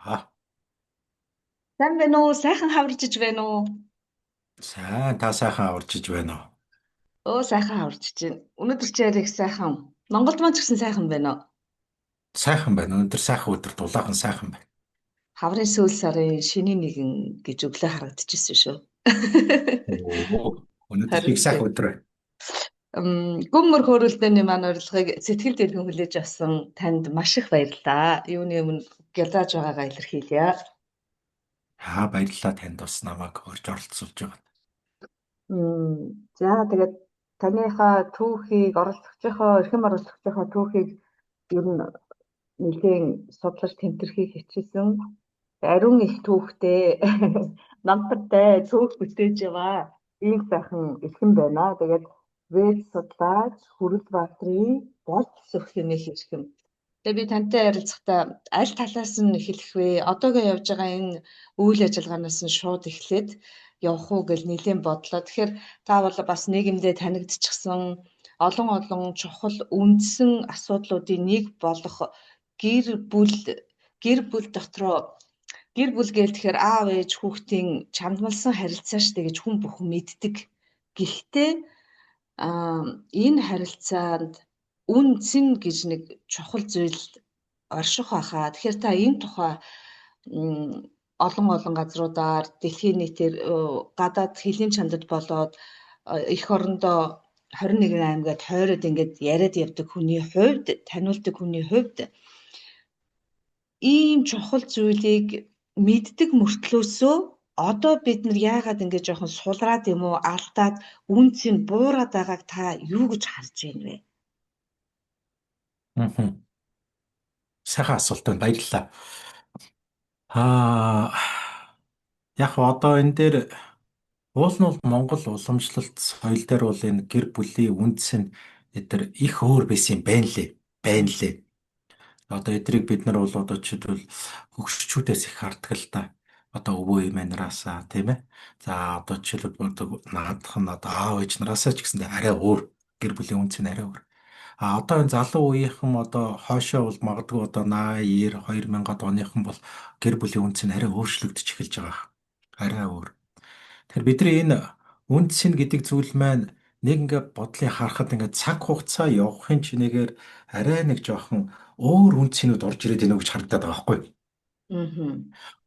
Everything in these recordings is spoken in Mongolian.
Сайн байна уу? Сайхан хаварчиж байна уу? Сайн та сайхан аварчиж байна уу? Сайхан хаварчиж байна. Өнөөдөр чи ярих сайхан. Монголд маань ч гэсэн сайхан байна уу? Сайхан байна. Өнөөдөр сайхан өдөр дулаахан сайхан байна. Хаврын сүүл сарын шинийн нэгэн гэж өглөө харагдчихсэн шүү. Oo. Өнөөдөр Харин их тийм. сайхан өдөр байна. Гүмөр хөөрөлдөөний маань урилгыг сэтгэл дэлгэн хүлээж авсан танд маш их баярлалаа. Юуны өмнө гялааж байгаагаа илэрхийлье. Баярлалаа танд бас намайг урьж оролцуулж байгаа. За тэгээд таныхаа түүхийг эрхэм оролцогчийнхоо түүхийг ер нь нэлийн судлаж тэмдэрлэхийг хичээсэн. Ариун их түүхтэй намтартай түүх бүтээж яваа ийм сайхан эрхэм байна. Тэгээд веб судлаач Хүрэлбаатрын болж зөвхөний хэрхэм. Тэгээ би тантай ярилцахдаа аль талаас нь эхлэх вэ? Одоогийн явж байгаа энэ үйл ажиллагаанаас нь шууд эхлээд явах уу гэж нэлийн бодлоо. Тэгэхээр та бол бас нийгэмдээ танигдчихсан олон олон чухал үндсэн асуудлуудын нэг болох гэр бүл гэр бүл дотроо гэр бүл гээл тэгэхээр аав ээж хүүхдийн чандмалсан харилцаа штэ гэж хүн бүхэн мэддэг. Гэхдээ энэ харилцаанд үнцэн гэж нэг чухал зүйл орших байхаа. Тэгэхээр та энэ тухай олон олон газруудаар дэлхийн нийтээр гадаад хэлийн чандад болоод эх орондоо 21 аймагт хойроод ингээд яриад явдаг хүний хувьд, таниулдаг хүний хувьд ийм чухал зүйлийг мэддэг мөртлөөсөө одоо бид нар яагаад ингэж жоохон сулраад юм уу алдаад үнц нь буураад байгааг та юу гэж харж байна вэ? Сайхан асуулт байна. Баярлалаа. Аа яг одоо энэ дээр уул нь бол Монгол уламжлалт соёл дээр бол энэ гэр бүлийн үндэс нь эдгээр их өөр байсан юм байна лээ. Байна лээ. Одоо эдрийг бид нар бол одоо жишээлбэл хөгшчүүдээс их хардаг л да. Одоо өвөө эмээ нараасаа тийм ээ. За одоо жишээлбэл наадах нь одоо аав ээж нараасаа ч гэсэндээ арай өөр. Гэр бүлийн үнц нь арай өөр. Одоо энэ залуу үеийнхэн одоо хойшоо бол магадгүй одоо 80, 90, 2000-ад оныхан бол гэр бүлийн үнц нь арай өөрчлөгдөж эхэлж байгаа. Арай өөр. Тэгэхээр бидний энэ үнц нь гэдэг зүйл маань нэг ингээд бодлыг харахад ингээд цаг хугацаа явахын чинээгээр арай нэг жоохон өөр үнцнүүд орж ирээд байна уу гэж харагдаад байгаа байхгүй.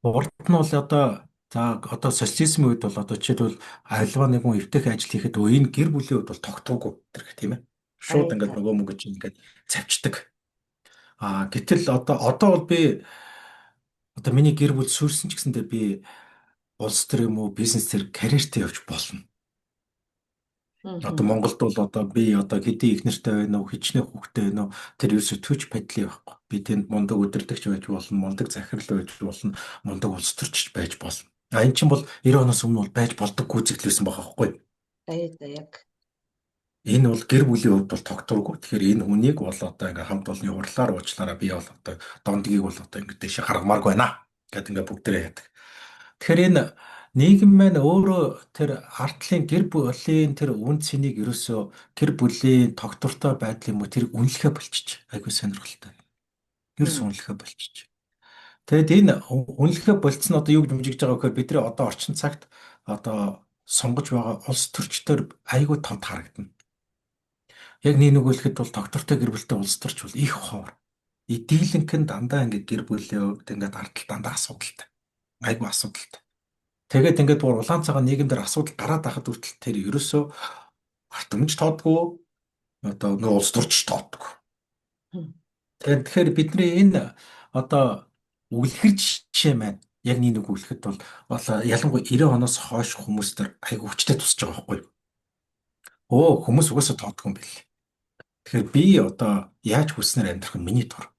Урд нь бол одоо социализмын үед бол одоо жишээлбэл альва нэг хүн эвтэх ажил хийхэд энэ гэр бүлийн үед бол тогтоогүй гэх тийм ээ. Шууд ингээд нөгөө мөнгө чинь ингээд завчдаг. Гэтэл одоо бол би одоо миний гэр бүл сүрсэн ч гэсэндээ би улс төр юм уу бизнес төр карьертэй явж болно. Одоо Монголд бол одоо би одоо хэдий их нэртэй байна уу, хичнээн хүүхдтэй байна уу, тэр ерөөсөө төч байдлын байхгүй. Би тэнд мундаг удирдагч байж болно, мундаг захирал байж болно, мундаг улс төрч байж болно. Энэ чинь бол 90 оноос өмнө бол байж болдоггүй зэглэсэн байгаа байхгүй. Яг. Энэ бол гэр бүлийн хувьд бол тогтворгүй. Тэгэхээр энэ хүнийг бол одоо ингээм хамт олонны хурлаар уучлаараа би бол одоо дондгийг бол одоо ингээд дэше гаргамааргүй байна гэдэг ингээд бүгдээрээ яадаг. Тэгэхээр энэ нийгэм маань өөрөө тэр ардлын гэр бүлийн тэр үн цэнийг ерөөсөө гэр бүлийн тогтвортой байдал юм уу тэр үнэлэхэ болчих. Айгуу сонирхолтой. Ерөөсөө үнэлэхэ болчих. Тэгэд энэ үнэлэхэ болцсон нь одоо юу гэж мэдэж байгаа вэ гэхээр бидний одоо орчин цагт одоо сонгож байгаа улс төрчдөр айгуу тод харагдана. Яг нэг өгүүлэхэд бол доктортой гэр бүлтэй улс төрч бол их ховор. Дийлэнх нь дандаа ингээд гэр бүлийн хувьд ингээд ардтал дандаа асуудалтай. Айгуу асуудалтай. Тэгээд ингээд бүр улаан цагаан нийгэмдэр асуудал гараад байхад хүртэл тэр ерөөсөө арт өмнөж тоодгүй одоо нөө улс төрч тоодгүй. Тэгэхээр бидний энэ одоо үлгэр жишээ маань яг нэг өгүүлэхэд бол ялангуяа 90 оноос хойш хүмүүс төр айгуу хүчтэй тусч байгаа байхгүй юу? Хүмүүс угаасаа тоодгүй юм бэл. Тэгэхээр би одоо яаж хүснээр амьдрах нь миний тор.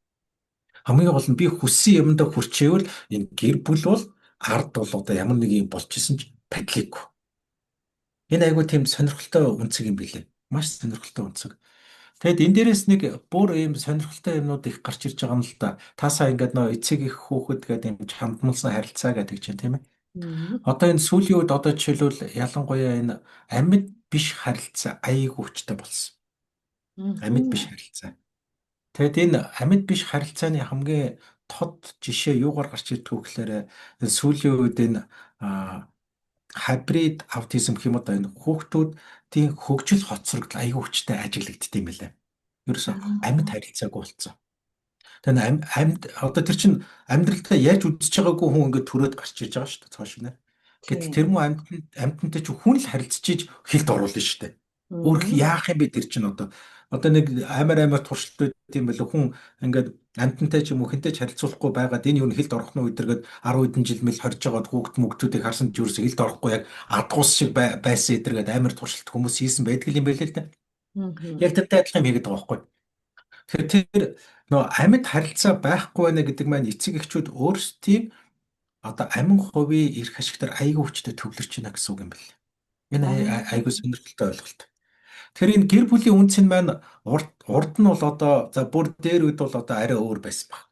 Хамгийн гол нь би хүссэн юмдаа хүрчээвэл энэ гэр бүл бол ард бол одоо ямар нэг юм болчихсон ч падлиггүй. Энэ айгуу тийм сонирхолтой үнцэг юм билээ. Маш сонирхолтой үнцэг. Тэгэд энэ дээрээс нэг бүр ийм сонирхолтой юмнууд их гарч ирж байгаа юм л да. Таасаа ингээд нөө эцэг их хүүхэд гэдэг юм чамдмалсан харилцаа гэдэг чинь тийм ээ. Одоо энэ сүүлийн үед одоо жишээлбэл ялангуяа энэ амьд биш харилцаа айгүй хүчтэй болсон. Амьд биш харилцаа. Тэгэд энэ амьд биш харилцааны хамгийн тод жишээ юугаар гарч ирдэг вэ гэхээр сүүлийн үед энэ хибрид аутизм гэх юм одоо энэ хүүхдүүдийн хөгжил хоцрогдол аюул хүчтэй ажиглагддаг юм байна. Ерөөсө амьд Аа, харилцаагүй болсон. Тэгээ амьд одоо тэр чин амьдралдаа яаж үдсэж байгаагүй хүн ингээд төрөөд гарч иж байгаа шүү дээ цааш нэ. Гэт тэр тийм. муу амьтантай ч хүн л харилцаж иж хэлд оруулна шүү дээ. Өөр Мгм. яах юм бэ тэр чин одоо нэг амар туршилт байт юм байл хүн ингээд амьтантай ч юм уу хинтэй ч харилцуулахгүй байгаад энэ юу хэлд орох нь үдэргээд 10 хэдэн жил мэл хорж байгаад хүүхд мөгтүүдийг харсан ч юусэн хэлд орохгүй яг адгуус шиг байсан эдэргээд амар туршилт хүмүүс хийсэн байдаг юм байл л да. Яг Мгм. тэртэй адилхан юм хийгээд байгаа байхгүй. Тэгэхээр тэр нөө амьд харилцаа байхгүй байна гэдэг маань эцэг эхчүүд өөрсдийн одоо амин хувийн эрх ашигтар аягүй хүчтэй төвлөрч байна гэсэн үг юм байна. Энэ Аа. аягүй сонирхолтой ойлголт. Тэгэхээр энэ гэр бүлийн үнц нь маань урд нь бол одоо за бүр дээр үед бол одоо арай өөр байсан баг.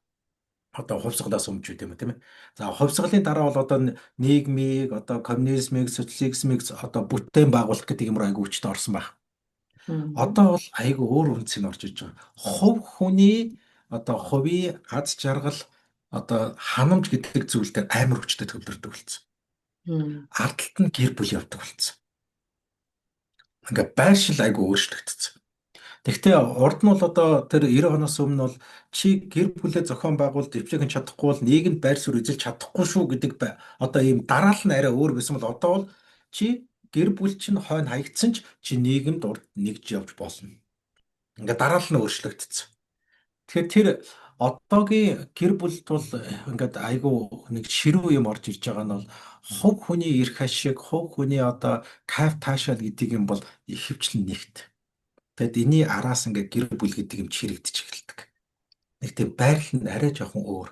Одоо хувьсгалаас өмнө ч үт юм тийм ээ. За хувьсгалын дараа бол одоо нийгмийг одоо коммунизмыг, социализмыг одоо бүтээн байгуулах гэдэг юм аягүй хүчтэй орсон баг. Мгм. Одоо бол айгүй өөр үнц нь орж иж байгаа. Хувь хүний одоо хувийн аз жаргал одоо ханамж гэдэг зүйл дээр амар хүчтэй төвлөрдөг болсон. Мгм. Ардталт нь гэр бүл явдаг болсон. Ингээ байршил айгүй өөрчлөгдсөн. Тэгвэл урд нь бол одоо тэр 90 оноос өмнө бол чи гэр бүлээ зохион байгуул дэвшигэн чадахгүй бол нийгэмд байр суурь эзэлж чадахгүй шүү гэдэг одоо ийм дараал нь арай өөр байсан бол одоо бол чи гэр бүл чинь хойно хаягдсан ч чи нийгэмд урд нэгж явж болно. Ингээ дараал нь өөрчлөгдсөн. Тэгэхээр тэр одоогийн гэр бүлд бол ингээд айгүй нэг ширүү юм орж ирж байгаа нь бол хувь хүний эрх ашиг, хувь хүний одоо кайф таашаал гэдэг юм бол ихэвчлэн нэгт. Тэгэд энэний араас ингээд гэр бүл гэдэг юм чирэгдэж эхэлдэг. Нэг тийм байрлал нь арай жоохон өөр.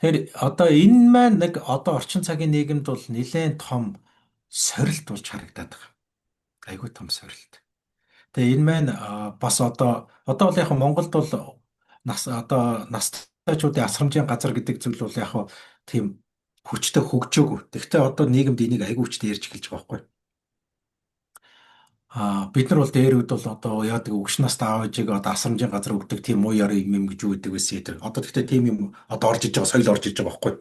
Тэгэхээр одоо энэ маань нэг одоо орчин цагийн нийгэмд бол нэлээд том сорилт болж харагдаад байгаа. Айгүй том сорилт. Тэгээ энэ маань бас одоо бол яг нь Монголд бол настайчуудын асрамжийн газар гэдэг зүйл бол яг нь тийм хүчтэй хөгжөөгүй. Тэгвэл одоо нийгэмд энийг аягүй хүчтэй ярьж эхэлж байгаа байхгүй. Бид нар бол дээр үед бол одоо яадаг өгш наст аав ээжийг одоо асрамжийн газар өгдөг тийм уу яр юм гэж юу гэдэг байсан юм. Одоо тэгвэл тийм юм одоо орж иж байгаа, соёл орж иж байгаа байхгүй.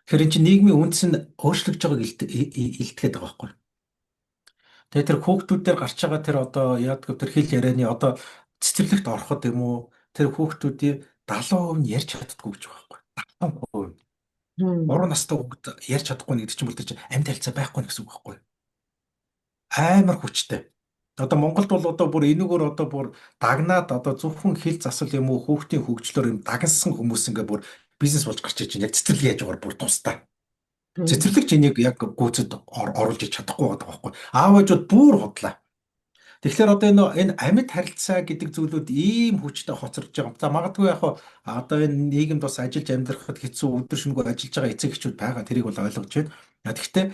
Тэгэхээр эн чинь нийгмийн үндэс нь өөрчлөгдөж байгааг илтгэхэд байгаа байхгүй. Тэгээ тэр хүүхдүүд дээр гарч байгаа тэр одоо яадаг тэр хэл ярианы одоо цэцэрлэгт ороход юм уу тэр хүүхдүүдийн 70% нь ярьж чаддаггүй гэж байгаа байхгүй. 70%. Мгм. 3 настай хүүхд ярьж чадахгүй нэг чинь бол тэр чинь амьд харилцаа байхгүй гэсэн үг байхгүй. Амар хүчтэй. Одоо Монголд бол одоо бүр энэгээр одоо бүр дагнаад одоо зөвхөн хэл засал юм уу хүүхдийн хөгжлөөр юм дагнсан хүмүүс ингээ бүр бизнес болж гарч иж чинь яг цэцэрлэг яаж байгаа бүр тустай. Мгм. Цэцэрлэгч энийг яг гүйцэд оруулж иж чадахгүй байгаа байхгүй. Аав ээжүүд бүр худлаа. Тэгэхээр одоо энэ амьд харилцаа гэдэг зүйлүүд ийм хүчтэй хоцорж байгаа. За магадгүй яг одоо энэ нийгэмд бас ажиллаж амьдрахад хэцүү өдөр шөнөгүй ажиллаж байгаа эцэг эхчүүд байгаа. Тэрийг бол ойлгож байна. Гэхдээ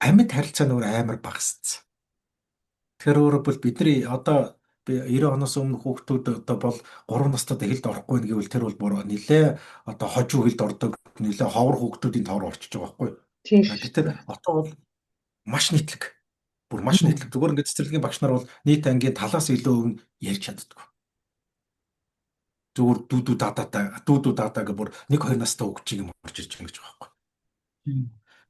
амьд харилцаа нөр амар багассан. Тэгэхээр өөрөөр хэлбэл бидний одоо 90 оноос өмнө хүүхдүүд одоо бол 3 настай хэлд орохгүй нэг гэвэл тэр бол бүр нилээ одоо хожуу хэлд ордог нилээ ховор хүүхдүүдийн тоор орчиж байгаа байхгүй. Тийм шүү Гэтэл дээ. одоо бол маш нийтлэг. Бүр маш нийтлэг. Мгм. Зүгээр ингээд цэцэрлэгийн багш нар бол нийт ангийн талаас илүү өвн ярьж чаддаг. Зүгээр дүүдүү даатай гэх бүр 1 2 настай хөгжиж юм орж ирж байгаа гэж байгаа байхгүй.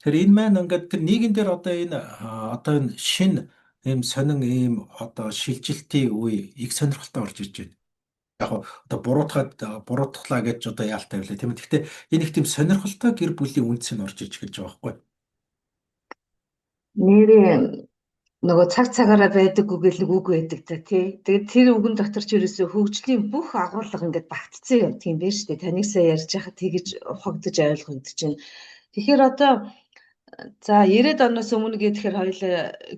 Тэгэхээр энэ маань ингээд тэр нийгэм дээр одоо энэ шин ийм сонин ийм одоо шилжилтийн үе их сонирхолтой орж иж байна. Яг одоо буруутглаа гэж одоо яалтай байлаа тийм ээ. Гэхдээ энэ их тийм сонирхолтой гэр бүлийн үндэс нь орж иж эхэлж байгаа байхгүй. Нэрээ нөгөө цаг цагаараа байдаггүй гэл нэг үг байдаг та тий. Тэгээд тэр үгэн дотор ч ерөөсөө хөгжлийн бүх агуулга ингээд багтцсан явдаг юм байна шүү дээ. Таныг сая ярьж байхад тэгэж ухагдаж ойлгогдож байна. Тэгэхээр одоо за 90-ад оноос өмнө гэхээр хоёул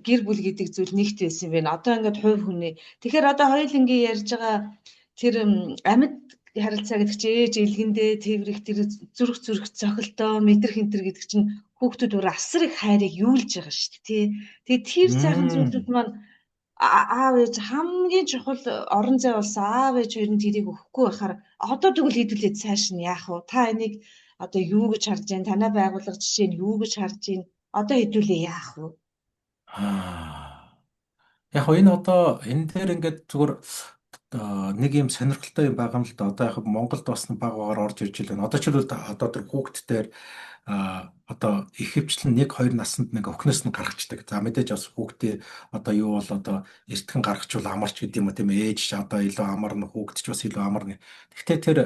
гэр бүл гэдэг зүйл нэгт байсан юм байна. Одоо ингээд хувь хүний. Тэгэхээр одоо хоёул ингээд ярьж байгаа тэр амьд харилцаа гэдэг чинь ээж илгэндээ тэрвэрх тэр зүрх цохилтоо мэдрэх энтер гэдэг чинь хүүхдүүд өөр асар их хайрыг юулж байгаа шүү дээ тий. Тэгээ тэр сайхан зүйлүүд маань аав ээж хамгийн чухал орон зай болсон аав ээж хоёр нь тэрийг өгөхгүй байхаар одоо тэгвэл хэдүүлээд цааш нь яах вэ? Та энийг одоо юу гэж харж байна? Танай байгууллага жишээ нь юу гэж харж байна? Одоо хэдүүлээ яах вэ? Аа. Яг хоо энэ одоо энэ дээр ингээд зүгээр нэг юм сонирхолтой юм байгаа юм л да. Одоо яг Монголд бас баг багаар орж ирж байна. Одоо ч л одоо тэр хүүхдтээр одоо ихэвчлэн 1 2 наснд нэг өхнөөс нь гарахчдаг. За мэдээж бас хүүхдээ одоо юу бол одоо эртхэн гаргачвал амарч гэдэг юм уу тийм ээ. Ээж ч одоо илүү амарна, хүүхэд ч бас илүү амарна. Гэхдээ тэр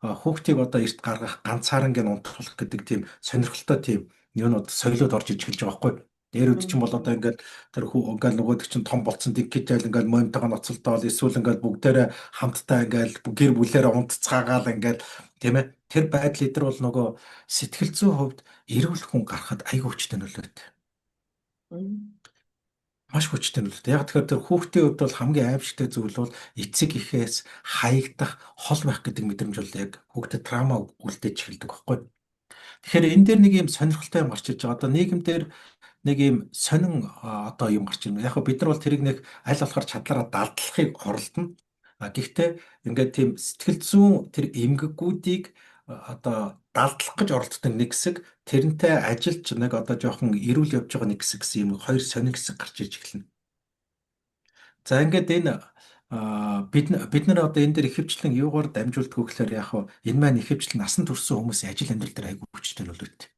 хүүхдийг одоо эрт гаргах, ганцаарныг нь унтуулах гэдэг тийм сонирхолтой тийм юунууд соёлууд орж иж эхэлж байгаа байхгүй. Дээр үд чинь бол одоо ингээд тэр ингээл нөгөөдөг чинь том болцсон диггитал ингээл монимтойгоо ноцолдоод эсвэл ингээл бүгдээрээ хамтдаа ингээл гэр бүлээрээ унтцгаагаал ингээл тийм ээ тэр байдал идэр бол нөгөө сэтгэл зүйн хувьд эрүүл хүн гарахад айгүй хүчтэй нөлөөтэй. Маш хүчтэй нөлөөтэй. Яг тэгэхээр тэр хүүхдийн хувьд бол хамгийн аимшигтай зүйл бол эцэг эхээс хаягдах хол байх гэдэг мэдрэмж бол яг хүүхдэд траума үлдээж эхэлдэг байхгүй. Тэгэхээр энэ дээр нэг юм сонирхолтой юм гарч иж байгаа. Одоо нийгэмдэр нэг юм сонин одоо юм гарч ирнэ. Яг бид нар бол тэрийг нэг аль болохоор чадлаараа далдлахыг оролдоно. Гэхдээ ингээд тийм сэтгэл зүйн тэр эмгэгүүдийг одоо далдлах гэж оролддог нэг хэсэг, тэрнтэй ажиллаж нэг одоо жоохон эрүүл явж байгаа нэг хэсэг гэсэн юм хоёр сонин хэсэг гарч ирж эхэлнэ. За ингээд энэ бид нар одоо энэ дээр ихэвчлэн юугаар дамжуулдаг вэ гэхээр яг энэ маань ихэвчлэн насан турш хүмүүсийн ажил амьдрал дээр айгүй хүчтэй нөлөөтэй.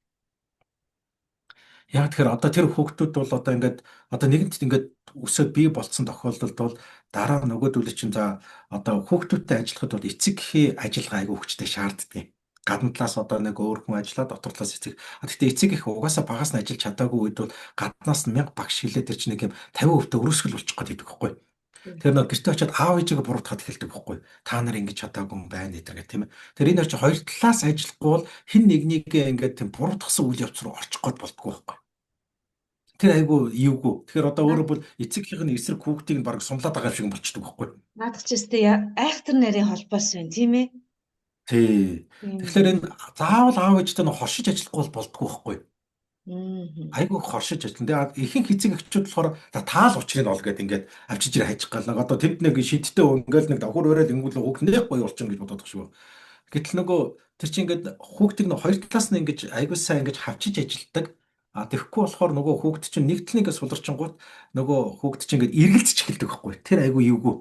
Яг тэгэхээр одоо тэр хүүхдүүд бол одоо ингээд одоо нэгэнт ингээд өсөд бий болцсон тохиолдолд бол дараа нөгөөдөл чинь за одоо хүүхдүүдтэй ажиллахад бол эцэг эхийн ажиллагаа айгүй хүчтэй шаарддаг. Гадна талаас одоо нэг өөр хүн ажиллаа дотор талаас эцэг. Гэхдээ эцэг их угаасаа багаас нь ажиллаж чадаагүй үед бол гаднаас нь 1000 багш хилээд тэр чинь нэг юм 50% өрөөсгөл болчих гээд байдаг байхгүй. Тэр нэг гэрте очиад аав ээжигээ буруутгах эхэлдэг байхгүй. Та нар ингэж чадаагүй юм байна гэдэг тийм ээ. Тэр энэ очиж хоёр талаас ажиллахгүй бол хин нэгнийгээ ингээд тийм буруутгасан үйл явц руу орчих гээд болдгоо байхгүй. Тэр айгу эвгүй. Тэгэхээр одоо өөрөөр бол эцэгхийн эсрэг хүүхдийг нь баг сумлаад байгаа юм шиг болчдөг байхгүй. Наадах ч өстэй айхтар нарийн холбоос байна тийм ээ. Тий. Тэгэхээр энэ заавал аав ээжтэй нь хоршиж ажиллахгүй болдгоо байхгүй. Айгу хоршиж ажиллана. Тэгээ ихэнх эцэг эхчүүд болохоор таал учрыг ол гэдэг ингээд авчиж ирээ хайчих гал. Одоо тэнд нэг шидтэй ингээл нэг давхар өрөөл ингүүл хүүхнээ гоё болчихно гэж бодоод шүү. Гэтэл нөгөө тэр чинь ингээд хүүхдийг нь хоёр талаас нь ингэж айгу сайн ингэж хавчиж ажилтдаг. Тэгэхгүй болохоор нөгөө хүүхд чинь нэг талныг суларчингууд нөгөө хүүхд чинь ингээд эргэлзэж эхэлдэг байхгүй. Тэр айгу эвгүй.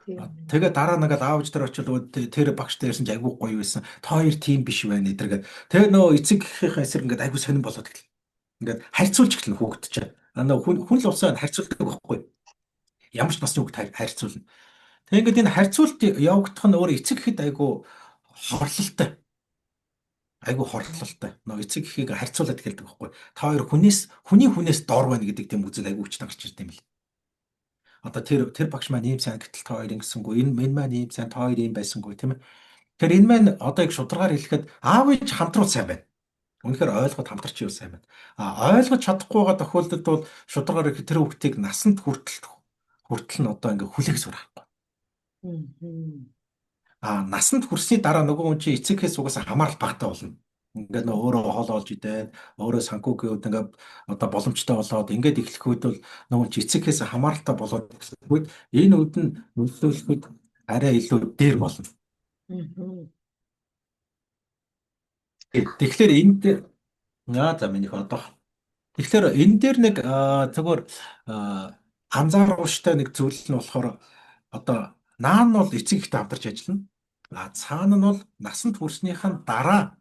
Тэгээ дараа нэг аавч тэр очил тэр багш дээрсэн ч айгу гоё байсан. Та хоёр тийм биш байна эдэргээд. Тэгээ нөгөө эцэгхийн эсрэг ингээд айгу сонирн болоод эхэллээ. Ингээд харьцуулж эхэлнэ хүүхд чинь. Хүн л усаа харьцуулдаг байхгүй. Ямар ч бас хүүхд харьцуулна. Тэгээ ингээд энэ харьцуулт явагдах нь өөр эцэг ихэд айгу хорлолтой. Айгу хорлолтой. Нөө эцэг эхийг харьцуулаад эхэлдэг байхгүй. Та хоёр хүнээс дор байна гэдэг тийм үзэл айгу хүчтэй гарч ирд юм бэл. Одоо тэр багш маань ийм сайн гэтэл та хоёр ингэсэнгүй. Энэ маань ийм сайн та хоёр ийм байсангүй тийм ээ. Тэгэхээр энэ маань одоо яг шударгаар хэлэхэд аав ээж хамтруул сайн байна. Үнэхээр ойлгоод хамтарч ивэл сайн байна. Ойлгож чадахгүй байгаа тохиолдолд бол шударгаар тэр хүүхдийг насанд хүртэл нь одоо ингээ хүлээх сурахгүй. Насанд хүрсний дараа нөгөө хүн чинь эцэгхээс угаасаа хамаарал багтаа болно. Ингээд нөө өөрөө хоол олж идээд өөрөө санхүүгийн үед ингээд одоо боломжтой болоод ингээд эхлэх үед бол нөгөө чи эцэгхээс хамааралтай болоод үед энэ үед нь нөлөөлөхөд арай илүү дээр болно. Тэгэхээр энэ дээр за минийх одоо тэгэхээр энэ дээр нэг зөвхөн анзааруулжтай нэг зүйл нь болохоор одоо наан нь бол эцэг ихтэй хамтарч ажиллана. Цаана нь бол насанд хүрснийхэн дараа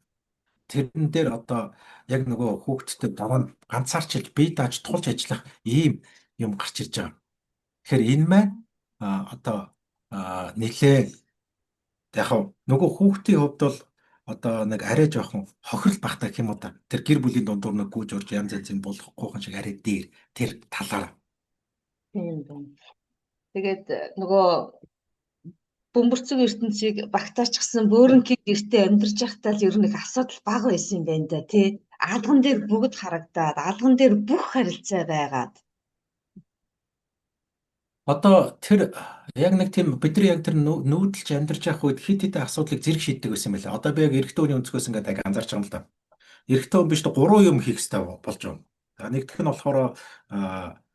тэрэн дээр одоо яг нөгөө хүүхдтэй дараа нь ганцаарчилж бие дааж тулж ажиллах ийм юм гарч ирж байгаа. Тэгэхээр энэ маань одоо нэлээ яг нөгөө хүүхдийн хувьд бол одоо нэг арай жоохон хохирол багтаа гэх юм уу та. Тэр гэр бүлийн дундуур нэг гүйж орж янз янзын болохгүй шиг арай дээр тэр талаар. Тийм байна. Тэгээд нөгөө бөмбөрцөг ертөнцийг багтаачихсан бөөрөнхийг гэртээ амьдарч байхдаа л ер нь их асуудал бага байсан юм байна да тий. Алган дээр бүгд харагдаад, алган дээр бүх харилцаа байгаад. Одоо тэр яг нэг тийм бидний яг тэр нүүдэлж амьдарч явах үед хит хитэ асуудлыг зэрэг шийддэг байсан юм байна. Одоо би яг эрэгтэй хүний өнцгөөс ингээд яг анзаарч байгаа юм л да. Эрэгтэй хүн биш дээ 3 юм хийх хэрэгтэй болж байгаа. Нэгдүгээр нь болохоор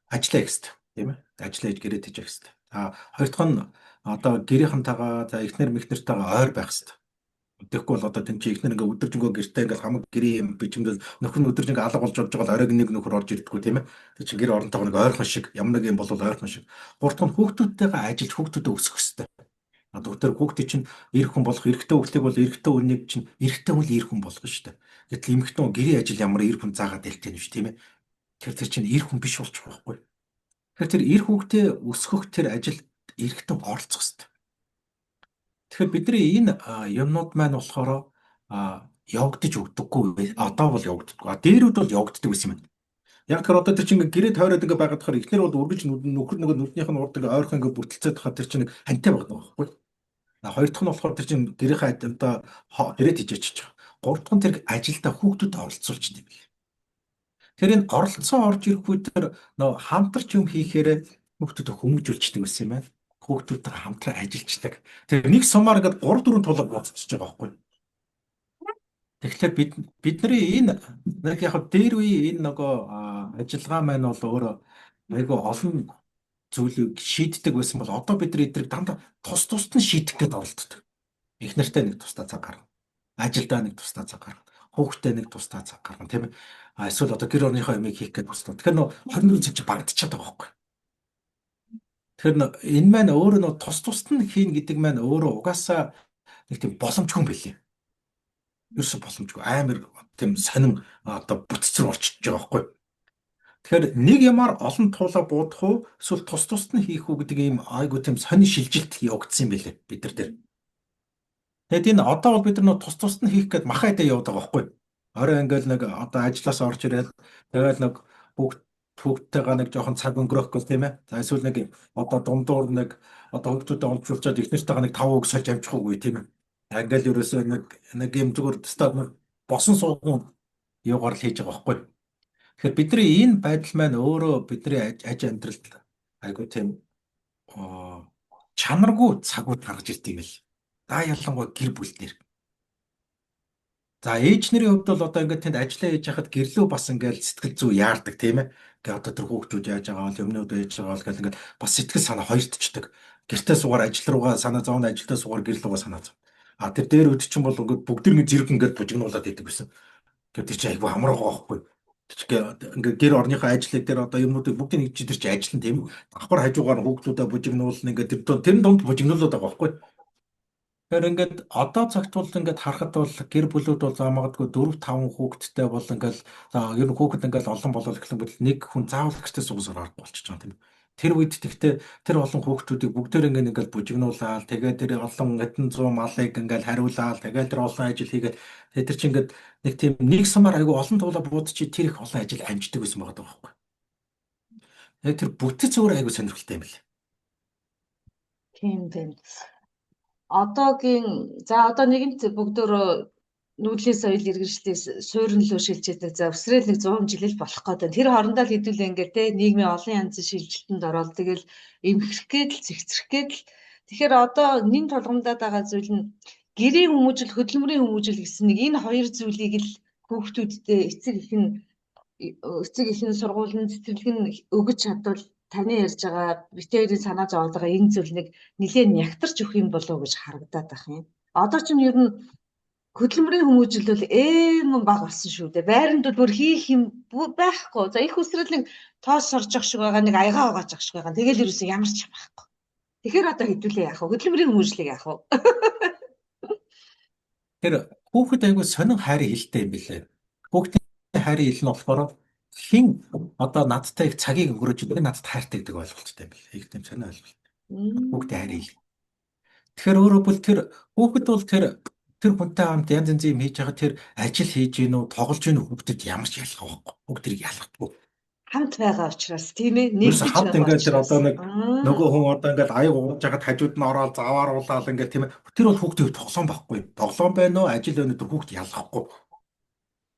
ажиллаа хийх хэрэгтэй, тийм ээ. Ажиллаа хийж гэрээ тийж явах хэрэгтэй. Хоёр дахь нь одоо гэрийнхэнтэйгээ за эхнэр мэхнэртэйгээ ойр байх хэрэгтэй. Тэгэхгүй бол одоо тэн чи эхнэр ингээ өдөржингөө гэртээ ингээл хамаг гэрээ юм бичмдэл нөхөр нь өдөржингөө алга болж явж байгаа л оройг нэг нөхөр орж ирдэггүй тийм ээ. Тэг чи гэр оронтойгоо нэг ойрхон шиг ямар нэг юм бол ойрхон шиг. Гурав дахь нь хүүхдүүдтэйгээ ажиллаж хүүхдүүдэд өсгөх хэрэгтэй. Одоо тэр хүүхдээ чинь эр хүн болох эрэгтэй хүүхдийг бол эрэгтэй хүнийг чинь эрэгтэй хүн л эр хүн болгоно шүү дээ. Гэтэл эмэгтэй хүн гэрийн ажил ямар эр хүн заагаад дэлтэй юм шүү тийм ээ. Тэр чинь эр хүн биш болчих واخгүй. Тэгэхээр тэр эр хүүхдээ өсгөх тэр ажилд эрэгтэй оролцох хэрэгтэй. Тэгэхээр бидний энэ юмнууд маань болохоор явагдаж өгдөггүй. Одоо бол явагддаггүй. Дээрүүд бол явагддаг гэсэн юм. Яг тэр одоо тэр чинь гэрээ тойроод байгаад болохоор эхнэр бол үргэлж нөхөр нөгөө нүднийх нь урд ойрхон бүртэлцээд хахад тэр чинь хантай байгаа байхгүй. Хоёр дахь нь болохоор тэр чинь гэрийнхээ одоо гэрээ тийжээч чиж байгаа. Гурав дахь нь тэр ажилдаа хүүхдүүдэд оролцуулж байгаа юм байна. Тэр энэ оролцсон орж ирэх үе тэр нөгөө хамтарч юм хийхээр хүүхдүүдэд хүмүүжүүлчихдэг байсан юм байна. Хүүхдүүдтэй хамтран ажиллаждаг. Тэр нэг сумаар ингээд 3 4 тулаг боцчихж байгаа байхгүй. Тэгэхээр бидний энэ нэг яг дээр үе энэ нөгөө ажиллагаа маань бол өөрөө айгүй олон зүйлийг шийддэг байсан бол одоо бид эдрийг дандаа тус тусад нь шийдэх гээд оролддог. Их нартай нэг тусдаа цаг гаргана. Ажилдаа нэг тусдаа цаг гаргана. Хүүхдээ нэг тусдаа цаг гаргана тийм ээ. Эсвэл одоо гэр орныхоо ямиг хийх гээд тусдаа. Тэгэхээр нөө 24 цаг чи багдчихад байгаа байхгүй. Тэгэхээр энэ маань өөрөө нөө тус тусад нь хийн гэдэг маань өөрөө угаасаа нэг тийм боломжгүй юм билээ. Ерөөсө боломжгүй амар тийм сонин одоо бүтцэр орчиж байгаа байхгүй. Тэгэхээр нэг ямаар олон туулаа буудах уу эсвэл тус тусад нь хийх үү гэдэг ийм айгу тийм сонин шилжилт явагдсан юм билээ бид нар дээр. Тэгэд энэ одоо бол бид нар тус тусад нь хийх гээд махаа идэ яваад байгаа байхгүй. Орой ингээл нэг одоо ажилласаа орж ирээд тэгэл нэг хүүхдтэйгээ нэг жоохон цаг өнгөрөх гол тийм ээ. За эсвэл нэг одоо дундуур нэг одоо хүүхдүүдэд олжуулчаад их нэртэйгээ нэг 5 үг сольж амжих үгүй тийм ээ. Ингээл ерөөсөө нэг юм зүгээр стад босон сууган юугаар л хийж байгаа байхгүй. Тэгэхээр бидний энэ байдал маань өөрөө бидний аж амьдралд айгуу тийм чанаргүй цагууд гаргаж ирд юм л. За ялангуяа гэр бүл дээр. За ээж нарын хувьд бол одоо ингээд тэнд ажиллаа хийж хахад гэрлөө бас ингээд сэтгэл зүй яардаг тийм ээ. Ингээд одоо тэр хүүхдүүд яаж байгаа бол юмнууд яаж байгаа бол ингээд бас сэтгэл санаа хоёртчдаг. Гэртээ суугаар ажил руугаа санаа зовно, ажилдаа суугаар гэрэл руугаа санаа зов. Тэр дээр үд чинь бол ингээд бүгд нэг зэрэг ингээд бужигнуулаад идэг байсан. Тэр чинь айгүй хамраа байхгүй. Ингээд гэр орныхоо ажлыг дээр одоо юмнуудыг бүгдийг нэг чи тэр чинь ажил нь тийм үү. Давхар хажуугаар хүүхдүүдэд бужигнуулна ингээд тэр дунд бужигнуулаад байгаа байхгүй. Тэгэхээр ингээд одоо цагт бол ингээд харахад бол гэр бүлүүд бол заамагадгүй 4 5 хүүхэдтэй бол ингээд за ер нь хүүхэд ингээд олон болол гэхлэн бол нэг хүн заавал гэртээ суугасаар аргагүй болчихж байгаа тийм. Тэр үед тэгтээ тэр олон хүүхдүүдийг бүгдээр ингээд бужигнуулаад тэгээд тэр олон хэдэн зуун малыг ингээд хариулаад тэгээд тэр олон ажил хийгээд тэгээд тэр чинь ингээд нэг тийм нэг сумаар айгүй олон туулаа буудчих тэр их олон ажил амждаг байсан байгаа байхгүй. Тэгээд тэр бүтэц өөр айгүй сонирхолтой юм бэл. Тийм тийм. Одоогийн одоо нэгэнт бүгдөө нүүдлийн соёл иргэншлээс сууринлуу шилжээдэг. За өсрөөл нэг 100 жил л болох гэдэг. Тэр хоорондоо л хэдүүлээ ингээд те нийгмийн олон янзын шилжилтэнд ороод тэгэл эмхэх гээд л цэгцрэх гээд л тэгэхээр одоо нэн тулгамдаад байгаа зүйл нь гэрийн хүмүүжил, хөдөлмөрийн хүмүүжил гэсэн нэг энэ хоёр зүйлийг л хүүхдүүдтэй эцэг эхний сургуулийн цэцэрлэг нь өгөж чадвал таны ярьж байгаа битээрийн санаа зовоод байгаа энэ зүйлийг нэлээд нягтарч өгөх юм болов уу гэж харагдаад байх юм. Одоо ч юм ер нь хөдөлмөрийн хүмүүжил бол баг болсон шүү дээ. Байранд бол бүр хийх юм байхгүй. За их үсрэлийн тоос сорж ах шиг байгаа, нэг аягаа угааж ах шиг байгаа. Тэгэл ерөөсөн ямар ч юм байхгүй. Тэгэхээр одоо хэдүүлээ яах вэ? Хөдөлмөрийн хүмүүжлийг яах вэ? Тэр хүүхэд айгүй сонин хайрын хилтэй юм билээ. Хүүхдийн хайрын хил нь болохоор хин одоо надтай их цагийг өнгөрөөж байгаа надад хайртай гэдэг ойлголттой юм билээ. Их тийм сонин ойлголт. Хүүхдийн хайрын хил. Тэгэхээр өөрөө бол тэр хүүхэд бол тэр хүнтэй хамт янз янз юм хийж байгаа тэр ажил хийж гин үү, тоглож гин үү хүүхдэд ямар ч ялах байхгүй. Бүгдийг ялахгүй. Хамт байгаа учраас тийм ээ нэг ч хамт ингээд тэр одоо нэг нөгөө хүн одоо ингээд аяг уурж байгаад хажууд нь ороод завааруулаад ингээд тийм ээ тэр бол хүүхдийн тоглоом байхгүй. Тоглоом байна уу, ажил байна уу тэр хүүхд ялахгүй.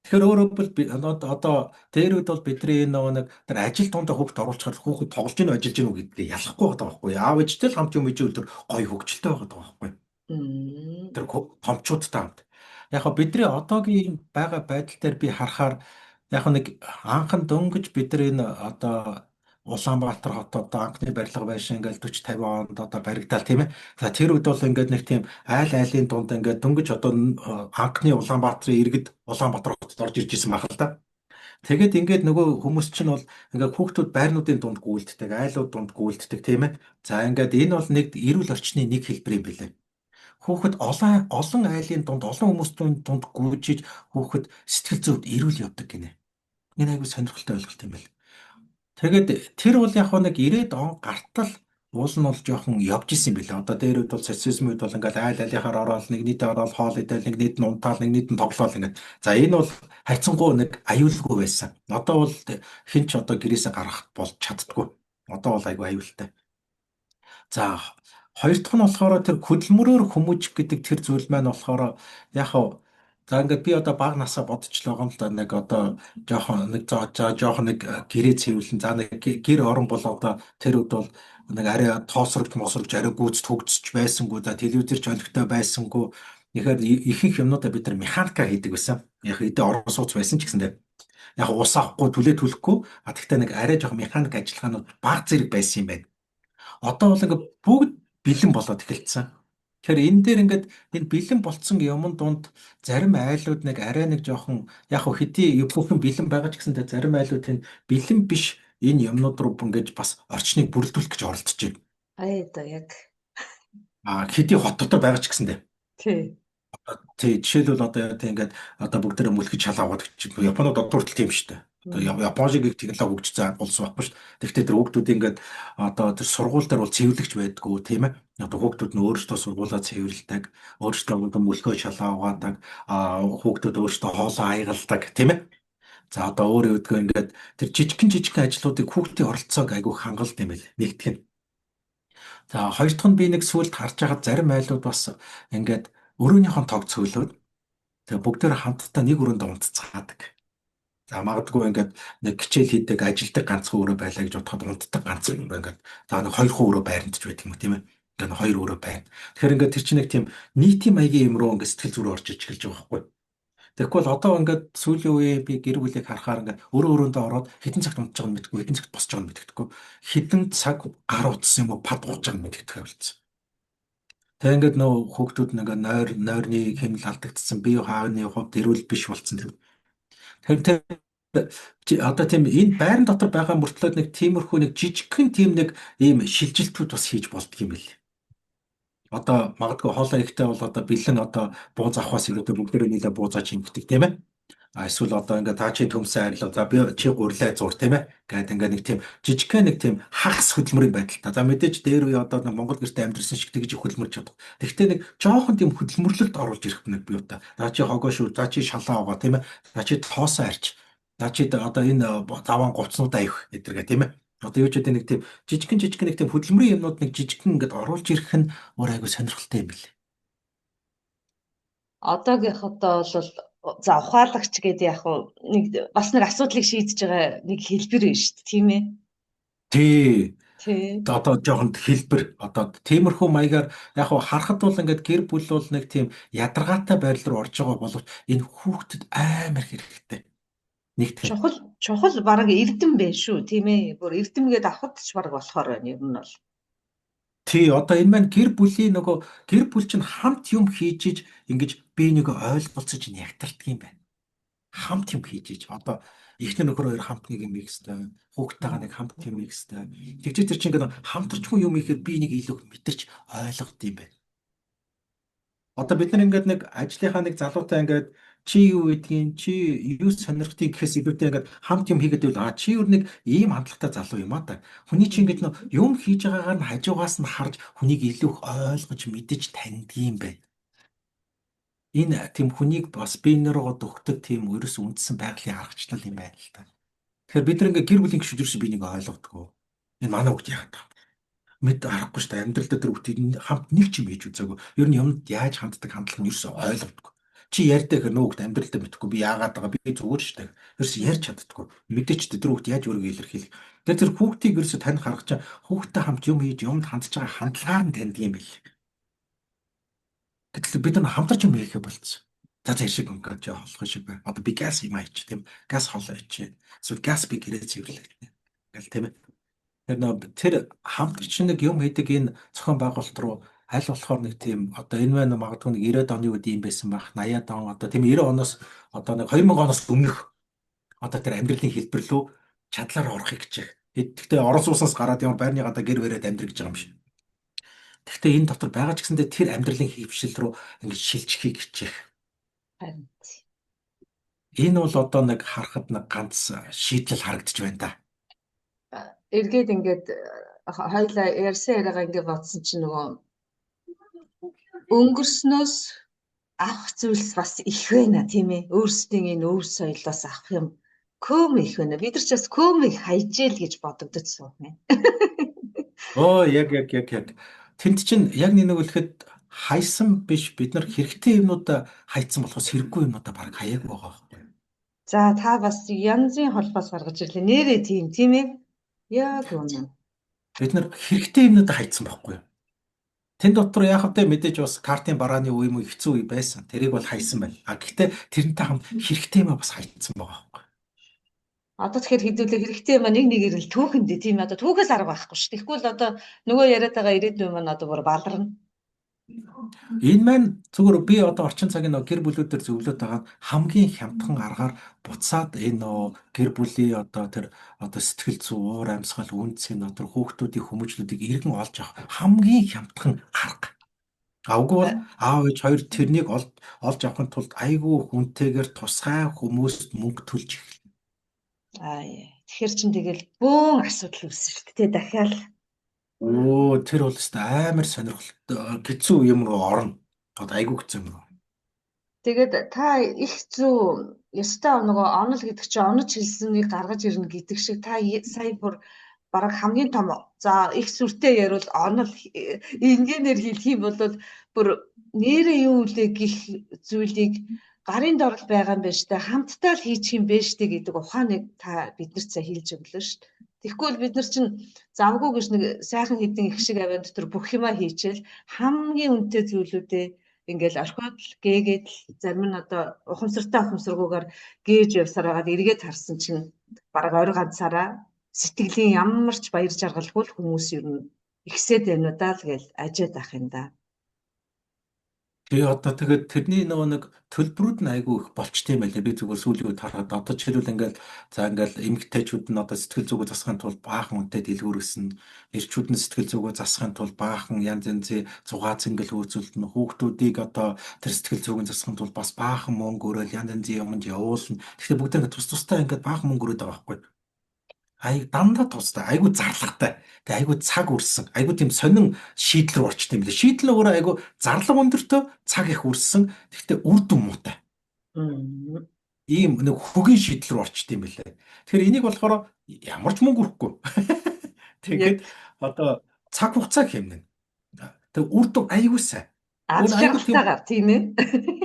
Тэгэхээр өөрөө бол одоо дээр үед бол бидний нөгөө нэг тэр ажил тундаа хүүхд оруулчихаар хүүхд тоглож гин үү, ажиллаж гин үү гэдгийг ялахгүй байгаа байхгүй. Аав ээжтэй л хамт юм ижил тэр гоё хөвгчлээ байгаа байхгүй. Тэр томчуудтай хамт. Яг хоо бидний одоогийн байгаа байдал дээр би харахаар яг нэг анхан дөнгөж бид нар энэ одоо Улаанбаатар хот одоо анхны барилга байшин ингээл 40 50 онд одоо баригдал тийм ээ. За тэр үед бол ингээд нэг тийм айл айлын дунд ингээд дөнгөж одоо анхны Улаанбаатарын иргэд Улаанбаатар хотод орж ирж исэн баг л да. Тэгээд ингээд нөгөө хүмүүс чинь бол ингээд хүүхдүүд байрнуудын дунд гүйлддэг, айлууд дунд гүйлддэг тийм ээ. За ингээд энэ бол нэг эрүүл орчны нэг хэлбэр юм билээ. Хүүхэд олон олон айлын дунд олон хүмүүсийн дунд гүйжиж хүүхэд сэтгэл зүйд эрүүл явдаг гинэ. Энэ айгүй сонирхолтой ойлголт юм байна. Тэгээд тэр бол яг хоо нэг 90-ад он гартал уул нь бол жоохон явж исэн юм билээ. Одоо дээр үед бол социализм үед бол ингээл айл алихаар ороод нэг нийтэд ороод хоол идэл нэг нийт нь унтаал нэг нийт нь тоглоал ингээд. За энэ бол хайцсангуу нэг аюулгүй байсан. Одоо бол хэн ч одоо гэрээсээ гарах болж чаддгүй. Одоо бол айгүй аюултай. За хоёр дахь нь болохоор тэр хөдөлмөрөөр хүмүүжих гэдэг тэр зүйл маань болохоор яг хав за ингээд би одоо бага насаа бодчихлоо юм л да нэг одоо жоохон нэг гэрээ цэвэрлэн за нэг гэр орон бол одоо тэр үед бол нэг арай тоосрогч мосрогч арай гүйц төгсөж байсангүй за телевизэр ч олигтой байсангүй тэгэхээр ихэнх юмнуудаа бид нар механикаар хийдэг байсан. Яг эдээ орон сууц байсан ч гэсэндээ яг ус авахгүй түлээ түлэхгүй а тэгтээ нэг арай жоохон механик ажиллагаанууд бага зэрэг байсан юм байна. Одоо бол ингээд бүгд бэлэн болоод эхэлсэн. Тэгэхээр энэ дээр ингээд энэ бэлэн болцсон юмн дунд зарим айлууд нэг арай нэг жоохон яг хөө хэдий бүхэн бэлэн байгаа ч гэсэн зарим айлууд энэ бэлэн биш энэ юмнууд руу ингээд бас орчныг бүрэлдүүлэх гэж оролдож байна. Одоо яг Хэдий хоттой байгаа ч гэсэндээ. тий. Тий, жишээлбэл одоо тийм ингээд одоо бүгдээрээ мүлхэж шалаагаад гэж Японууд одоо хүртэл тийм шүү дээ. Одоо Япон шиг их технологи хөгжсөн улс байхгүй шүү дээ. Тэгвэл тэр хүүхдүүд ингээд одоо тэр сургууль дээр бол цэвэрлэгч байдгүй тийм ээ. Одоо хүүхдүүд нь өөрсдөө сургуулаа цэвэрлдэг, өөрсдөө одоо мөлхөө шалаагаад хүүхдүүд өөрсдөө хоолоо аягалдаг тийм ээ. За одоо өөрөө үдгөө ингээд тэр жижигхэн ажлуудыг хүүхдийн оролцоог айгүй хангалт юм байл нэгтгэх нь. За хоёр дахь нь би нэг сүлд харж байгаад зарим айлууд бас ингээд өрөөнийхон тог цөөлөөд тэгээ бүгдээр хамтдаа нэг өрөөнд унтцаадаг. За магадгүй ингээд нэг хичээл хийдэг, ажилдаг ганцхан өрөө байлаа гэж бодоход унтдаг ганцхан өрөө ингээд за нэг хоёр хуу өрөө байранд ч байдаг юм тийм ээ. Ингээд хоёр өрөө байна. Тэгэхээр ингээд тэр чинь нэг тийм нийтийн маягийн юм руу ингээд сэтгэл зүрээ орж иж эхэлж байгаа байхгүй. Тэгэхгүй бол одоо ингээд сүүлийн үеэ би гэр бүлийг харахаар ингээд өрөө өрөөндөө ороод хэдэн цагт унтж байгааг нь мэдэхгүй, хэдэн цагт босч байгааг нь мэдэхгүй. Хэдэн цаг гар утсан юм уу, пад гууж байгааг нь мэддэг байлцсан. Тэгээ ингээд нөө хүүхдүүд нэг нойрны хэмнэл алдагдсан бие хааны хувьд эрүүл биш болцсон. Тэгэхээр одоо тийм энэ байран дотор байгаа мөртлөө нэг тиймэрхүү нэг жижигхэн тийм нэг ийм шилжилтүүд бас хийж болдго юм бэл. Одоо магадгүй хоолой ихтэй бол одоо бэлэн одоо бууз авахаас илүүтэй бүгдээрээ нийлээ буузаач юмдаг тийм ээ. Эсвэл одоо ингээд та чи төмсөн арилга за би чи гурлаа зур тийм ээ. Гэт ингээд нэг тийм жижигхэн нэг тийм хагас хөдөлмөрийн байдалтай. За мэдээж дээр үе одоо нэг Монгол гэрте амьдрсан шиг тэгж хөдөлмөрч чадах. Тэгвэл нэг жоохон тийм хөдөлмөрлөлт оруулж ирэх нэг би удаа. За чи хогоо шүү, за чи шалаа байгаа тийм ээ. За чи тоосоо арч. За чи одоо энэ заван гуцнуудаа авих гэдэргээ тийм ээ. Одоо юу ч гэдэг нэг тийм жижигхэн нэг тийм хөдөлмөрийн юмнууд нэг жижигхэн ингээд оруулж ирэх нь өөр айгу сонирхолтой юм билээ. Одоогийнходоо бол за ухаалагч гэдэг яг нэг бас нэг асуудлыг шийдэж байгаа нэг хэлбэр байна шүү дээ, тийм ээ. Тий. Тий. Одоо жоохон хэлбэр одоо тиймэрхүү маягаар яг хуу харахад бол ингээд гэр бүл бол нэг тийм ядаргаатай байрал руу орж байгаа боловч энэ хүүхдэд амар хэрэгтэй. Нэг тийм чухал бараг эрдэм байх шүү, тийм ээ. Бүр эрдэмгээд авахд ч бараг болохоор байна юм нь бол. Тий, одоо энэ маань гэр бүлийн нөгөө гэр бүл чинь хамт юм хийж иж ингэж би нэг ойлголцож ягтардаг юм байна. Хамт юм хийж иж одоо эхнэр нөхөр хоёр хамт нэг юм хийх хэвээр хүүхдтэйгээ нэг хамт юм хийх хэвээр тэгж тэр чинь ингээд хамтарчгүй юм ихэд би нэг илүү мэдэрч ойлгох юм байна. Одоо бид нар ингээд нэг ажлынхаа нэг залуутай ингээд чи юу гэдгийг чи юу сонирхтыг гэхээс илүүтэй ингээд хамт юм хийгээд байвал чи юу нэг ийм хандлагатай залуу юм аа та. Хүний чи ингээд юм хийж байгаагаар нь хажуугаас нь харж хүнийг илүү их ойлгож мэдэж таньдаг юм байна. Энэ тийм хүнийг бас биенэрээ дөхдөг тийм ерөөс үндсэн байгалийн аргачлал юм байна л та. Тэгэхээр бид нар ингээд гэр бүлийн гишүүд ерөөс бинийг ойлгодгоо. Энэ манай хүүхд яагаад та мэд арахгүй шүү дээ. Амьдралдаа тэр хүүхдийн хамт нэг ч юм хийж үзээгүй. Ер нь юмд яаж ханддаг хандлага нь ерөөсөө ойлгодгоо. Чи ярьдаг хэр нөөхд амьдралдаа мэдхгүй би яагаад байгаа би зүгээр шүү дээ. Ерөөс ярьж чаддаггүй. Мэдээч тэр хүүхд яаж өөрийгөө илэрхийлэх. Тэгэхээр тэр хүүхдийг ерөөсөө тань харах чинь хүүхдтэй хамт юм хийж юмд хандж байгаа хандлагаар нь таньдаг юм бэл. Гэтэл бид нар хамтарч юм хийхэ болцсон. За шиг өнгөж холох шиг байна. Одоо би газ юм аач тийм газ холоо ичээ. Эсвэл газ би гэрээ цэвэрлэх гэл тийм ээ. Тэр хамтарч нэг юм хийдэг энэ зохион байгуулалт руу аль болохоор нэг тийм одоо энэ байна магадгүй нэг 90-ад оны үед юм байсан байх 80-ад он одоо тийм 90 оноос одоо нэг 2000 оноос өмнөх одоо тэр амьдралын хэлбэр рүү чадлаар орохыг хичээх. Гэхдээ орон сууцнаас гараад ямар байрны гадаа гэр бариад амьдрах гэж байгаа юм шиг. Гэхдээ энэ дотор байгаа ч гэсэндээ тэр амьдралын хөвшил рүү ингэж шилжихийг хичээх. Харин Энэ бол одоо нэг харахад нэг ганц шийдэл харагдаж байна да. эргээд ингээд хоёлаа ярьсан яриагаа ингээд бодсон чинь нөгөө өнгөрснөөс авах зүйлс бас их байна тийм ээ. Өөрсдийн энэ өв соёлоос авах юм көм их байна. Бид нар ч бас көм их хайжээл гэж бодогдсон юм. Оо яг. Тэнд чинь яг нэг үлэхэд хайсан биш, бид нар хэрэгтэй юмнуудаа хайцсан болохоос хэрэггүй юмнуудаа баг хаяагүй байгаа байхгүй. За та бас янзын холбоос гаргаж ирлээ. Нэрээ тийм ээ. Яг үнэ. Бид нар хэрэгтэй юмнуудаа хайцсан байхгүй юу? Тэн дотор яг хэвдээ мэдээж бас картын барааны үе юм хэцүү үе байсан. Тэрийг бол хайсан байна. А гэхдээ тэрнтэй хамт хэрэгтэй юм бас хайцсан байгаа байхгүй. Одоо тэгэхээр хэдүүлээ хэрэгтэй юм нэг ирэл түүхэндээ тийм ээ. Одоо түүхээс арга байхгүй шүү. Тэгэхгүй л одоо нөгөө яриад байгаа ирээдүйн маань одоо бүр баларна. Энэ маань зүгээр би одоо орчин цагийн гэр бүлүүдээр зөвлөд байгаа хамгийн хямдхан аргаар буцаад энэ гэр бүлийн одоо тэр одоо сэтгэл зүй, уур амьсгал, үнц энэ одоо хүүхдүүдийн хүмүүжлүүдийг иргэн олж авах хамгийн хямдхан арга. Авгүй бол аав ээж хоёр тэрнийг олж авахын тулд айгүй хүнтэйгээр тусгай хүмүүст мөнгө төлж эхэлнэ. Тэгэхээр чин тэгэл бөөн асуудал үүснэ шүү дээ. Дахиад Оо тэр бол өстой амар сонирхолтой хэцүү юм руу орно. Одоо айгүй хэцүү юм руу. тэгээд та их зүү ёстой нөгөө онол гэдэг чинь онож хэлсэнийг гаргаж ирнэ гэдэг шиг та сая бүр бараг хамгийн том за их сүртэй ярил онол инженеэр хэлэх юм бол бүр нэрээ юу үлээ гэх зүйлийг гарын дорол байгаа юм байна штэ хамтдаа л хийчих юм байна штэ гэдэг ухааныг та биднэрт сая хэлж өглөө штэ. Тэгэхгүй л бид нар чинь завгүй гэж нэг сайхан хэдэн их шиг авиан дотор бүх юмаа хийчихэл хамгийн үнэтэй зүйлүүдээ ингээл орхиод л гээгээд зарим нь одоо ухамсаргүйгээр гээж явсаар байгаад эргээд харсан чинь бараг орой ганцаараа сэтгэлийн ямар ч баяр жаргалгүй л хүмүүс ер нь ихсээд байна уу даа л гээл ажиад ах юм да. Тэгээ одоо тэгээд тэрний нөгөө нэг төлбөрүүд нь айгүй их болчтой юм байлээ. Би зүгээр сүүлийн үед хараад одоо жишээлбэл ингээл эмэгтэйчүүд нь одоо сэтгэл зүгөө засахын тулд баахан үнэтэй дэлгүүрсэн, эрчүүд нь сэтгэл зүгөө засахын тулд баахан янз янзын зугаа зингэл хөөцөлдөн, хүүхдүүдийг одоо тэр сэтгэл зүгөө засахын тулд бас баахан мөнгө өрөөл янз янзын юмд явуулна. Тэгэхээр бүгд ингээд тус тустай ингээд баахан мөнгө өрөөд байгаа байхгүй. Дандаа тустай, айгүй зарлагтай. Тэгээ айгүй цаг үрсэн. Айгүй тийм сонин шийдэл рүү орчтой юм лээ. Шийдэл нь өөрөө айгүй зарлага өндөртөө цаг их үрсэн. Гэхдээ үр дүн муутай. Ийм нэг хөгийн шийдэл рүү орчтой юм лээ. Тэгэхээр энийг болохоор ямар ч мөнгө өрөхгүй. Тэгээд одоо цаг хугацаа хэмнэн. Тэгээ үр дүн айгүй сайн. Ажлахтайгаар тийм ээ.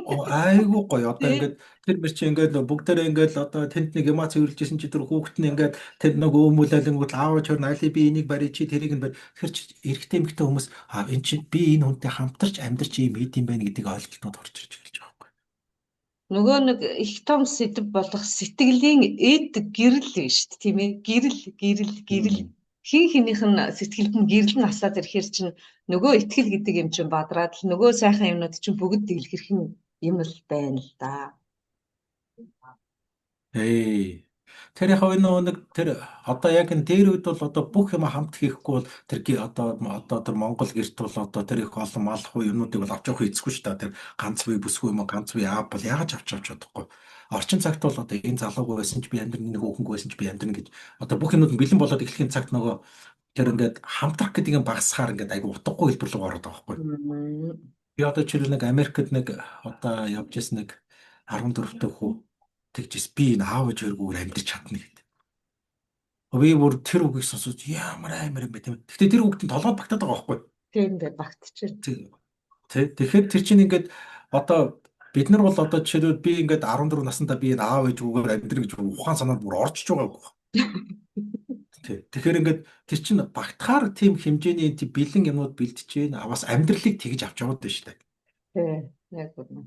Айгүй гоё. Одоо ингээд тэр мэр чи ингээд бүгдээрээ ингээд одоо тэнд нэг ямаа цэвэрлжсэн чи тэр хүүхэд нь ингээд тэр нэг өөмүүлэлэн гол аавч хөр найли би энийг барь чи тэрийг нь барь. Тэр чи эрэгтэй эмэгтэй хүмүүс эн чи би энэ хүнтэй хамтарч амьдарч ийм хийд юм байна гэдгийг ойлголтод орж ирж эхэлж байгаа байхгүй. Нөгөө нэг их том сэдв болох сэтгэлийн эд гэрэл шүү дээ тийм ээ. Гэрэл хин хинийх нь сэтгэлд нь гэрэл нь асаад ирэхээр чинь нөгөө итгэл гэдэг юм чинь бадраад л нөгөө сайхан юмнууд чинь бүгд дэлгэрх юм л байна л да. Тэр яг нэг тэр одоо яг энэ дээр үед бол одоо бүх юм хамт хийхгүй бол тэр одоо тэр Монгол гэрт бол одоо тэр их олон малх уу юмнуудыг бол авч явах хэцгүй шүү дээ. Тэр ганц бие бүсгүй юм ганц бие аав бол яаж авч чадахгүй. Орчин цагт бол одоо энэ залууг байсан ч би амьдрын нэг хүүхэн байсан ч би амьдрын гэж одоо бүх юмуд бэлэн болоод эхлэхийн цагт нөгөө тэр ингээд хамтрах гэдэг юм багасхаар ингээд айгу утгагүй хэлбэр рүү ороод байгаа байхгүй. Би одоо жишээл нэг Америкт нэг одоо явж ирсэн нэг 14 дэх хүү тэгжээс би энэ аав ээж өргөөр амьдч чадна гэдэг. Би бүр тэр үгийг сонсож ямар амар юм бэ тийм. Гэхдээ тэр үгтэн толгойд багтаад байгаа байхгүй. Тийм дээ багтчихэв. Тэгэхээр тэр чинь ингээд одоо бид нар бол одоо жишээлбэл би ингээд 14 наснда би энэ аав ээж өргөөр амьдрын гэж ухаан санаанд бүр орчиж байгаагүй. Тэгэхээр ингээд тэр чинь багтахаар тийм хэмжээний тийм бэлэн юмнууд бэлтэж байна. Бас амьдралыг тэгж авч яваад байна шүү дээ. Тийм яг үнэ.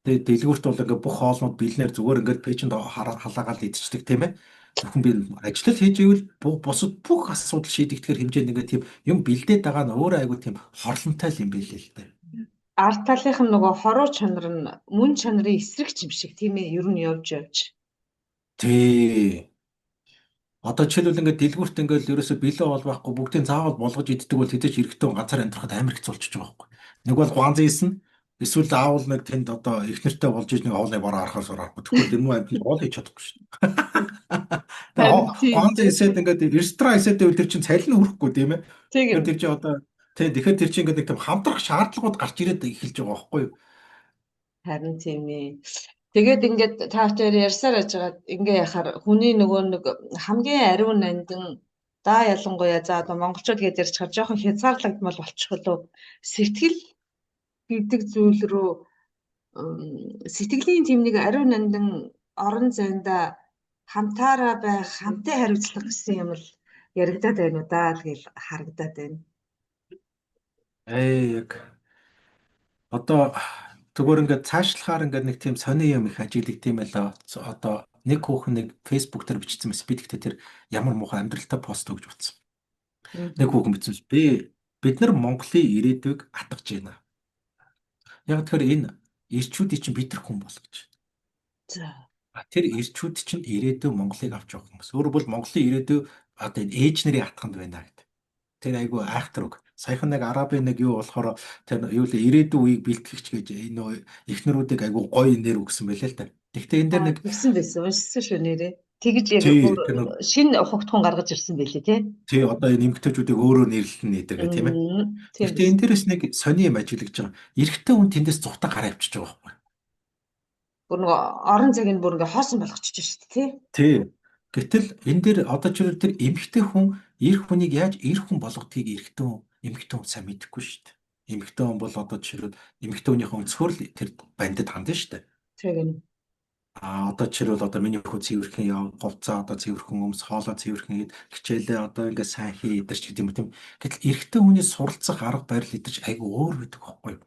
Тэгээ дэлгүүрт бол ингээд бүх хоолнууд бэлнээр зүгээр ингээд пэйжэнд халаагаал идчихдэг тийм ээ. Зөвхөн би ажиллал хийж ивэл бусад бүх асуудал шийдэгдэхэр хэмжээнд ингээд тийм юм бэлдээд байгаа нь өөрөө айгүй тийм хорлонтой юм билээ л дээ. Ард талынх нь нөгөө хоруу чанар нь мөн чанарын эсрэг юм шиг тийм ээ ер нь явж. Тий. Одоо жишээлбэл ингээд дэлгүүрт ингээд ерөөсө бэлээ бол байхгүй бүгдийн заавал болгож иддэг бол хэдэж эрэхтэн ганцаар амьдрахад амар хэцүү болчих жобайгаа байхгүй. Нэг бол гуанз ийсэн эсвэл аавал нэг тэнд одоо их нэртэй болж иж нэг хоолны бороо арахаар сурахгүй. Тэгвэл тэр муу амьд гол хийж чадахгүй шүү дээ. Тэгээ Харин тийм гуанз тий. ийсэд ингээд ресторан ийсэд байвал тэр чинь цалин өрөхгүй тийм ээ. Тэг Тэгэхээр юм. тэр чинь одоо тий тэгэхээр тэр чинь ингээд нэг тийм хамтрах шаардлагууд гарч ирээд эхэлж байгаа байхгүй юу? Харин тийм ээ. Тэгээд ингээд та хоёр ярьсаар байж байгаа ингээ яхаар хүний нөгөө нэг хамгийн ариун нандин ялангуяа за одоо монголчууд гэдээ ярьж байгаа жоохон хязгаарлагдмал болчихлоо. Сэтгэл гэдэг зүйл рүү сэтгэлийн тэм нэг ариун нандин орон зайнда хамтаараа байх, хамтын хариуцлага гэсэн юм л яригадаад байна уу даа л гэж харагдаад байна. Яг одоо зүгээр ингээд цаашлахаар ингээд нэг тийм сони юм их ажиглагдсан байлаа. Одоо нэг хүүхэн нэг фейсбુક дээр бичсэн мэс би тэгтээ тэр ямар муухай амьдралтай пост өгч утсан. Нэг Мгм. хүүхэн бичсэн мэс бид нар Монголын ирээдүйг атгаж байна. Яг тэгэхээр энэ ирчүүдийн чинь бид нар хүн бол гэж. За. Тэр ирчүүд чинь ирээдүй Монголыг авч явах хүмүүс. Өөрөөр бол Монголын ирээдүй одоо энэ ээж нарын хатганд байна гэдэг. Тэр айгүй айхтар үг. Саяхан нэг арабын нэг юу болохоор тэр юу л ирээдүйн үеийг бэлтгэгч гэж энэ эхнэрүүдийг айгүй гоё нэр өгсөн байлээ л да. Гэхдээ энэ дээр нэг Тэгсэн байсан. Уншсан шүү нэрээ. Тэгж яг бүр тий тэр нэг шинэ хугтхан гаргаж ирсэн байлээ тий. тий одоо энэ эмгтээчүүдийг өөрөө нэрлэн нээдэргээ тийм ээ. Тийм Гэхдээ биз. энэ дээрээс нэг сони юм ажиглаж байгаа. Эрэгтэй хүн тэндээс зугатаа гараа авчиж байгаа байхгүй. Бүр нөгөө орон зайг нь бүр ингээ хоосон болгочихж шүү дээ тий. Тий. Гэтэл энэ дээр одоо ч тэр эмэгтэй хүн эр хүнийг яаж эр хүн болгодгийг эмэгтэй хүн сайн мэдэхгүй шүү дээ. Эмэгтэй хүн бол одоо жишээлбэл эмэгтэй хүнийхээ өнцгөр л тэр бандад хандна шүү дээ. Тийм юм. Одоо жишээлбэл одоо миний хүү цэвэрхэн яв, говцаа одоо цэвэрхэн өмс, хоолоо цэвэрхэн ид, хичээлээ одоо ингээ сайн хий идэрч гэдэг юм тийм. Гэтэл эрэгтэй хүний суралцах арга барил идэрч айгүй өөр байдаг байхгүй юу?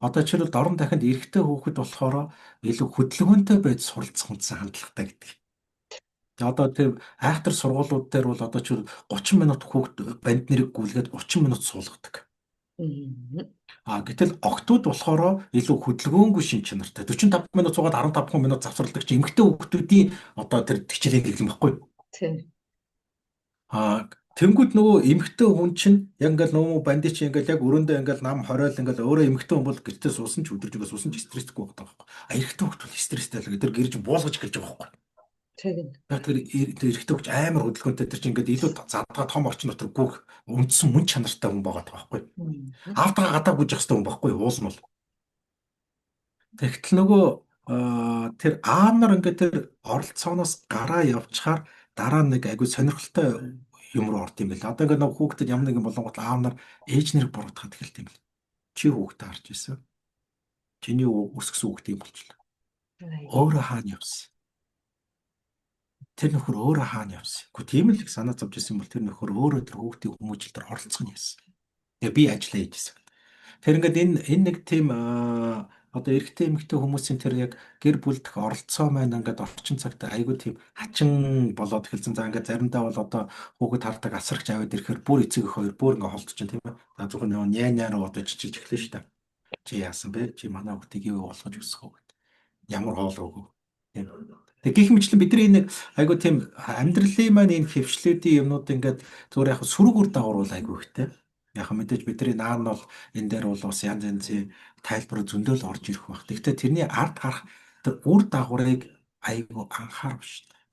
Одоо жишээлбэл дорн дахинд эрэгтэй хүүхэд болохоор илүү хөдөлгөөнтэй байж суралцах үндсэн хандлагатай гэдэг. Одоо тэр айхтар сургуулиуд дээр бол одоо ч 30 минут хүүхд банд нэрийг гүйлгээд 30 минут суулгадаг. Гэтэл октод болохоор илүү хөдөлгөөнгүй шин чанартай. 45 минут суугаад 15 минут завсарладаг чи эмэгтэй хүүхдүүдийн одоо тэр хичээлийг хэлсэн байхгүй. Тийм. Тэнгүүд нөгөө эмэгтэй хүн чинь яг ингээл нөгөө бандит чинь ингээл яг өрөөндөө ингээл нам хориол ингээл өөрөө эмэгтэй хүн бол гэртээ суусан ч өдөржингөө суусан ч стрессгүй байгаа байхгүй. Эрэгтэй хүүхд бол стресстэй л гэдэг гэрж буулгаж эхэлж байгаа байхгүй. Тийм. Тэр эрэгтэй хүч амар хөдөлгөөнтэй тэр чинь ингээд илүү задгаа том орчин дотор гүөх үндсэн мөн чанартай хүн байгаа байхгүй. Аавтайгаа гадаа гүйж явах хэрэгтэй хүн байхгүй уулмал. Тэгтэл нөгөө тэр аав нар ингээд тэр оролцооноос гараа явчихаар дараа нь нэг агүй сонирхолтой юм руу орд юм байл. Одоо ингээд нөгөө хүүхдэд ямар нэгэн болонгот аав нар ээж нэрийг буруутгаад эхэлт юм бэл. Чи хүүхдээ харж ирсэн. Чиний өсгсөн хүүхдээ юм болчихлоо. Өөрөө хаана явсан? Тэр нөхөр өөрөө хаана явсан? Гэхдээ тийм л их санаа зовж ирсэн бол тэр нөхөр өөрөө тэр хүүхдийн хүмүүжил дээр оролцох нь яасан. Тэгээ би ажиллаа хийжсэн. Тэр ингээд энэ нэг тийм одоо эрэгтэй эмэгтэй хүмүүсийн тэр яг гэр бүл дэх оролцоо маань ингээд орчин цагт айгүй тийм хачин болоод эхэлсэн. За ингээд заримдаа бол одоо хүүхэд хардаг асарч аваад ирэхээр бүр эцэг эх хоёр бүр ингээд холдож чинь тийм ээ. За зөвхөн няа руу одоо чичилж эхлэв шүү дээ. Чи яасан бэ? Чи манай хүүхдийг юу болгож өсгөх вэ? Ямар хоол өгөө? Тийм. Тэг гих мэтлэн бидний энэ айгүй тийм амьдралын маань энэ хөвшлүүдийн юмнууд ингээд зүгээр яг сүрэг үр дагавар бол айгүй ихтэй. Яг мэдээж бидний наа нь бол энэ дээр бол бас янз янзын тайлбар зөндөөл орж ирэх баг. Гэхдээ тэрний ард гарах тэр үр дагаврыг айгүй анхаарав шүү дээ.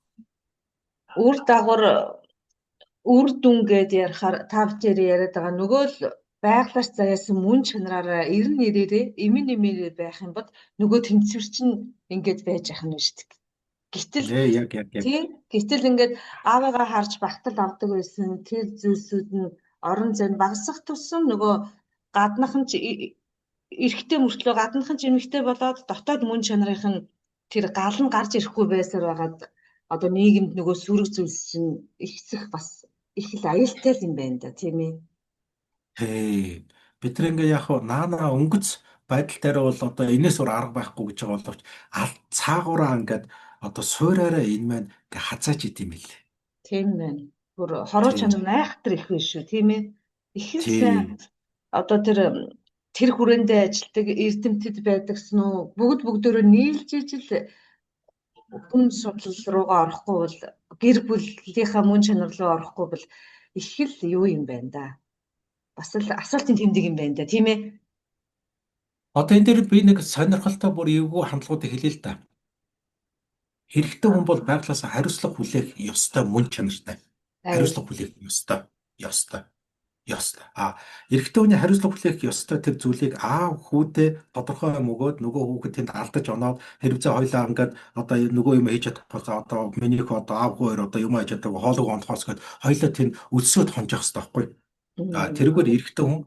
Үр дагавар үр дүн гэдээ ярихаар та бүхэн яриад байгаа нөгөө л байглаас заяасан мөн чанараараа эрен нэрээрээ эмэн нэмээрээ байх юм бод нөгөө тэнцвэр чинь ингэж байж ах нь шүү дээ. Гэтэл Яг. тийм гэтэл ингээд аавыгаа харж багтал авдаг байсан тэр зүйлсүүд нь орон зайд багасах тусам нөгөө гаднах нь эрэхтэй мөртлөө гаднах нь эмэгтэй болоод дотоод мөн чанарын нь тэр гал нь гарч ирэхгүй байсаар байгаад одоо нийгэмд нөгөө сүрэг зүйлс чинь ихсэх бас их л аюултай юм байна да тийм ээ. Бид нар ингээ яг наана өнгөц байдал дээр бол одоо энэс өөр арга байхгүй гэж байгаа боловч цаагаараа ингээд одоо суураараа энэ маань ингээ хазааж идэм билээ. Тийм байна. Бүр хороо чанар айхтар их биш шүү тийм ээ. Их л сайн одоо тэр хүрээндээ ажилтдаг эрдэмтэд байдагсан уу бүгдөө нийлж ижил хүн судлал руугаа орохгүй бол гэр бүлийнхаа мөн чанар руу орохгүй бол их л юу юм байна да. Бас л асуултын тэмдэг юм байна да, тийм ээ? Одоо энэ дээр би нэг сонирхолтой бүр эвгүй хандлагуудыг хэлье л да. Хэрэгтэй хүн бол байглаасаа хариуцлага хүлээх ёстой мөн чанартай. Ай, Хариуцлага хүлээх ёстой. Ёстой. Ёстой. Эрэгтэй хүний хариуцлага хүлээх ёстой тэр зүйлийг аав хүүдээ тодорхой юм өгөөд нөгөө хүүхэд тэнд алдаж оноод хэрвээ хоёлаа ингээд одоо нөгөө юм хийж чадахгүй одоо минийх одоо аав хоёр одоо юм хийж чадаагүй хоолойг онохоос гээд хоёлаа тэнд өсөөд хонжих хэрэгтэй байхгүй. Тэрүүгээр эрэгтэй хүн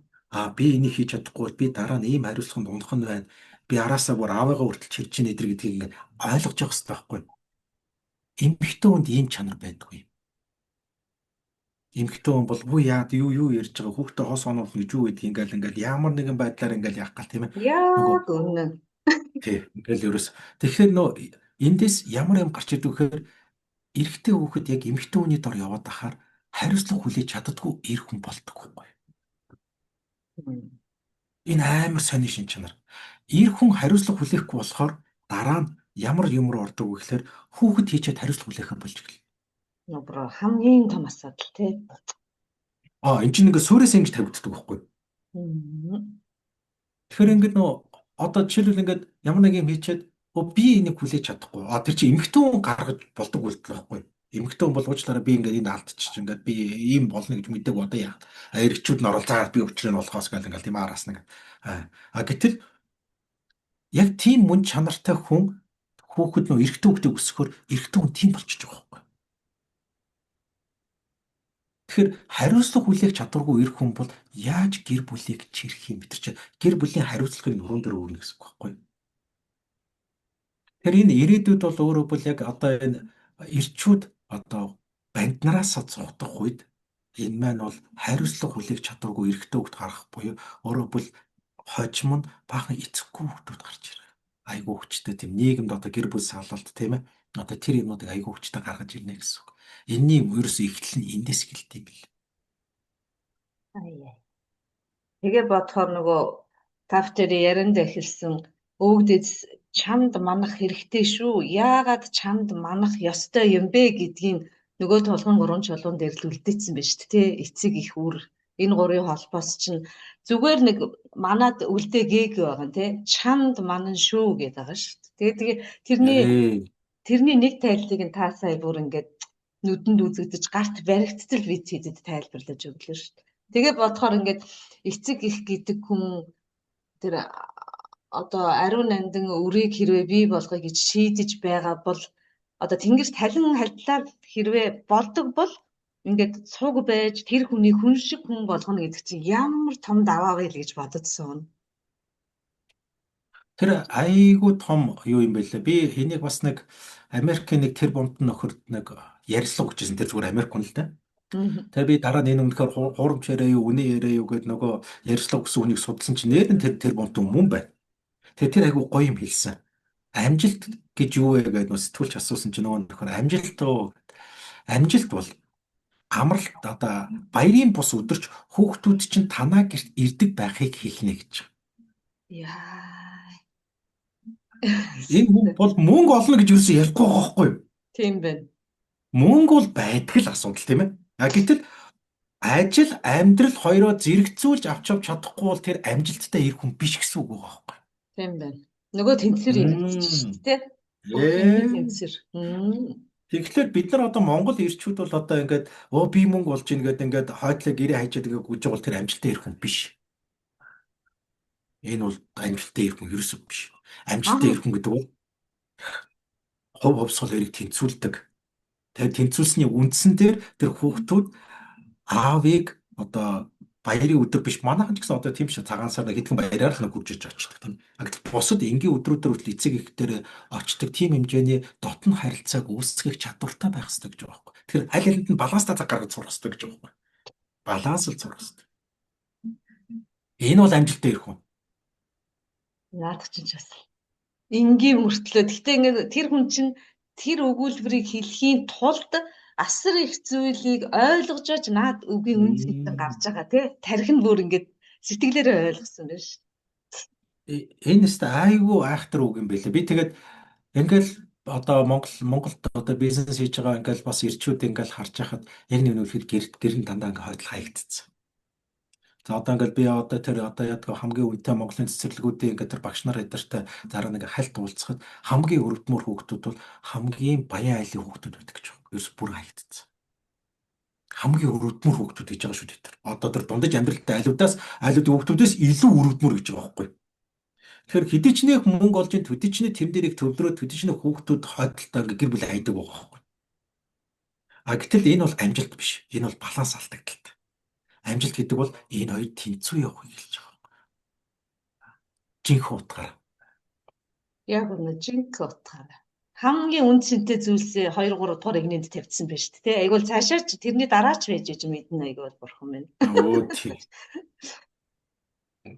би энийг хийж чадахгүй би дараа нь ийм хариуцлаганд унах нь байна. Би араасаа бүр аавыгаа хүртэл чирч ийн эдэр гэдгийг ингээд ойлгож явах хэрэгтэй байхгүй. Эмэгтэй хүнд ийм чанар байдаггүй. Эмэгтэй хүн бол бүү яад юу ярьж байгаа хүүхдээ хоос оноолно гэж юу гэдгийг ингээл ямар нэгэн байдлаар ингээл яах гал тийм ээ. Нөгөө яг үнэн. тий ингээл ерөөс. Тэгэхээр нөө эндээс ямар юм гарч ирдэг вэхээр эрэгтэй хүүхэд яг эмэгтэй хүний дор яваад ахаар хариуцлага хүлээж чаддаггүй эр хүн болдог байхгүй. Энэ амар сонир шин чанар. Эр хүн хариуцлага хүлээхгүй болохоор дараа нь ямар юм руу ордог вэ гэхээр хүүхэд хийчихэд хариуцлага хүлээхэ болж эхэлнэ. Нобро хамгийн том асуудал тий. Эн чинь ингээ суурьаас ингэж тавигддаг байхгүй. Тэгэхээр ингээд нөө одоо жишээлбэл ингээд ямар нэг юм хийчихэд би энийг хүлээж чадахгүй. Тэр чинь эмэгтэй хүн гаргаж болдог үйлдэл байхгүй. Эмэгтэй хүн бол уучлаарай би ингээд энэ алдчих ингээд би ийм болно гэж мэдээгүй одоо яах. Эрэгчүүд нь оролцоод би өчрөө нь болохоос гэл ингээд тийм араас нэг. Гэтэл яг тийм мөн чанартай хүн хүүхэд нөө эрэгтэй хүүхдээ өсгөхөөр эрэгтэй хүн тийм болчихж байгаа байхгүй. Тэгэхээр хариуцлага хүлээх чадваргүй эр хүн бол яаж гэр бүлийг чирэх юм бэ? Тэр чинь гэр бүлийн хариуцлагыг нуруунд дээр өгнө гэсэн үг байхгүй. Тэгэхээр энэ ирээдүйд бол өөрөө бол яг одоо энэ эрчүүд одоо банднараас цугдах үед энэ маань бол хариуцлага хүлээх чадваргүй эрэгтэй хүүхд гарах буюу өөрөө бол хожим нь баахан эцэггүй хүүхдүүд гарч ирэх. Айгуу хүчтэй тийм нийгэмд одоо гэр бүл салалт тийм ээ. Одоо тэр юмнуудыг айгуу хүчтэй гаргаж ирнэ гэсэн үг. Энийний ерөөс эхлэл нь эндээс эхэлдэг юм бэл. Тэгээ бодохоор нөгөө кафетери ярианд эхэлсэн өвгдөд чамд манах хэрэгтэй шүү. Яагаад чамд манах ёстой юм бэ гэдгийг нөгөө тулгын гурван чулуун дээр л үлдээсэн байна шүү дээ. Эцэг их үр энэ гурийн холбоос чинь зүгээр нэг манад үлдээгээг байгаа тий. Чамд манан шүү гэдэг байгаа шүү дээ. Тэгээ тэрний нэг тайллыг нь та сая бүр ингээд нүдэнд үзэгдэж гарт баригдтал виз хийдэд тайлбарлаж өглөө шүү дээ. Тэгээ бодохоор ингээд эцэг их гэдэг хүн тэр одоо ариун нандин өрийг хэрвээ бий болгоё гэж шийдэж байгаа бол одоо тэнгис талин хальтлаар хэрвээ болдог бол ингээд цуг байж тэр хүний хүн шиг хүн болгоно гэдэг чинь ямар том даваа вэ гэж бододсон. Тэр айгүй том юу юм бэ лээ. Би энийг бас нэг Америкийн нэг тэр бомбд нөхөрд нэг ярилцлага өгчээсэн. Тэр зүгээр Америк хүн л дээ. Тэгээ би дараа нь энэ үнэхээр хурамч яриа юу, үнэ яриа юу гэдэг нөгөө ярьцлага өгсөн хүнийг судалсан чинь нэр нь тэр бомт мөн байна. Тэгээ тэр айгүй гоё юм хэлсэн. Амжилт гэж юу вэ гэдэг нөө сэтгүүлч асуусан чинь нөгөө нөхөр амжилт бол амралт одоо баярын бус өдөрч хүүхдүүд чинь танаа гэрт ирдэг байхыг хэлнэ гэж. Энэ бол мөнгө олно гэж юусэн ярихгүй байгаа байхгүй юу? Тийм байна. Мөнгө бол байдаг л асуудал тийм ээ. Гэтэл ажил, амьдрал хоёроо зэрэгцүүлж авч чадахгүй бол тэр амжилттай ир хүн биш гэсэн үг байгаа байхгүй. Тийм байна. Нөгөө тэнцвэр яригдчих шүү дээ. Тэнцвэр. Тэгэхээр бид нар одоо Монгол ирчүүд бол одоо ингээд би мөнгө олж ийн гэдэг ингээд хойдлоо гэрээ хайчаад ингээд гүйж байгаа бол тэр амжилттай ир хүн биш. Энэ бол амжилттай ир хүн ерөөсөө биш. Амжилттай ир хүн гэдэг бол хов ховсгол хоёрыг тэнцвүүлдэг. Тэр тэнцвүүлсний үндсэн дээр тэр хүүхдүүд аавыг одоо баярын өдөр биш манайхан ч гэсэн одоо тийм шиг цагаан сард хэдхэн баяраар л хурж иж очдог тийм. Гэтэл бусад энгийн өдрүүдээр хүртэл эцэг их дээр очдог тийм хэмжээний дотн харилцааг үүсгэх чадвартай байх хэрэгтэй гэж байгаа байхгүй. Тэгэхээр аль алинд нь баланстай цаг гаргаж сурах хэрэгтэй гэж байгаа байхгүй. Баланс л сурах хэрэгтэй. Энэ бол амжилттай ирэх хүн. Наадах чинь бас энгийн мөртлөө. Гэхдээ ингээд тэр хүн чинь тэр өгүүлбэрийг хэлхийн тулд асар их зүйлийг ойлгож аж наад үгийн үн цэнтэй гарч байгаа тий. Тарих нь бүр ингээд сэтгэлээрээ ойлгосон байна шүү. Энэ нэстэ айгүй айхтар үг юм байлаа. Би тэгээд ингээл одоо Монголд одоо бизнес хийж байгаа ингээл бас ирчүүд ингээл харж хахад яг нэг үлэхэд гэр нь дандаа ингээл хойдол хаягдцсан. За одоо ингээл би одоо тэр одоо ядгаа хамгийн үнэтэй Монголын цэцэрлэгүүдийн ингээд тэр багш нар эдэртэй дараа нэг хальт уулзахад хамгийн өрөвдмөр хүүхдүүд бол хамгийн баян айлын хүүхдүүд байдаг гэж байна. Ерөөс бүр хаягдцсан. Хамгийн өрөвдмөр хүүхдүүд гэж байгаа шүү дээ тэр. Одоо тэр дундаж амьдралтай айлуудын хүүхдүүдээс илүү өрөвдмөр гэж байгаа байхгүй. Тэгэхээр хэдий ч нэг мөнгө олж ин төдий ч нэг тэм дээрийг төвлөрөө төдий ч нэг хүүхдүүд хойдолтой ингээ гэр бүл хайдаг байгаа байхгүй. А гэтэл энэ бол амжилт биш. Энэ бол баланс алдагдaltaй. Амжилт гэдэг бол энэ хоёр тэнцүү явахыг хэлж байгаа. Жинхэнэ утгаараа. Яг үнэ жинк утгаараа. Хамгийн үн цэнтэй зүйлсээ 2 3 дугаар игнэнд тавьчихсан байж шүү дээ. Айгуул цаашаа ч тэрний дараа ч байж мэднэ айгуул бурхан минь. Өө тий.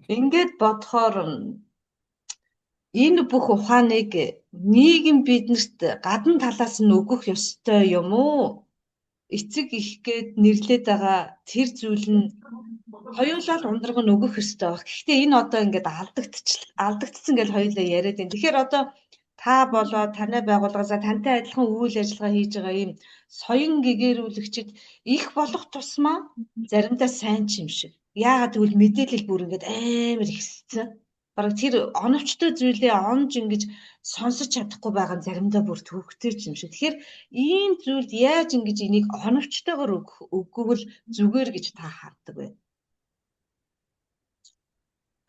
Ингээд бодохоор энэ бүх ухааныг нийгэм биднэрт гадна талаас нь өгөх ёстой юм уу? Эцэг ихгээд нэрлээд байгаа тэр зүйл нь хоёулаа л ундраг нь өгөх ёстой баг. Гэхдээ энэ одоо ингээд алдагдсан гэж хоёулаа яриад байна. Тэгэхээр одоо та болоо танай байгууллагаасаа тантай адилхан үйл ажиллагаа хийж байгаа ийм соён гэгэрүүлэгчид их болох тусмаа заримдаа сайн ч юм шиг. Яагаад гэвэл мэдээлэл бүр ингээд амар ихссэн. Бараг тэр оновчтой зүйлээ онж ингэж сонсож чадахгүй байгаа нь заримдаа бүр төвөгтэй ч юм шиг. Тэгэхээр ийм зүйлд яаж ингэж энийг оновчтойгоор өгвөл зүгээр гэж та хардаг вэ?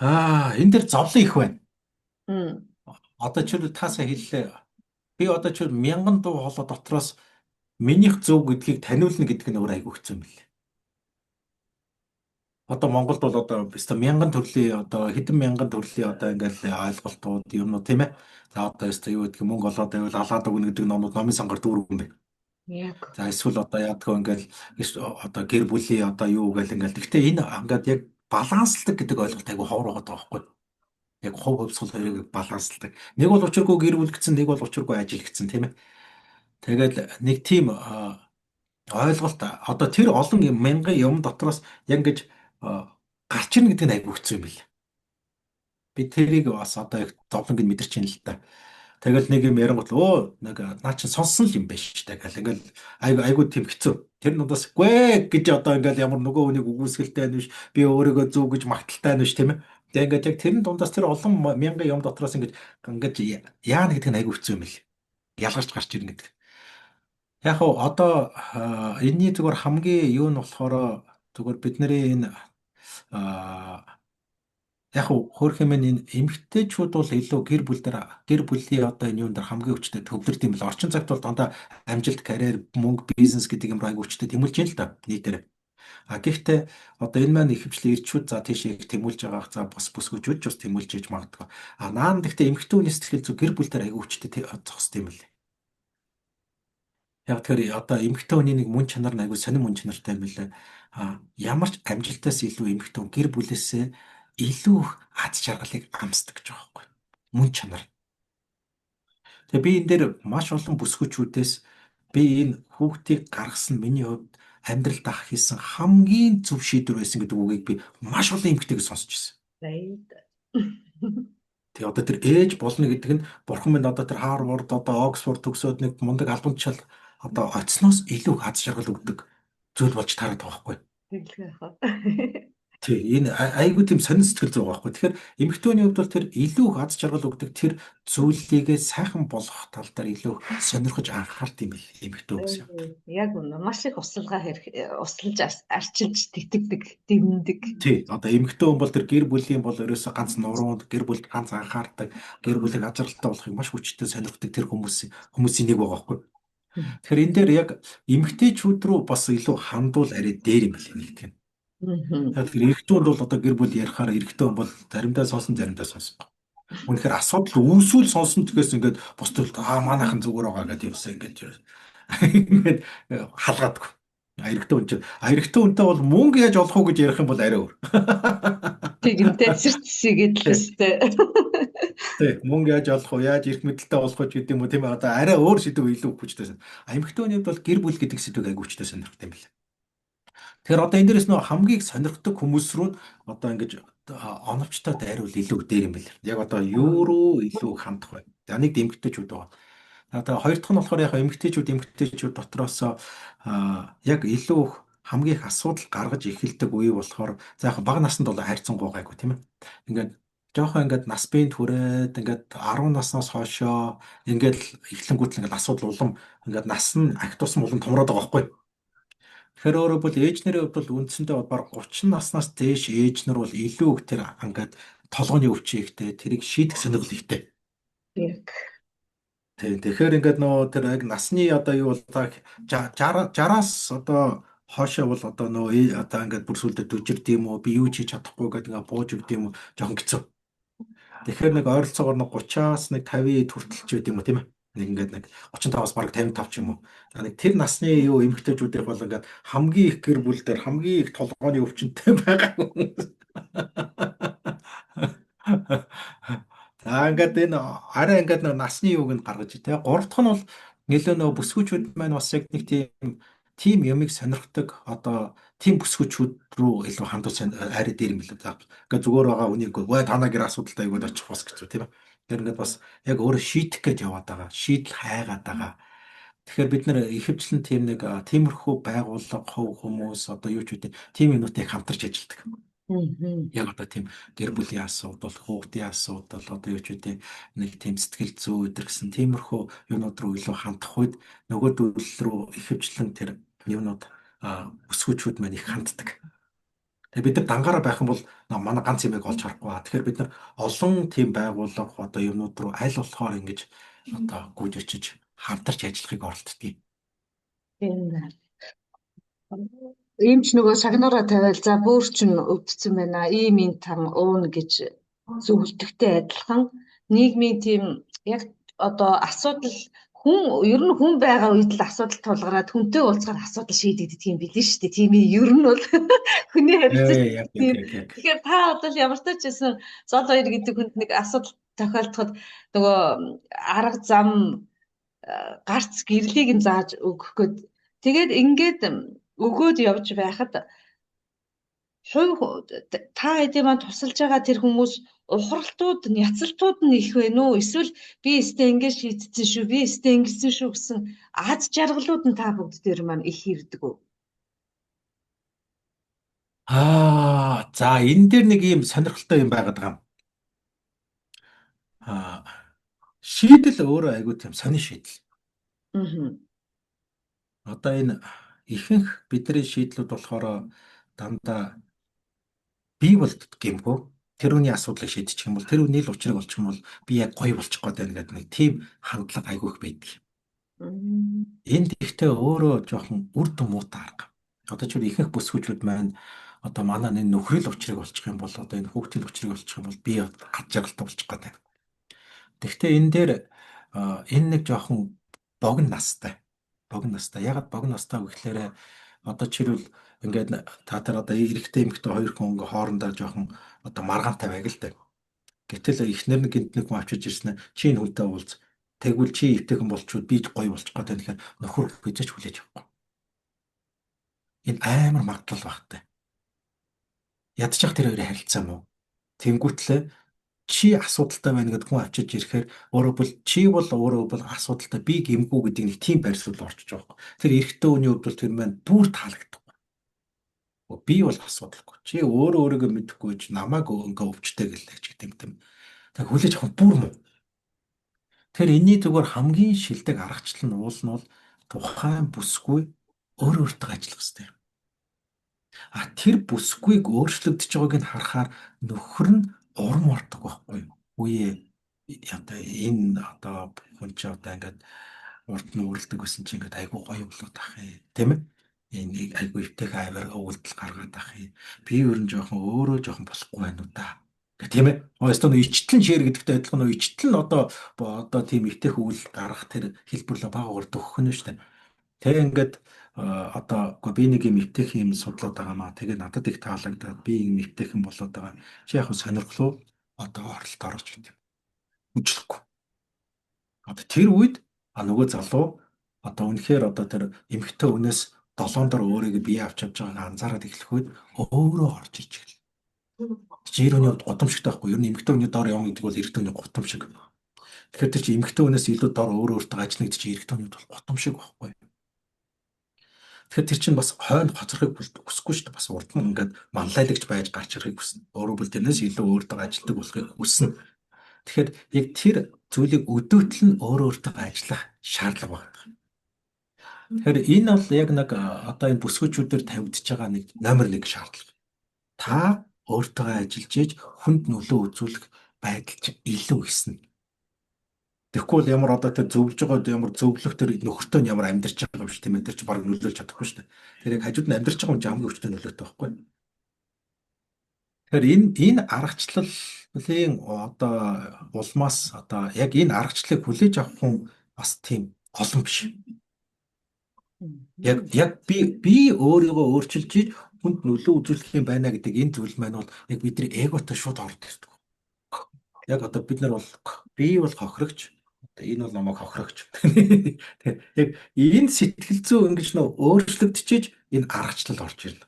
Энэ дэр зовлон их байна. Мм. Одоо ч таасаа хэллээ. Би одоо ч 1000 дуу хоолой дотроос минийх зөв гэдгийг таниулна гэдэг нь өөр айгүй хэцүү юм билээ. Одоо Монголд бол одоо өстой 1000 төрлийн одоо хэдэн мянган төрлийн одоо ингээл ойлголтууд юмнууд тийм ээ. За одоо өстой юу гэдэг мөнгө олоод байвал алаад өгнө гэдэг номууд номын сангаар дүүргэн байна. Яг. За эсвэл одоо яадгүй ингээл одоо гэр бүлийн одоо юу гэл ингээл. Гэхдээ энэ ингээд яг балансладаг гэдэг ойлголт айгүй ховор байгаа байхгүй. Яг хувь хувьсгал хоёрыг балансладаг. Нэг бол учиргүй гэр бүл гэсэн, нэг бол учиргүй ажил гэсэн тийм ээ. Тэгээд нэг тийм ойлголт одоо тэр олон мянган юм дотроос яг ингэж гарч ирнэ гэдэг нь айгүй хэцүү юм бэл. Би тэрийг бас одоо их зовлон гэж мэдэрч байна л да. Тэгэл нэг юм ярангуут нэг наа чи сонссон л юм байна шүү дээ. Гэл ингээл айгүй тийм хэцүү. Тэр нь удаас гүй гэж одоо ингээл ямар нөгөө хүнийг үгүйсгэлтэй байна биш. Би өөрийгөө зөв гэж магталтай байна биш тийм ээ. Тэгээ ингээд яг тэрэн дундаас тэр олон мянган юм дотроос ингээд яана гэдэг нь айгүй хэцүү юм бэл. Ялгарч гарч ирнэ гэдэг. Яг уу одоо энэний зүгээр хамгийн юу нь болохоор зүгээр бидний энэ яг уу хөөх юм энэ эмгтээчүүд бол илүү гэр бүлийн одоо энэ юунд дэр хамгийн хүчтэй төвлөрд юм бэл орчин цагт бол дандаа амжилт, карьер, мөнгө, бизнес гэдэг юм айгүй хүчтэй тэмүүлж байна л да нийтээр. Гэхдээ одоо энэ маань ихэвчлэн ирчүүд за тийшээ их тэмүүлж байгаах за бас бүсгүүчүүд ч бас тэмүүлж иж магадгүй. Наан гэхдээ эмгтээ хүний сэтгэл зүй гэр бүл дээр айгүй хүчтэй зогсд юм бэл. Яг тэр одоо эмэгтэй хүний нэг мөн чанар нь айгүй сонир мөн чанартай юм билээ. Ямар ч амжилтаас илүү эмэгтэй хүн гэр бүлээсээ илүү их аз жаргалыг амсдаг гэж байгаа байхгүй. Мөн чанар. Тэгээ би энэ дээр маш олон бүсгүүчүүдээс би энэ хүүхдийг гаргасан миний хувьд амьдралд ах хийсэн хамгийн зөв шийдвэр байсан гэдэг үгийг би маш олон эмэгтэйгээс сонсч ирсэн. Тэгээ одоо тэр ээж болно гэдэг нь бурхан минь одоо тэр Харвард одоо Оксфорд төгсөөд нэг мундаг албан тушаал одоо оцсноос илүү аз жаргал өгдөг зүйл болж таарат байгаа байхгүй. Тий, энэ айгүй тийм сонир сэтгэл зүй байгаа байхгүй. Тэгэхээр эмэгтэйний хувьд бол тэр илүү их аз жаргал өгдөг тэр зүйлийгээ сайхан болгох тал дээр илүү сонирхож анхаард юм бэл эмэгтэй гэсэн юм. Яг үнэ маш их услаж арчилж тэтгдэг, дэмндэг. Тий, одоо эмэгтэй хүн бол тэр гэр бүлийн бол ерөөсө ганц нуруунд гэр бүлд ганц анхаардаг, гэр бүлийг аз жаргалтай болохыг маш хүчтэй сонирхдаг тэр хүмүүсийн нэг байгаа байхгүй. Тэгэхээр энэ дээр яг эмэгтэйчүүд рүү бас илүү хандуул арай дээр юм байна нэг тийм. Тэгэхээр эрэгтүүд бол одоо гэр бүл ярихаар эрэгтэй хүн бол заримдаа сонсон заримдаа сонсохгүй. Үнэхээр асуудал үүсвэл сонсон тгээс ингээд бусдад манайхан зүгээр байгаа гэдэг юмсаа ингээд халгаадгүй. Эрэгтэй хүн чинь эрэгтэй хүнтэй бол мөнгө яаж олох уу гэж ярих юм бол арай өөр. Тэгэнтэй цэрцсэгээд л өстэй. Тэг мөнгө яаж олох уу, яаж эрх мэдэлтэй болох уу гэдэг юм уу тийм ээ. Одоо арай өөр сэдв илүү хүчтэй. Эмэгтэй хүний хувьд бол гэр бүл гэдэг сэдвийг айгүй хүчтэй сонирхдаг юм байна. Тэгэхээр одоо энэ дээрээс нөө хамгийн сонирхдаг хүмүүс рүү одоо ингэж оновчтой дайруул илүү дээр юм байна. Яг одоо юу руу илүү хандах вэ? За нэг эмэгтэйчүүд байгаа. Одоо хоёр дахь нь болохоор яг эмэгтэйчүүд дотроос яг илүү их хамгийн их асуудал гаргаж эхэлдэг үе болохоор за яг бага наснд бол хайрцангуй гайгүй тийм ээ. Ингээд жоохон ингээд нас биед хүрээд ингээд 10 наснаас хойшоо ингээд эхлэнгүүт л ингээд асуудал улам ингээд нас нь агт тусам улам томроод байгаа байхгүй. Тэгэхээр өөрөөр бол ээж нарын хувьд бол үндсэндээ бол бараг 30 наснаас дээш ээж нар бол илүү их тэр ингээд толгойн өвчин ихтэй тэрийг шийдэх сонирхол ихтэй. Яг. Тийм. Тэгэхээр ингээд нөгөө тэр яг насны одоо юу бол та 60-аас одоо хоошоо бол одоо нөгөө одоо ингээд бүр сүлдө дүжирд юм уу би юу ч хийж чадахгүй гэдэг ингээд бууж өгд юм уу жоохон хэцүү. Тэгэхээр нэг ойролцоогоор нэг 30-аас нэг 50 хүртэлч байд юм уу тийм ээ. Нэг ингээд нэг 35-аас бараг 55 ч юм уу. За нэг тэр насны юу эмэгтэйчүүдийн бол ингээд хамгийн их гэр бүл дээр хамгийн их толгойн өвчнөд байгаа хүмүүс. За ингээд энэ арай ингээд нэг насны юуг нь гаргаж тий. Гурав дахь нь бол нэлээ нөө бүсгүүчүүд маань бас яг нэг тийм юмыг сонирхдаг одоо тийм бүсгүүчүүд рүү илүү хандаж арай дээр юм билээ. За ингээд зүгээр байгаа үнийг өө танаа гэр асуудалтай айгууд очих бас гэж тийм ээ. Тэр ингээд бас яг өөрөө шийдэх гэж яваад байгаа. Шийдэл хайгаад байгаа. Тэгэхээр бид нэр ихэвчлэн тийм нэг тиймэрхүү байгууллага хов хүмүүс одоо юу ч үгүй тийм юмнуудыг хамтарч ажилладаг. Яг одоо тийм гэр бүлийн асуудал, хүүхдийн асуудал, одоо юу ч үгүй нэг тийм сэтгэл зүй өдр гэсэн тиймэрхүү юмнууд руу илүү хандах үед нөгөө төлөв рүү ихэвчлэн тэр юмнууд өсгөөчүүд маань их ханддаг. Тэгээ бид нар дангаараа байх юм бол манай ганц юмыг олж харахгүй. Тэгэхээр бид нар олон тийм байгууллага одоо юмнууд руу аль болохоор ингэж одоо гүйж очиж хамтарч ажиллахыг оролддог. Тийм байна. Ийм ч нөгөө шагнараа тавиал за бүр чинь өвдсөн байна. Ийм ин там уун гэж зөвлөдөгтэй адилхан нийгмийн тийм яг одоо асуудал ер нь хүн байгаа үед л асуудал тулгараад хүнтэй уулзахаар асуудал шийдэгддэг юм билээ шүү дээ. Тийм ер нь бол хүний харилцаа. Тэгэхээр та одоо ямар ч байсан зол хоёр гэдэг хүнд нэг асуудал тохиолдоход нөгөө арга зам гарц гэрлийг нь зааж өгөх гээд тэгээд ингээд өгөөд явж байхад та хэдийн маань тусалж байгаа тэр хүмүүс ухралтууд нь яцалтууд нь их вэ нүү эсвэл би өстө ингэж шийдсэн шүү би өстө ингэсэн шүү гэсэн аз жаргалууд нь та бүгд дээр маань их ирдэг үү? За энэ дээр нэг ийм сонирхолтой юм байгаад байгаа юм. Шийдэл өөрөө айгүй тийм сонир шийдэл. Одоо энэ ихэнх бидний шийдлүүд болохоор дандаа бий болдог гэмгүй. Тэр үний асуудлыг шийдчих юм бол тэр үний л учрыг олчих юм бол би яг гоё болчих гээд байна гэдэг нэг тийм хандлага айгүй их байдаг. Энд ихтэй өөрөө жоохон үр дүн муутай арга. Одоо ч ихэнх бүсгүүчүүд маань одоо манай энэ нөхрөл учрыг олчих юм бол одоо энэ хүүхдийн учрыг олчих юм бол би ад жаргалтай болчих гээд байна. Гэхдээ энэ дээр энэ нэг жоохон богино настай. Ягаад богино настай вэ гэхээр одоо жишээлбэл ингээд та тэр одоо эрэгтэй эмэгтэй хоёр хүн ингээ хоорондоо жоохон одоо маргаантай байг л да. Гэтэл эхнэр нь гинт нэг хүн авчиж ирсэн чи энэ хүнтэй уулз тэгвэл чи өвтэйхэн болчихвол би гоё болчих гээд байна гэхээр нөхөр хизэж хүлээж авахгүй. Энэ амар магадлал багтай. Ядчих тэр хоёрын харилцаа мó. Тэнгүүтлээ чи асуудалтай байна гэдэг хүн авчиж ирэхээр өөрөө бол асуудалтай би гэмгүй гэдэг нэг тийм байрсуул орчиж байгаа. Тэр эрэгтэй хүний хувьд бол тэр маань бүр таалагддаг. Би бол асуудалгүй. Чи өөрийгөө мэдэхгүй ч намайг ингээ өвчтэй гэлээ ч гэдэг юм. Тэг хүлээж авах бүр муу. Тэр энэний зүгээр хамгийн шилдэг аргачлал нь уул нь бол тухайн бүсгүй өөртөө ажиллах хэрэгтэй. Тэр бүсгүйг өөрчлөгдөж байгааг нь харахаар нөхөр нь урам ордог байхгүй юу? Үе одоо энэ одоо хүн чи одоо ингээд урд нь үрэлдэг гэсэн чи ингээд айгуу гоё болоод ах юм тийм ээ? Энийг айгуу өвтэйхээ аваар өвөлдөл гаргаад ах юм. Би ер нь өөрөө жоохон болохгүй байна уу да. Гэх тийм ээ? Өөрөөсөө ичтлэн шир гэдэгтэй адилхан ичтлэн одоо тийм өвтэйх үйл гаргах тэр хэлбэрлэл баагаар төгөх нь шүү дээ. Тэгээ ингээд одоо би нэг юм өвтэйх юм судлаад байгаа маа. Тэгээ надад их таалагдаад би юм өвтэйхэн болоод байгаа. Чи яг сонирхлоо одоо оролт орж гэдэг. Үжлэхгүй. Одоо тэр үед нөгөө залуу одоо үнэхээр одоо тэр эмэгтэй хүнээс долоон дор өөрийгөө бие авч явж байгааг анзаараад эхлэх үед өөрөө орж ирж эхэлнэ. Жирөний хувьд гудамжтай байхгүй. Ер нь эмэгтэй хүний дор явна гэдэг бол эрэгтэй хүний гудамж шиг. Тэгэхээр тэр чинь эмэгтэй хүнээс илүү дор өөр өөртөө ажиллана гэдэг чинь эрэгтэй хүнүүд бол готом шиг байхгүй. Тэгэхээр тэр чинь бас хойно хоцрохыг хүсэхгүй шүү дээ. Бас урд нь ингээд манлайлагч байж гарч ирэхийг хүснэ. Өөрөөр хэлбэл тэрнээс илүү өөртөө ажилтдаг болохыг хүснэ. Тэгэхээр яг тэр зүйлийг өдөөтл нь өөр өөртөө ажиллах шаардлага байна. Тэгэхээр энэ бол яг нэг одоо энэ бүсгүүчүүдээр тавигдж байгаа нэг номер 1 шаардлага. Та өөртөө ажиллаж ийж хүнд нөлөө үзүүлэх байдал чинь илүү ихснэ. Тэгэхгүй бол ямар одоо тэр зөвлөж байгаа ямар зөвлөх тэр нөхөртөө нь ямар амьдарч байгаа юм шүү тийм ээ. Тэр чинь баг нөлөөлж чадахгүй шүү дээ. Тэр яг хажууд нь амьдарч байгаа хүн чинь хамгийн хүчтэй нөлөөтэй байхгүй. Тэгэхээр энэ аргачлалын одоо улмаас одоо яг энэ аргачлалыг хүлээж авах хүн бас тийм олон биш. Яг би өөрийгөө өөрчилж ийж хүнд нөлөө үзүүлэх юм байна гэдэг энэ зүйл маань бол яг бидний эготой шууд ордог ирдэг. Яг одоо бид нар бол би бол хохирогч, энэ бол намайг хохирогч. Тэгэхээр яг энэ сэтгэл зүй ингэж нөө өөрчлөгдөж энэ аргачлал орж ирнэ.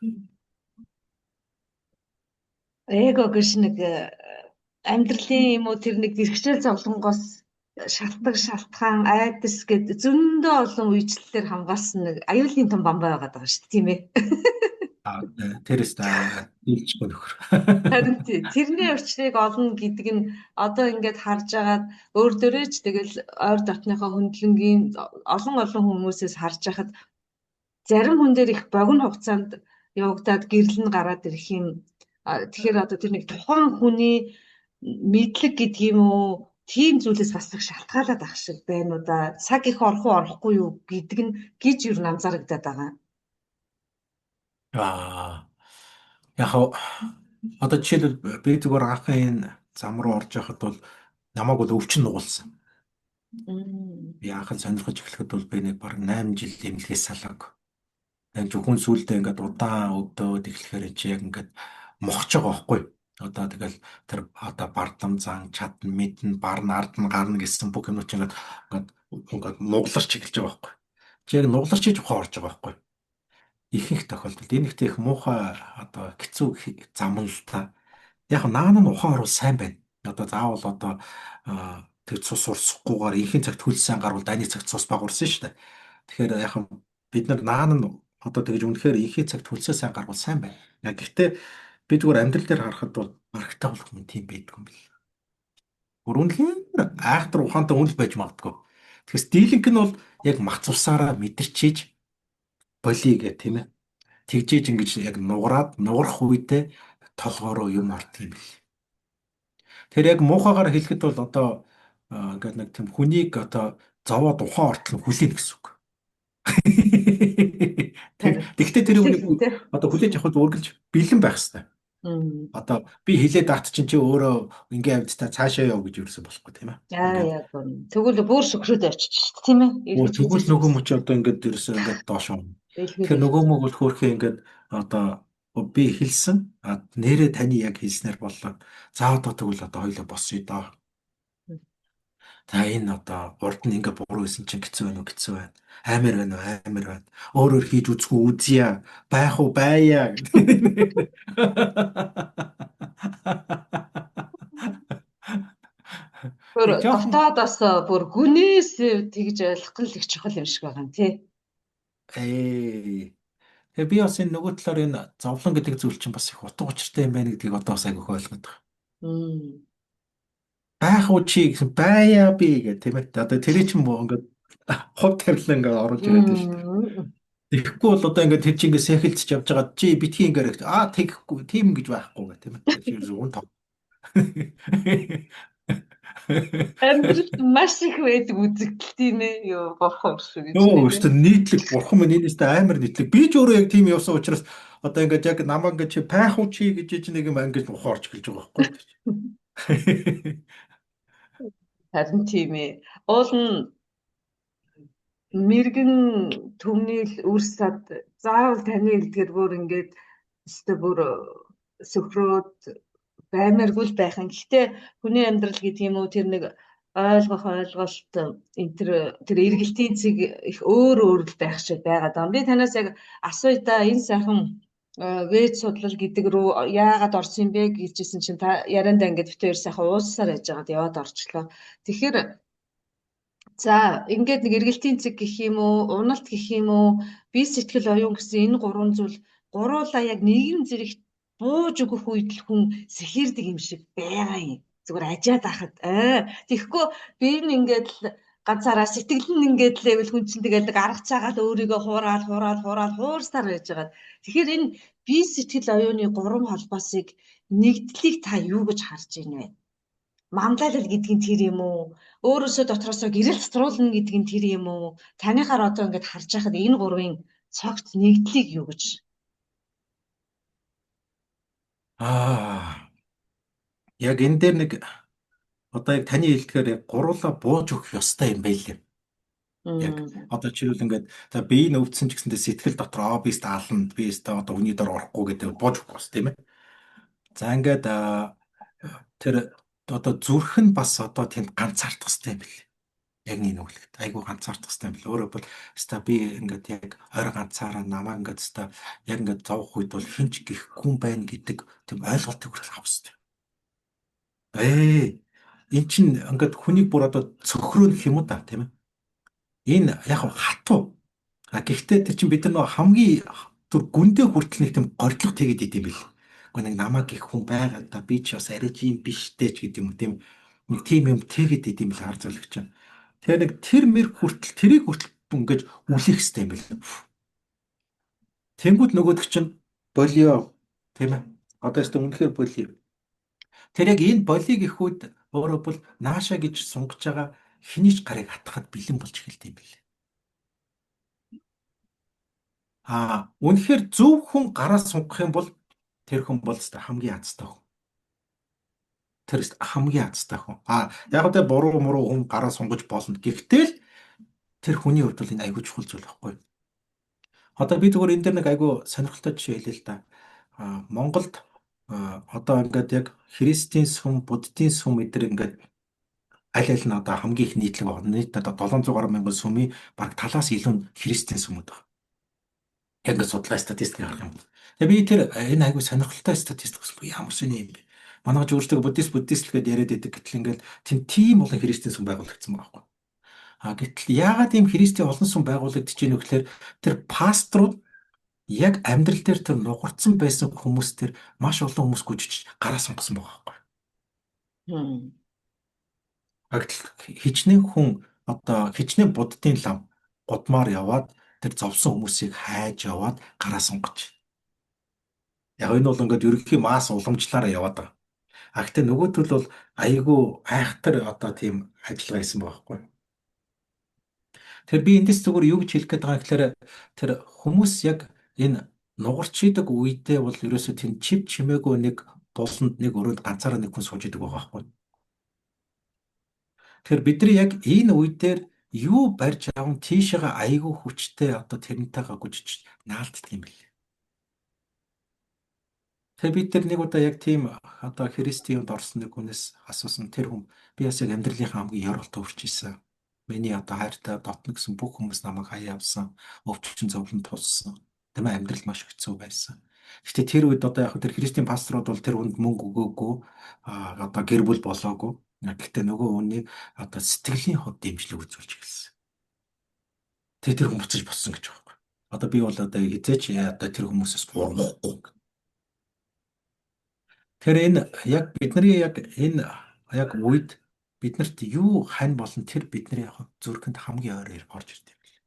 Эго гэж нэг амьдралын юм уу тэр нэг зэрэгчэл зовлонгоос шалтгаан шалтгаан айдас гэд зөндөө олон үйлчлэлээр хамгаалсан нэг аюулын том бамбай байгаа даа шүү дээ тийм ээ. Тэрээс дийлжгүй нөхөр. Харин тэрний учрыг олно гэдэг нь одоо ингээд харж агаад өөр дөрөөж тэгэл ойр дотныхоо хөндлөнгийн олон хүмүүсээс харж хахад зарим хүн дээр их богино хугацаанд явагдаад гэрэл нь гараад ирэх юм. Тэгэхээр одоо тэр нэг тухайн хүний мэдлэг гэдэг юм уу тийм зүйлээс бас их шалтгаалаад ах шиг байна уу да. Цаг их орох уу орохгүй юу гэдэг нь гэж юу анзаарагдаад байгаа. Яг одоо жишээлбэл би зүгээр анхны энэ зам руу орж яхад бол намайг бол өвчин нугалсан. Би анхан сонирхож эхлэхэд бол би нэг бараг 8 жил эмнэлгээс салаагүй. Яг зөвхөн сүулдэ ингээд удаан өвдөөд эхлэхээр чи яг ингээд мохож байгаа байхгүй. Одоо тэгэл тэр одоо бардам зан чадна мэднэ барна ардна гарна гэсэн бүх юмнууд чи ингээд нугларч эхэлж байгаа байхгүй. Чи яг нугларч хийж ухаан орж байгаа байхгүй. Ихэнх тохиолдолд энэ ихтэй их муухай одоо хэцүү зам л та. Яг наан нь ухаан орвол сайн байна. Одоо заавал одоо тэр цус урсахгүйгээр ихэнх цагт хөл сайн гарвал дайны цагт цус багуурсан шүү дээ. Тэгэхээр яг бид нар наан нь одоо тэгж үнэхээр ихэнх цагт хөлсөө сайн гарвал сайн байна. Яг гэхдээ би зүгээр амьдрал дээр харахад бол маргатаа болох юм тийм байдгүй юм бэл. Үнэхээр айхтар ухаантай хүн л байж магадгүй. Тэгэхээр стилинг нь бол яг мац усаараа мэдэрчээж болий гэх тийм ээ. Тэгжээж ингэж яг нугарах үедээ толгоороо юм орт юм бэл. Тэр яг муухагаар хэлэхэд бол одоо ингээд нэг тийм хүнийг одоо зовоод ухаан ортол хүлээн гэсэн үг. Тэгвэл тэр үнийг одоо хүлээж авах үргэлж бэлэн байх хэрэгтэй. Одоо би хилээд даат чинь чи өөрөө ингээ авд та цаашаа яв гэж юусэн болохгүй тийм ээ. Яг тэгвэл бүр шөкрөөд очиж шүү дээ тийм ээ. Тэгвэл нөгөө мөч одоо ингээд ерөөсөө ингээд доош юм. Тэгэхээр нөгөө мөг бол хөөхөө ингээд одоо би хэлсэн нэрээ таны яг хэлснээр боллоо. За одоо тэгвэл одоо хоёлоо босъё доо. Та энэ одоо урд нь ингээ буруу хийсэн чинь хэцүү байна уу хэцүү байна. Амар байна уу амар байна. Өөрөөр хийж үзэхгүй үзье. Байх уу байя. Бүр дотоодоос бүр гүнээс тэгж ойлгох нь л их чухал юм шиг байгаа юм тий. Тэгээ би бас энэ нөгөө талаар энэ зовлон гэдэг зүйл чинь бас их утга учиртай юм байна гэдгийг одоо бас айгүйх ойлгоод байгаа. Байх уу чи гэсэн байя би гэх тийм ээ. Одоо тэрий чинь ингээд хувь тавилан ингээд оруулж ирээд байна шүү дээ. Тэгэхгүй бол одоо ингээд тэр чинь ингээд сэхэлцэж явж байгаа чи битгий ингээд тэгэхгүй тийм гэж байхгүй гэх тийм ээ. Чи зөвхөн тав. Амьдралд маш их байдаг үзэгдэл тийм ээ. Йоо бурхан шүү гэж. Йоо өөртөө нийтлэг бурхан минь энэстэй амар нийтлэг. Би ч өөрөө яг тийм явсан учраас одоо ингээд яг намаа ингээд чи байх уу чи гэж нэг юм ангиж ухаарч гэлж байгаа байхгүй. Харин тийм ээ. Уул нь мэрэгэн төмний үрс сад заавал таны элдгээр бүр ингээд өстө бүр сөхрөөд баймааргүй л байх юм. Гэхдээ хүний амьдрал гэдэг юм уу тэр нэг ойлголт энэ тэр эргэлтийн цэг их өөр л байх шиг байгаад байна. Би танаас яг асууя та энэ сайхан вэб судлал гэдэг рүү яагаад орсон юм бэ гэжсэн чинь та яриандаа ингээд бит хоёр сайхан ууссаар яж байгаад яваад орчлоо. Тэгэхээр За ингээд нэг эргэлтийн цэг гэх юм уу, уналт гэх юм уу, бие сэтгэл оюун гэсэн энэ гурван зүйл гуруула яг нэгэн зэрэгт бууж өгөх үед л хүн сэхэрдэг юм шиг байгаа юм. Зүгээр ажаад ахад. Тэгэхгүй би энэ ингээд л ганцаараа сэтгэл нь ингээд л байвал хүн чинь тэгээд арга цагаал өөрийгөө хуураад хуурсаар байж байгаа. Тэгэхээр энэ бие сэтгэл оюуны гурван холбоосыг нэгдлийг та юу гэж харж байна вэ? Мандалал гэдэг нь тэр юм уу? Өөрөөсөө дотроосоо гэрэл цэцруулна гэдэг нь тэр юм уу? Таныхаар одоо ингээд харж байхад энэ гурвын цогц нэгдлийг юу гэж? Аа, яг энэ дээр нэг одоо яг таны хэлдгээр яг гуруула бууж өгөх ёстой юм байлээ. Яг одоо жишээлбэл ингээд за бие нь өвдсөн ч гэсэндээ сэтгэл дотор би стаална, би одоо хүний дор орохгүй гэдэг бууж өгөх бас тийм ээ. За ингээд тэр одоо зүрх нь бас одоо тэнд ганцаардах хэрэгтэй юм билээ. Яг нэг нүгэлт айгу ганцаардах хэрэгтэй юм билээ. Өөрөөр бол ста би ингээд яг ойр ганцаараа намаа ингээд ста яг ингээд зовх үед бол хинч гихгүй юм байна гэдэг тийм ойлголтыг хүртэл авах хэрэгтэй. Эн чинь ингээд хүнийг бүр одоо цөхрөөнөх юм уу да тийм ээ. Энэ яг хатуу. Гэхдээ тэр чинь бид нар нөгөө хамгийн түр гүндээ хүртэл нэг тийм гордлого тэгээд идэм бил. Гэхдээ нэг намаа гих хүн байгаа да би ч бас арай ч юм биш дээ ч гэдэг юм тийм нэг тийм юм тэгээд идэм бил хар зөвлөгч чинь. Тэгээ нэг тэр мэр хүртэл тэрийг хүртэл ингэж үлээх хэрэгтэй юм бил. Тэнгүүд нөгөөдөг чинь болио тийм ээ. Одоо ястаа үнэхээр болио. Тэр яг энэ болиг их үед өөрөө бол нааша гэж сунгаж байгаа хинийч гарыг хатахад бэлэн болж эхэлт юм бил. Үнэхээр зөв хүн гараа сунгах юм бол тэр хүн бол хамгийн азтай хүн. Тэр хамгийн азтай хүн. Яг л буруу муруу хүн гараа сунгаж болно. Гэхдээ л тэр хүний хувьд бол энэ айгүй чухал зүйл байхгүй. Одоо би зүгээр энэ дээр нэг айгүй сонирхолтой жишээ хэлээ л да. Монголд одоо ингээд яг христийн сүм, буддийн сүм эдгээр ингээд аль аль нь одоо хамгийн их нийтлэг байна. Нийт одоо 700 гаруй мянган сүмийн баг талаас илүү нь христийн сүмүүд байна. Яг ингээд судалгаа статистик харах юм. Тэгээ би тэр энэ айгүй сонирхолтой статистик гэсэн ямар сони юм бэ? Манайч өөрсдөө буддист л гэдээ яриад байдаг гэтэл ингээд тийм олон христийн сүм байгуулагдсан байгаа байхгүй. Гэтэл яагаад ийм христийн олон сүм байгуулагдаж ийм вэхлээр тэр пасторууд яг амьдрал дээр тэр нугарцсан байсан хүмүүс тэр маш олон хүмүүс гүйж гараа сунгасан байгаа байхгүй. Гэтэл хичнээн хүн одоо хичнээн буддын лам гудмаар яваад тэр зовсон хүмүүсийг хайж яваад гараа сунгаж. Яг энэ бол ингээд ерөнхий масс уламжлаараа яваад байгаа. Гэхдээ нөгөө төл бол айгүй айхтар одоо тийм ажиллагаа хийсэн байгаа байхгүй. Тэгэхээр би эндээс зүгээр юу гэж хэлэх гээд байгаа гэхээр тэр хүмүүс яг энэ нугарч идэг үедээ бол ерөөсөө тийм чив чимээгүй нэг дуланд нэг өрөөнд ганцаараа нэг хүн сууж идэг байгаа байхгүй. Тэгэхээр бидний яг энэ үе дээр юу барьж аван тийшээгээ айгүй хүчтэй одоо тэрнтэйгээ гүжиж наалддаг юм бэл. Тэгээ бид нар нэг удаа яг тийм одоо христинд орсон нэг хүнээс асуусан тэр хүн би бас яг амьдралынхаа хамгийн яргалтай урч ийсэн. Миний одоо хайртай дотно гэсэн бүх хүмүүс намайг хаяа авсан, өвчин зовлон тулсан. Тийм ээ амьдрал маш хэцүү байсан. Гэхдээ тэр үед одоо яг тэр христийн пасторууд бол тэр хүнд мөнгө өгөөгүй одоо гэр бүл болоогүй. Гэхдээ нөгөө хүнийг одоо сэтгэлийн хот дэмжлэг үзүүлж эхэлсэн. Тэр хүн буцаж боссон гэж байгаа юм. Одоо би бол одоо хизээч одоо тэр хүмүүсээс буруухгүй. Тэгэхээр энэ яг бидний яг энэ яг үед биднэрт юу хань болон тэр бидний зүрхэнд хамгийн ойр орж ирдэг юм бэл.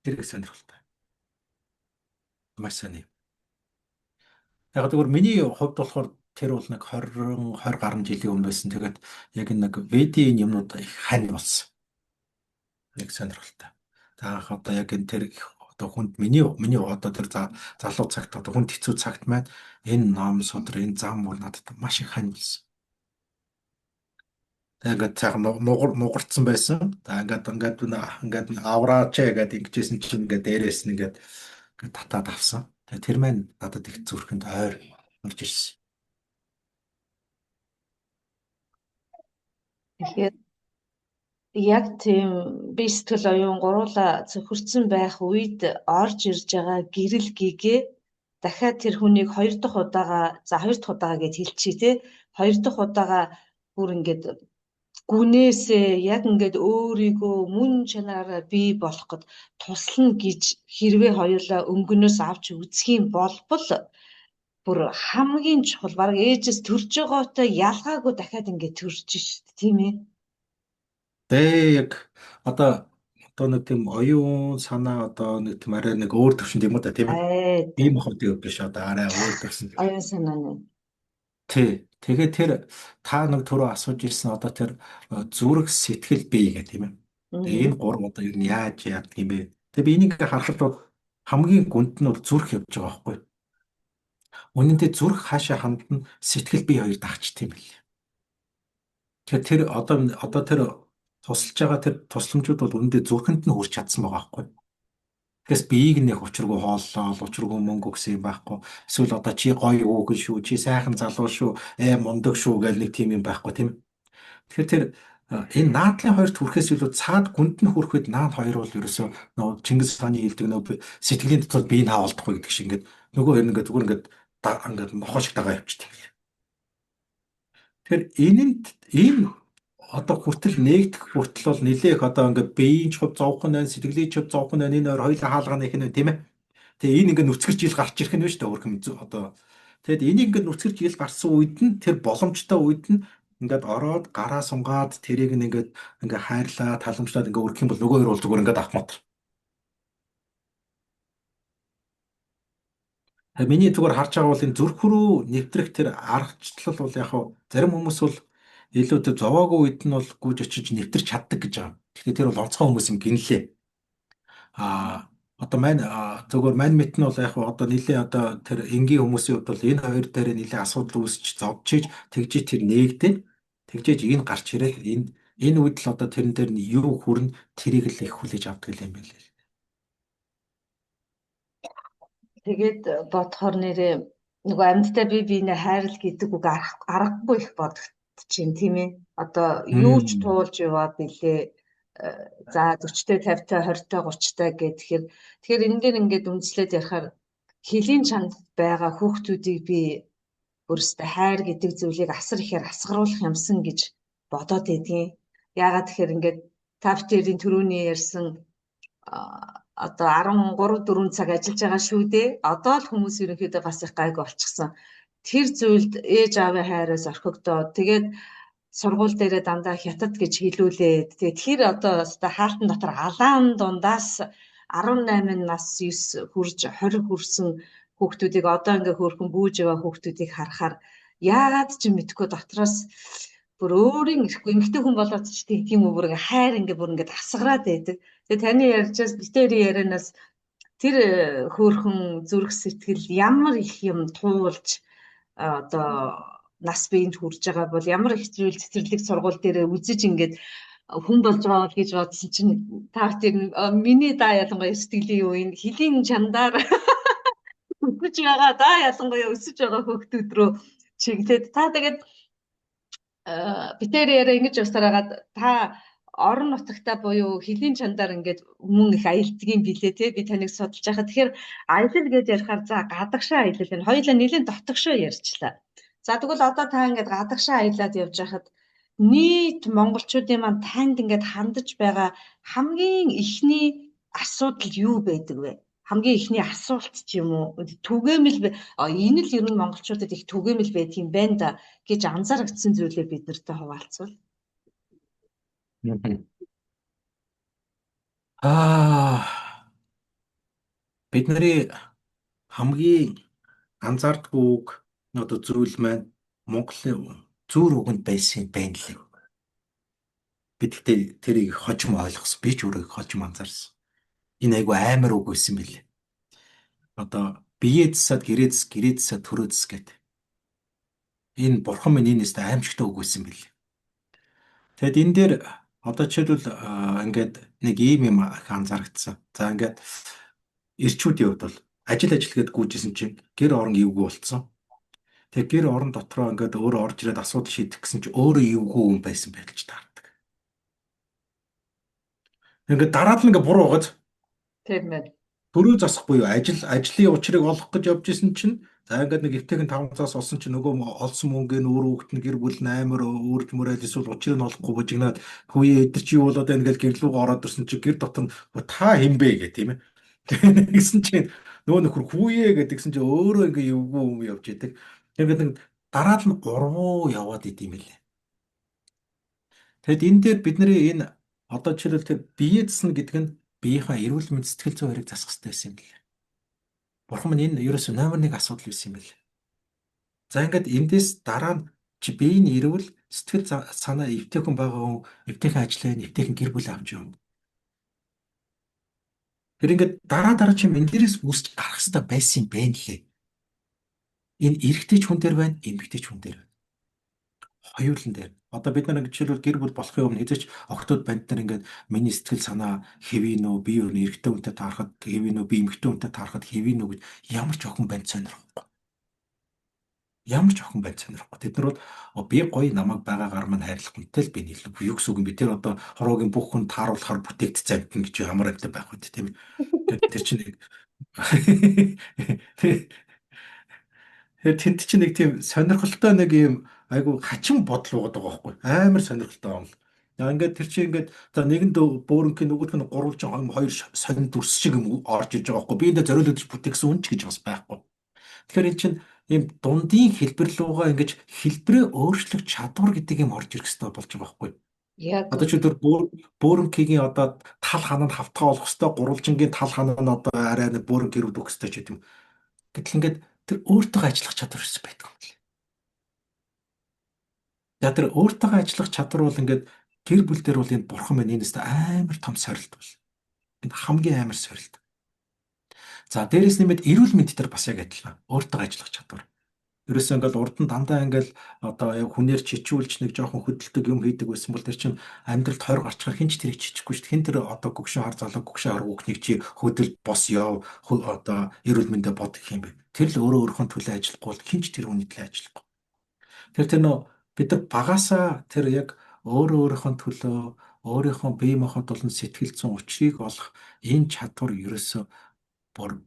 Тэр их сонирхолтой. Маш сони. Яг зөвхөн миний хувьд болохоор тэр бол нэг 20 гаруй жилийн өмнө байсан. Тэгээд яг нэг ведийн юмнууд их хань болсон. Нэг сонирхолтой. Таах одоо яг энэ тэр одоо хүнд миний одоо тэр залуу цагт одоо хүнд хэцүү цагт маань энэ ном содроо энэ зам бол надад маш их хань болсон. Тэгээд цаахан нугарцсан байсан. За ингээд авраач гэдэг ингэжсэн чинь ингээд дээрээс нь ингээд татаад авсан. Тэгээд тэр маань надад их зүрхэнд ойр орж ирсэн. Тэгэхээр яг тийм бие сэтгэл оюун гуруула цөхөрцөн байх үед орж ирж байгаа гэрэл гэгээ дахиад тэр хүнийг хоёр дахь удаага гэж хэлчихье те. Хоёр дахь удаага бүр ингээд гүнээсээ яг ингээд өөрийгөө мөн чанараараа бий болгоход туслана гэж хэрвээ хоёулаа өнгөнөөс авч үзэх юм болбол бүр хамгийн чухал баг ээжээс төрж байгаатай ялгаагүй дахиад ингээд төрж шүү дээ тийм ээ. Тэ яг одоо нэг тийм оюун санаа одоо нэг тийм арай нэг өөр төвшин юм уу та тийм ээ. Айд Ийм хотын биш одоо арай өөр төвшин. оюун санаа нь. Тий. Тэгээд тэр та нэг түрүү асууж ирсэн одоо тэр зүрх сэтгэл бие гэх тийм ээ. Тэгээ Аа. энэ гурав одоо юу яаж яадаг юм бэ? Тэгээ би энийг харахад бол хамгийн гүнд нь бол зүрх явж байгаа байхгүй. Үнэн дээр зүрх хаашаа хандна сэтгэл бие хоёр дагчт юм бэл. Тэгэхээр тэр одоо тэр тусалж байгаа тэр тусламжууд бол үнэн дээр зүрхэнд нь хүрч чадсан байгаа байхгүй. Тэгээс биеийг нэх учиргүй хооллоо, учиргүй мөнгө өгсөн юм байхгүй. Эсвэл одоо чи гоё өвгөн шүү, чи сайхан залуу шүү, мундаг шүү гэл нэг тийм юм байхгүй тийм. Тэгэхээр тэр энэ наадлын хоёрт хүрэхээс илүү цаад гүнд нь хүрэхэд наад хоёр бол ерөөсөө нөө Чингис хааны хэлдэг нөө сэтгэлийн дотор биеийг хаалдахгүй гэдэг шиг ингээд нөгөө хоёр ингээд зүгээр ингээд мохоо шиг дагаа явчихдаг. Тэгэхээр энэ одоо хүртэл нэгдэх хүртэл бол нэлээх одоо ингээд биеийн ч хөв зовхон байна, сэтгэлийн ч хөв зовхон байна. Энэ хоёр хоёулаа хаалгана гэх нь тийм ээ. Тэгээ энэ ингээд нүцгэр жил гарч ирэх нь байна шүү дээ өөрхөн одоо. Тэгэд энийг ингээд нүцгэр жил гарсан үед нь тэр боломжтой үед нь ингээд ороод гараа сунгаад тэрийг ингээд хайрлаа, таламжлаад ингээд өргөх юм бол нөгөө хоёр бол зүгээр ингээд автомат. Миний зүгээр харж байгаа бол энэ зүрх рүү нэвтрэх тэр аргачлал бол яг хав зарим хүмүүс бол илүү тэр зовоогүй үед нь бол гүйж очиж нэвтэрч чаддаг гэж байгаа. Тэгэхээр тэр бол онцгой хүмүүс юм гинлээ. Одоо зүгээр мань мэт нь бол яг хав одоо нилийн одоо тэр энгийн хүмүүсийн хувьд бол энэ хоёр дээр нилийн асуудал үүсч зовжиж тэгжиж тэр нээгдэн тэгжиж энэ гарч ирээд энэ үед л одоо тэрэн дээр нь юу хүрнэ тэрийг л их хүлээж авдаг юм байна лээ. Тэгээд бодохоор нэрээ нөгөө амьдтай бие биенээ хайрл гэдэг үг аргагүй их бодогдчихээн тийм ээ. Одоо юу ч туулж яваад билээ. За 40-тэй 50-тай 20-тай 30-тай гэхээр тэгэхээр энэ дээр ингээд үндэслээд ярихаар хэлийн чанд байгаа хүүхдүүдийг би өөрөөсөө хайр гэдэг зүйлийг асар ихээр асгаруулах юмсан гэж бодоод байдгийн. Яагаад тэгэхээр ингээд тафтерийн түрүүний ярьсан одоо 13 4 цаг ажиллаж байгаа шүү дээ. Одоо л хүмүүс ерөнхийдөө бас их гайг болчихсон. Тэр зүйлд ээж аавын хайраас орхигдоод тэгээд сургууль дээрээ дандаа хятад гэж хэлүүлээд тэгээд тэр одоо хаалтан дотор алаан дундаас 18 нас 9 хүрж 20 хүрсэн хүүхдүүдийг одоо ингээ хөөрхөн бүүж яваа хүүхдүүдийг харахаар яагаад ч мэдхгүй дотроос бүр өөрийн ирэхгүй эмэгтэй хүн болоод ч тийм үү бүр ингээ хайр ингээ бүр ингээ асгараад байдаг. Тэгээ таны ярьжээс битэрийн ярианаас тэр хөөрхөн зүрх сэтгэл ямар их юм туулж одоо нас биеинд хүрж байгаа бол ямар их зүйл цэцэрлэг сургууль дээр үзэж ингээд хүн болж байгаа гэж бодсон чинь таартыг миний даа ялангуяа сэтгэлийн юу энэ хэлийн чандаар өсөж байгаа даа ялангуяа өсөж байгаа хүүхдүүд рүү чиглээд та тэгээд битэр яриа ингэж устрагаад та орон нутагта буюу хэлийн чандаар ингээд мөн их аялдаг юм билээ те би таныг судалж байхад тэгэхээр аялал гэж ярихаар за гадагшаа аялал энэ хоёулаа нэлийн дотгошоо ярьчлаа. За тэгвэл одоо та ингээд гадагшаа аялаад явж байхад нийт монголчуудын маань танд ингээд хандаж байгаа хамгийн ихний асуудал юу байдаг вэ? Хамгийн ихний асуулт ч юм уу түгээмэл энэ л ер нь монголчуудад их түгээмэл байдаг юм байна да гэж анзаарэгдсэн зүйлээ бид нартай хуваалцвал. Бидний хамгийн анзаардгүй үг одоо зүйл маань Монголын зүүр үгэнд байсан байна лээ. Бид гэхдээ тэрийг хожим ойлгосон. Би ч өөрөө хожим анзаарсан. Энэ айгу амар үг байсан билээ. Одоо бие засаад гэрээ засаад төрөө зас гэдэг. Энэ бурхан минь энэ нэстэ аимшигтай үг байсан билээ. Тэгэд энэ дээр одоо жишээлбэл ингээд нэг ийм юм анзаарэгдсэн. За ингээд эрчүүдийн хувьд бол ажил гэд гүйжсэн чинь гэр орон эвгүй болцсон. Тэгээ гэр орон дотроо ингээд өөрөө орж ирээд асуудал шийдэх гэсэн чинь өөрөө эвгүй хүн байсан байдалч таардаг. Ингээд дараад л ингээд буруу байгааз. Тийм ээ. Төрөө засах буюу ажлын учрыг олох гэж явж исэн чинь За ингээд нэг эвтэйхэн 5 цагаас олсон чинь нөгөө олсон мөнгөний өөр хүүхэд нь гэр бүл 8-аар өөрж мөрөөл эсвэл учрыг нь олохгүй бужигнаад хүүе эдгэр чи юу болоод байна гэж гэр рүүгээ ороод ирсэн чи гэр дотор нь та хинбэ гэх тийм ээ. Тэгсэн чинь нөгөө нөхөр хүүе гэдгсэн чи өөрөө ингээ эвгүй юм явж идэг. Тэгээд нэг дараад нь урвуу яваад идэм билээ. Тэгэд энэ дээр бидний энэ одоо жишээлбэл тэр бие засна гэдэг нь биеийнхаа эрүүл мэнд сэтгэл зүйн хоёрыг засах хэрэгтэй байсан юм билээ. Бурхан минь энэ ерөөсөө номер 1 асуудал байсан юм билээ. За ингээд эндээс дараа нь чи биеийн эрүүл сэтгэл санаа эвтэйхэн байгаа хүн эвтэйхэн ажиллаа, эвтэйхэн гэр бүл авч явна. Тэр ингээд дараа чи энэ дээрээс үсч гарах хэрэгтэй байсан юм байна лээ. Энэ эрэгтэй ч хүн дээр байна, эмэгтэй ч хүн дээр байна. Хоёулан дээр. Одоо бид нар жишээлбэл гэр бүл болохын өмнө хэзээ ч октод банд нар ингээд миний сэтгэл санаа хэвийн нөө би өөр эрэгтэй хүнтэй таарахад хэвийн нөө би эмэгтэй хүнтэй таарахад хэвийн нөө гэж ямар ч охин банд сонирхгүй. Ямар ч охин банд сонирхгүй. Тэд нар бол би гоё намайг байгаагаар мань хайрлах хүнтэй л би нийлүү. Юу гэсэн үг юм би тэр одоо хороогийн бүх хүн тааруулахаар бүтээгдсэн амтэн гэж ямар амттай байх вэ тийм ээ. Тэр чинь тэгэхээр тэнд чинь нэг тийм сонирхолтой нэг юм айгу хачин бодол байгаа байхгүй амар сонирхолтой юм л. За ингээд тэр чинь ингээд за нэгэнд бөөрөнгийн нөгөөх нь гурвалж байгаа юм хоёр сонин дүрс шиг юм орж иж байгаа байхгүй би энэ зориулж бүтээгсэн үн ч гэж бас байхгүй. Тэгэхээр эн чинь ийм дундын хэлбэр рүүгээ ингэж хэлбэрээ өөрчлөх чадвар гэдэг юм орж ирэх хэрэгтэй болж байгаа байхгүй. Яг Одоо чи тэр бөөрөнгийн одоо тал ханаа хавтгаа олох хэрэгтэй гурвалжингийн тал ханаа нь одоо арай нэг бөөрөнг гэрүүд өгөх хэрэгтэй ч гэдэг юм. Гэтэл ингээд тэр өөртөө ажиллах чадвар өсөж байдаг юм байна. За тэр өөртөө ажиллах чадвар бол ингээд гэр бүл дээр бол энэ бурхан маань энэс амар том сорилт бол. Энэ хамгийн амар сорилт. За дээрэс нэмээд эрүүл мэнд дээр бас яг адилхан өөртөө ажиллах чадвар. Ерөөсөө ингээд урд нь дандаа ингээд одоо яг хүнээр чичүүлж нэг жоохон хөдөлтөг юм хийдэг байсан бол тэр чинь амьдралд хойр гарчхаар хинч тэрийг чичихгүй шүү дээ. Хин тэр одоо гөгшин хар залуу гөгшин хар хүүхнийг чи хөдөл бос яв одоо эрүүл мэндэ бод гэх юм бэ. Тэр л өөрөө өөрийнхөө төлөө ажиллахгүй бол хинч тэр хүний төлөө ажиллахгүй. Тэр нөө бид нар багасаа тэр яг өөрийнхөө төлөө өөрийнхөө бие махбод болон сэтгэл зүйн учрыг олох энэ чадвар ерөөсөө бүр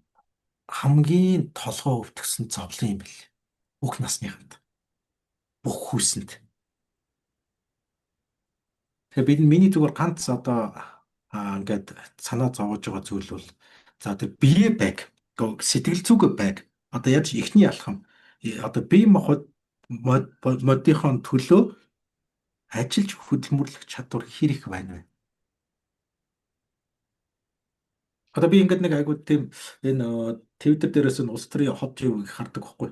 хамгийн толгоо өвтгсөн зовлон юм бэл. Бүх насныханд бүх хүсэнд. Тэгээ бид миний зүгээр ганц одоо ингээд санаа зовоож байгаа зүйл бол за тэр бие байг сэтгэл зүг байг одоо яаж ихний алхам одоо бие махбод модынхон төлөө ажиллаж хөдөлмөрлөх чадвар хэр их байна вэ? Одоо би ингээд нэг айгуу тийм энэ Twitter дээрээс нь улс төрийн хот жив хардаг байхгүй.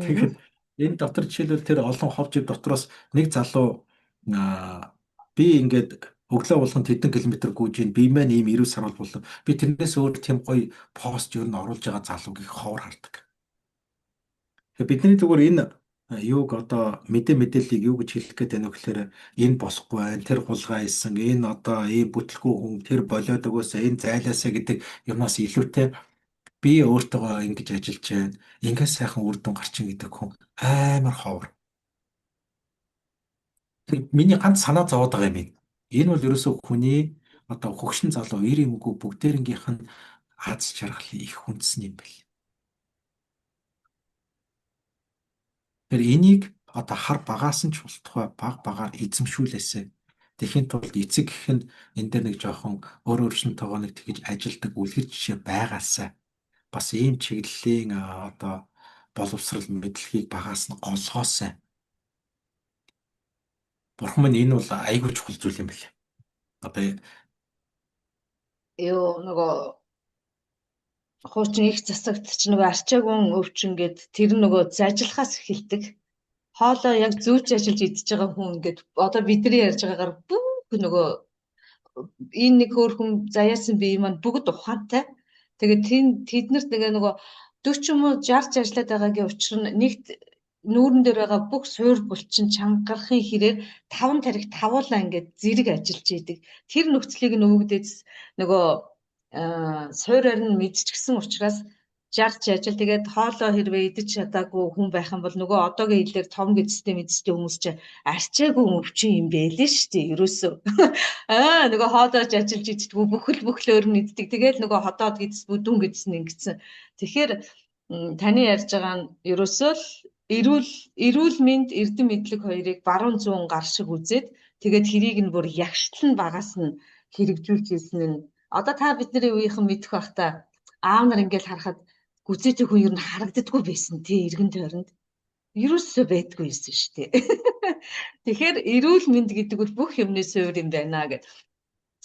Тэгэхээр энэ дотор жишээлбэл тэр олон хот жив дотроос нэг залуу би ингээд өглөө болгон тэдэн километр гүйж ийн би маань ийм 90 сар бол би тэрнээс өөр тийм гоё пост юу н оруулж байгаа залууг их ховор хардаг. Бидний зүгээр энэ юуг одоо мэдээллийг юу гэж хэлэх гээд байна вэ гэхээр энэ босхгүй байна, тэр хулгай хийсэн, энэ одоо ийм бүтлгүй хүн, тэр болоод өгөөсөө энэ зайлаасаа гэдэг юмнаас илүүтэй би өөртөө ингэж ажиллаж байна. Ингээс сайхан үр дүн гарчин гэдэг хүн амар ховор. Тэр миний ганц санаа зовоод байгаа юм. Энэ бол ерөөсөө хүний одоо хөгшин залуу 90 юмгүй бүгдээрнгийнх нь аз жаргалын их хүндсэн юм байна. Тэр энийг одоо хар багаас нь ч болтугай багаар эзэмшүүлээсэ. Тэхийн тулд эцэг гэх нь энэ дээр нэг жоохон өөр өөрсөнтэйгөө нэг тэгж ажилдаг үлгэр жишээ байгаасаа бас ийм чиглэлийн одоо боловсрал мэдлэгийг багаас нь голгоосаа. Бурхан минь энэ бол айгүй чухал зүйл юм байна. Одоо нөгөө хуучин их засагт ч нөгөө арчаагүй өвчин гээд тэр нөгөө зажлахаас эхэлдэг. Хоолоо яг зүүж ажиллаж идчихэж байгаа хүн ингээд одоо бидний ярьж байгаагаар бүх нөгөө энэ нэг хөөрхөн заяасан бие маань бүгд ухаантай. Тэгээд тэднэрт нөгөө 40 юм уу 60 ажиллаад байгаагийн учир нь нэгт нүүрэн дээр байгаа бүх суур булчин чангарахын хэрээр 5 тарих тавуулаа ингээд зэрэг ажиллаж идэг. Тэр нөхцөлийг нөгөөдөөс нөгөө суураар нь мэдчихсэн учраас жарч ажил тэгээд хоолоо хэрвээ идэж чадаагүй хүн байх юм бол нөгөө одоогийн хэлээр том гэжтэй мэдстэй хүмүүс чи арчаагүй өвчин юм байлээ шүү дээ ерөөсөө нөгөө хоолоож ажиллаж иддэггүй бүхэл өөр нь иддэг тэгээд нөгөө хотоод гэдс бүдүүн гэдс нь ингэсэн тэгэхээр Таны ярьж байгаа нь ерөөсөө л эрүүл эрүүл мэнд эрдэм мэдлэг хоёрыг баруун зүүн гар шиг үзээд тэгээд хэрийг нь бүр ягштал нь багаас нь хэрэгжүүлж ирсэн нь одоо та бидний үеийнхэн мэдэх бах та аав нар ингээл харахад гүцээтэй хүн ер нь харагддаггүй байсан тий эргэн тойронд ерөөсөө байдгүй байсан шүү дээ. Тэгэхээр эрүүл мэнд гэдэг бол бүх юмны суурь юм байна гэд.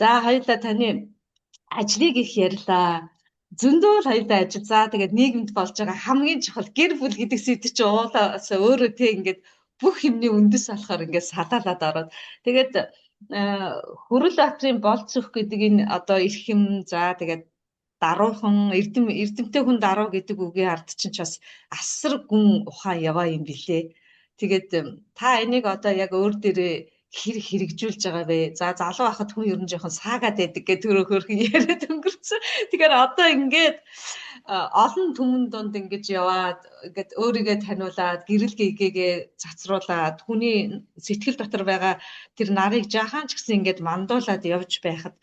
За хоёулаа таны ажлыг их ярьлаа. Зөндөө л хоёулаа ажил. За тэгээд нийгэмд болж байгаа хамгийн чухал гэр бүл гэдэг сэдв чинь уулаас өөрөө тэг ингээд бүх юмны үндэс болохоор ингээд салаалаад ороод тэгээд Хүрэл Баатрын болц өх гэдэг энэ одоо эрх юм за тэгээд даруухан эрдэмтэй хүн даруу гэдэг үгийн ард чинь ч бас асар гүн ухаан яваа юм билээ. Тэгээд та энийг одоо яг өөр дээрээ хэрэгжүүлж байгаа вэ? За залуу байхад хүн ер нь жоохон саагаад байдаг гэх төрөө хөрхөн яриад өнгөрцөн. Тэгэхээр одоо ингээд олон түмэн донд ингэж яваад ингээд өөрийгөө таниулаад гэрэл гээгээ цацруулаад хүний сэтгэл дотор байгаа тэр нарыг жаахан ч гэсэн ингээд мандуулаад явж байхад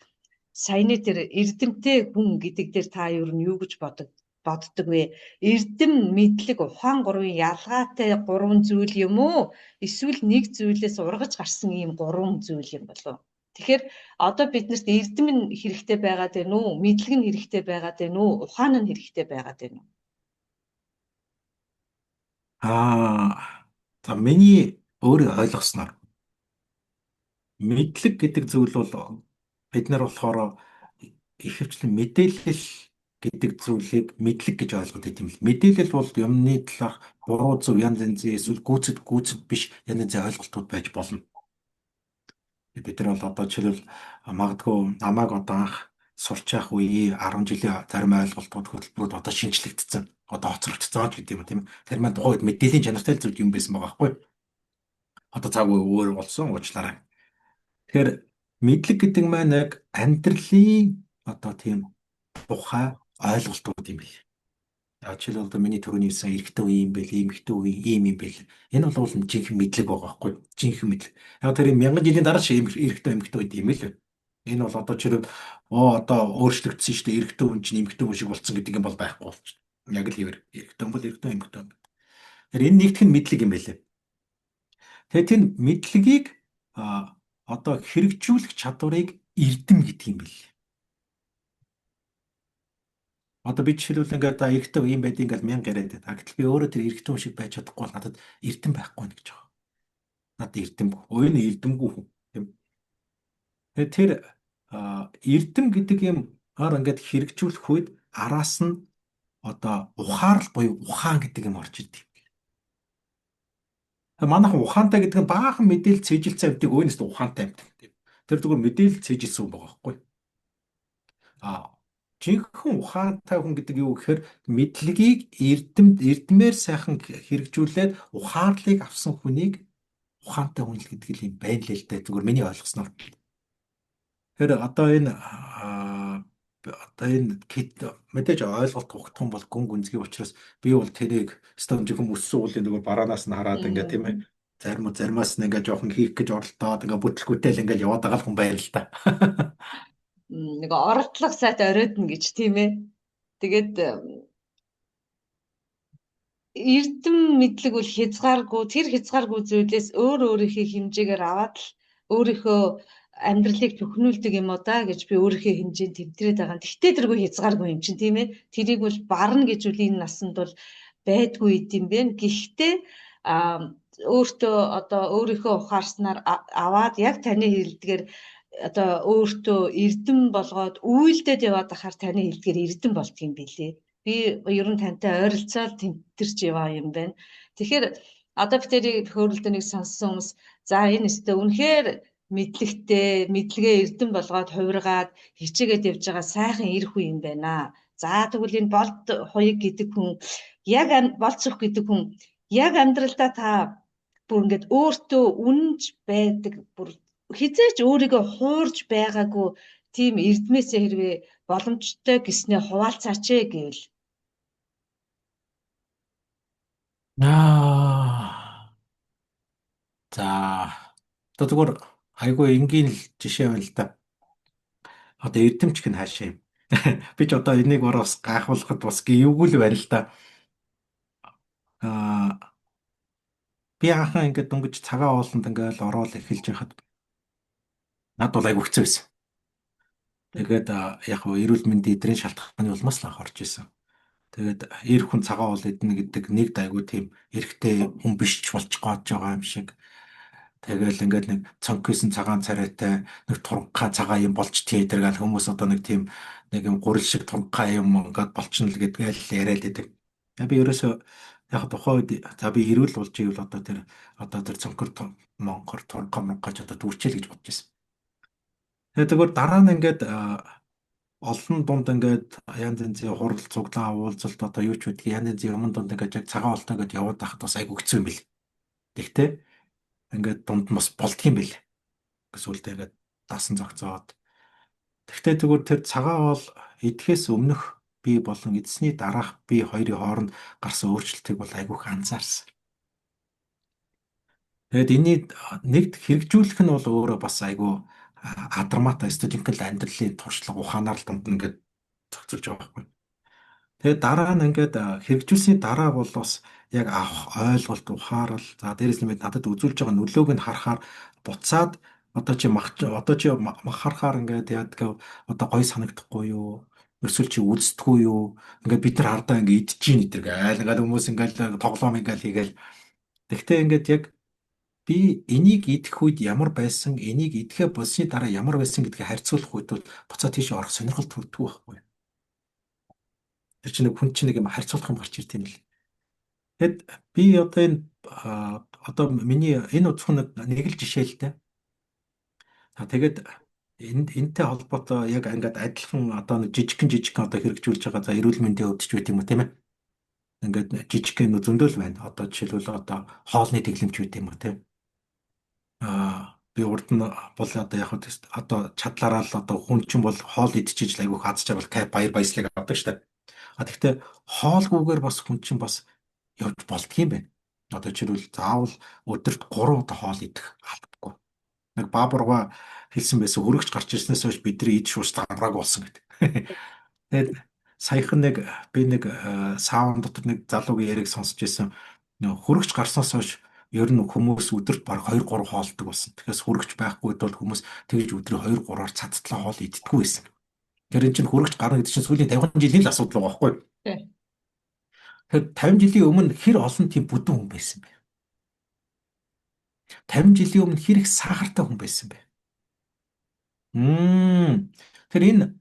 саяны тэр эрдэмтэй хүн гэдэг дээр та ер нь юу гэж боддог вэ? Эрдэм мэдлэг ухаан гурвын ялгаатай гурван зүйл юм уу? Эсвэл нэг зүйлээс ургаж гарсан ийм гурван зүйл юм болов уу? Тэгэхээр одоо биднэрт эрдэм нь хэрэгтэй байгаад байна уу? Мэдлэг нь хэрэгтэй байгаад байна уу? Ухаан нь хэрэгтэй байгаад байна уу? За миний өөрөө ойлгосноор мэдлэг гэдэг зүйл бол бид нар болохоор ихэвчлэн мэдээлэл гэдэг зүйлийг мэдлэг гэж ойлгоод байт юм л. Мэдээлэл бол юмны талаарх буруу зөв янз янзын эсвэл гүйцэд биш янз янзын ойлголтууд байж болно. Бид нар бол одоо жишээлбэл магадгүй намайг одоо анх сурч явах үеийн 10 жилийн зарим ойлголтууд хөтөлбөрүүд одоо шинжлэгдсэн. Одоо хоцрогдсон ч гэдэг юм тийм. Тэр маань тухайд мэдээллийн чанартай зүйл юм байсан байгаа байхгүй. Одоо цаг үе өөр болсон уучлаарай. Тэгэхээр мэдлэг гэдэг маань яг амьдралын одоо тийм тухай ойлголтууд юм бэл. Жишээлбэл одоо миний түрүүний хэлсэн эрэгтэй үе юм бэл, эмэгтэй үе ийм юм бэл. Энэ бол жинхэнэ мэдлэг байгаа байхгүй. Жинхэнэ мэдлэг. Яг тэр 1000 жилийн дараа ч эрэгтэй эмэгтэй үе юм л. Энэ бол одоо жишээлбэл одоо өөрчлөгдсөн шүү дээ. Эрэгтэй хүн чинь эмэгтэй хүн шиг болсон гэдэг юм бол байхгүй болчихно. Яг л хэвэр. Эрэгтэй хүн бол эрэгтэй эмэгтэй хүн. Тэгэхээр энэ нэгтгэн мэдлэг юм байлээ. Тэгээд тэр мэдлэгийг одоо хэрэгжүүлэх чадварыг эрдэм гэдэг юм бэл. Одоо би жишээлбэл ингээд эрэгтэй юм байд ингээд 1000 яриад байна. Гэтэл би өөрөө тэр эрэгтэй хүн шиг байж чадахгүй бол надад эрдэм байхгүй нэ гэж байгаа. Надад эрдэмгүй. Өөний эрдэмгүй хүн. Тийм. Тэгээд тэр эрдэм гэдэг юм ингээд хэрэгжүүлэх үед араас нь одоо ухаарл буюу ухаан гэдэг юм орж ирдэг. Манайхан ухаантай гэдэг нь баахан мэдээлэл цээжилсэн амьтыг өөнөөс ухаантай амьтаг. Тэр зүгээр мэдээлэл цээжилсэн хүн байгаа байхгүй. Жинхэнэ ухаантай хүн гэдэг юу гэхээр мэдлэгийг эрдмээр сайхан хэрэгжүүлээд ухаарлыг авсан хүнийг ухаантай хүн л гэдэг юм байна л л дээ. Зүгээр миний ойлгосноор. Тэгэхээр одоо энэ мэдээж ойлголт хугдах юм бол гүн гүнзгий учраас би бол тэрийг стон жихэн өссөн уулын нөгөө бараанаас нь хараад ингээд тийм ээ заримаас нь ингээд жоохон хийх гэж оролдоод ингээд бүтлгүүтэл ингээд яваад байгаа хүн байна л да. Нэг оролдлого сайт оройтно гэж тийм ээ. Тэгээд эрдэм мэдлэг бол тэр хязгааргүй зүйлээс өөрийнхөө хэмжээгээр аваад л өөрийнхөө амьдралыг төхнүүлдэг юм уу да гэж би өөрийнхөө хэмжээнд тэмдрээд байгаа. Тэгтээ тэргүй хязгааргүй юм чинь тийм ээ. Тэрийг бол барна гэж үл энэ насанд бол байдгүй юм байна. Гэхдээ өөртөө одоо өөрийнхөө ухаарснаар аваад яг таны хэлдгээр одоо өөртөө эрдэм болгоод үйлдэлд яваад ахаар таны хэлдгээр эрдэм болдго юм билээ. Би ер нь тантай ойролцоол тэмтэрч яваа юм байна. Тэгэхээр одоо битэрийг хөөрөлдөнийг сонссон хүмүүс за энэ өстө үнэхээр мэдлэгтэй, мэдлэгээ эрдэм болгоод хувиргаад хичээгээд явж байгаа сайхан эр хүн юм байна. За тэгвэл энэ болд хуйг гэдэг хүн яг болцох гэдэг хүн яг амьдралдаа та бүр ингээд өөртөө үнэнч байдаг бүр хизээч өөрийгөө хуурж байгаагүй тийм эрдмээсээ хэрвээ боломжтой гэснээ хуваалцаач гэвэл. За одоо зүгээр айгүй энгийн л жишээ байна л да. Одоо эрдэмч гэн хаашаа юм. Би ч одоо энийг бас гайхуулахад бас гүйгүүл байна л да. Аа би анхаа ингээд дөнгөж цагаан ууланд ингээд ороод эхэлж байхад над бол айгу хэцүү байсан. Тэгээд яг хөө эрүүл мэндийн эдрийн шалтгааны улмаас л анх орж исэн. Тэгээд эр хүн цагаан уул идэнэ гэдэг нэг айгу тийм эрэгтэй хүн биш ч болчих гоод байгаа юм шиг. Тэгэл ингээд нэг цонхисэн цагаан царайтай нэг туранхай цагаан юм болж тийдэргээл хүмүүс одоо нэг тийм нэг юм гурил шиг туранхай юм ингээд болчихно л гэдгээл яриад идэг. Би ерөөсөө яг тухайн үед за би эрүүл болж ивэл одоо тэр цонхор монхор туранхай монгож одоо дүүрчээл гэж бодож байсан. Тэгээд тэгвэл дараа нь ингээд олон дунд ингээд янз янзын хурал цуглаан уулзалт одоо юу ч үгүй янз янзын юмн дунд ингээд яг цагаан болтой ингээд яваад байхад бас айгу хэцүү юм бэл. Тэгтээ ингээд дунд нь бас болдго юм бэл. Эсвэл ингээд дасан зогцоод. Тэгтээ тэгвэл тэр цагаан бол идэхээс өмнөх би болон эдсний дараах би хоёрын хооронд гарсан өөрчлөлтийг бол айгүйх анзаарсан. Тэгэд энийг нэгд хэрэгжүүлэх нь бол өөрөө бас айгүй адармаатай студентгэл амьдралын туршлага ухаанаар л дунд нь ингээд зохицуулж байгаа байхгүй. Тэгээд дараа нь ингээд хэрэгжүүлсний дараа бол бас яг авах ойлголт ухаарал за дээрэс нь надад үзүүлж байгаа нөлөөг нь харахаар буцаад махархаар ингээд яадаг одоо гой санагдахгүй юу эсвэл чи үздэггүй юу ингээд бид нар хардаа ингээд идэж гин гэдэг айл ингээд хүмүүс ингээд тоглоом ингээд хийгээл тэгтээ ингээд яг би энийг идэх үед ямар байсан энийг идэхэ болсны дараа ямар байсан гэдгийг харьцуулах үед бол буцаад тийш орох сонирхол төрдөг байхгүй. Тэр чинь нэг хүн чинь нэг юм харьцуулах юм гарч ирд юм л. Тэгэд би одоо энэ одоо миний энэ удах нэг л жишээ л дээ. Тэгээд энэтэй холбоотой яг ингээд адилхан одоо нэг жижигхэн одоо хэрэгжүүлж байгаа за эрүүл мэндийн хувьд ч байт юм уу тийм ээ. Ингээд жижигхэн зөндөл байна. Одоо жишээлбэл одоо хоолны дэглэмж байт юм уу тийм. Би урд нь бол одоо яг одоо чадлаараа л одоо хүн чинь бол хоол идчихэж л айгүйх хадж байгаа бол кайф баяр баясгалыг авдаг штэ. Тэгэхдээ хоолгүйгээр бас хүн чинь бас явж болдгийм байна. Одоо жишээлбэл заавал өдөрт 3 удаа хоол идэх албагүй. Нэг баабурга хэлсэн байсан хөрөгч гарч ирснээс хойш бидний идэж шууштай амрааг болсон гэдэг. Тэгээд саяхан би нэг саун дотор нэг залуугийн яриг сонсч ирсэн. Хөрөгч гарснаас хойш ер нь хүмүүс өдөрт баг 2 3 хоолдог болсон. Тэгэхээр хөрөгч байхгүй бол хүмүүс тэгж өдрийн 2 3-аар цадцлаа хоол иддэггүй байсан. Тэр энэ чинь хөрөгч гарна гэдэг чинь сүүлийн 50 жилийн л асуудал байгаа байхгүй юу? Тэгэхээр 50 жилийн өмнө хэр олон тийм бүдүүн хүн байсан бэ? 50 жилийн өмнө хэр их сахартай хүн байсан бэ? Тэр энэ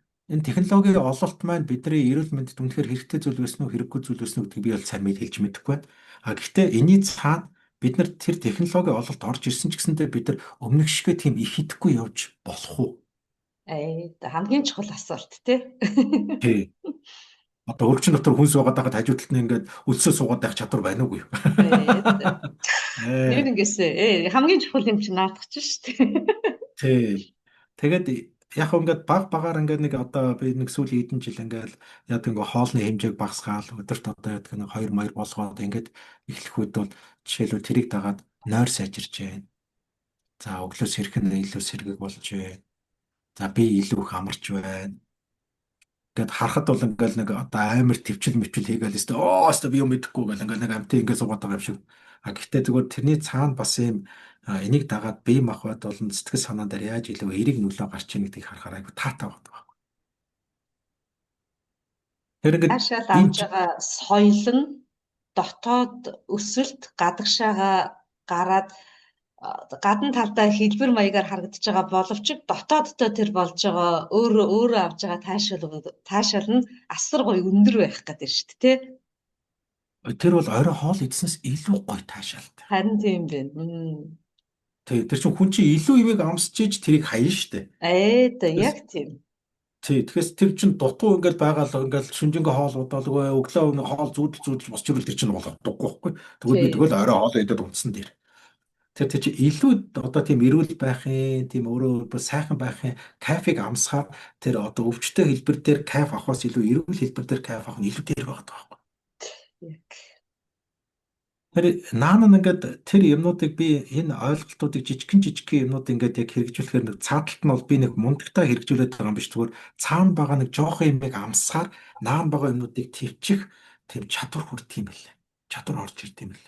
технологийн ололт маань бидний эрүүл мэндэд үнэхээр хэрэгтэй зүйл байсан уу, хэрэггүй зүйл байсан уу гэдгийг би бол сайн хэлж мэдэхгүй байна. Гэхдээ энэний цаана бид нар тэр технологийн ололт орж ирсэн ч гэсэндээ бид нар өмнөх шигээ тийм их идэхгүй явж болох уу? Хамгийн чухал асуулт тий. Одоо хөргөчн дотор хүнс байгаа дахад хажуу талд нь ингээд өлсөө суугаад байх чадвар байна уугүй юу? Тэр ингээс хамгийн чухал юм чинь наадах чинь шүү дээ. Тий. Тэгээд яг ингээд багаар ингээд нэг одоо би нэг сүүлийн хэдэн жил ингээд яг ингээд хоолны хэмжээг багасгаал өдөрт одоо яг нэг 2 маяр болгоод ингээд эхлэх үед бол жишээлбэл тэрийг дагаад нойр сайжирч байна. За өглөө сэрхэн илүү сэргэг болж байна. За би илүү их амарч байна. Гэт харахад бол ингээл нэг одоо амар төвчл хийгээл өстө би юм мэдэхгүй гэл ингээл нэг амтын ингээд суугаад байгаа юм шиг. Гэхдээ зүгээр тэрний цаана бас юм энийг дагаад бие махбод болон сэтгэл санаа дээр яаж илүү эерэг нөлөө гарч ийн гэдгийг харахаар айгу таатай байна. Тэр ингээд ашаал авж байгаа соёл нь дотоод өсөлт гадагшаага гараад гадна талдаа хэлбэр маягаар харагдаж байгаа боловч дотооддоо тэр болж байгаа өөрөө авж байгаа таашаал нь асар гоё өндөр байх гэдэг шүү дээ тий. Тэр бол орой хоол идснээс илүү гоё таашаалтай. Харин тийм байна. Тэр чинь хүн чинь илүү имийг амсч иж тэрийг хаяа штэ. Яг тийм. Тэгэхээр тэр чинь дутуу ингээл байгаа л ингээл шүнжэнгээ хоол удаалгүй өглөө хоол зүүдэл босч ирвэл тэр чинь болоодгүй байхгүй. Тэгвэл би тэгвэл орой хоол идээд унтсан дээр. Тэр чинь илүү одоо тийм эрүүл байхын, тийм өөрөө сайхан байхын кайфыг амсахаар тэр одоо өвчтөе хэлбэр дээр кайф авахаас илүү эрүүл хэлбэр дээр кайф авах нь илүү дээр байгаа байхгүй. Яг. Тэр наан нь ингээд тэр юмнуудыг би энэ ойлголтуудыг жижигхэн юмнууд ингээд яг хэрэгжүүлэхээр нэг цааталт нь бол би нэг мундагтаа хэрэгжүүлээд байгаа юм биш зүгээр цаана байгаа нэг жоохон юмыг амсахаар наан байгаа юмнуудыг твчих тийм чадвар хүрт юм байлаа. Чадвар орж ирд юм л.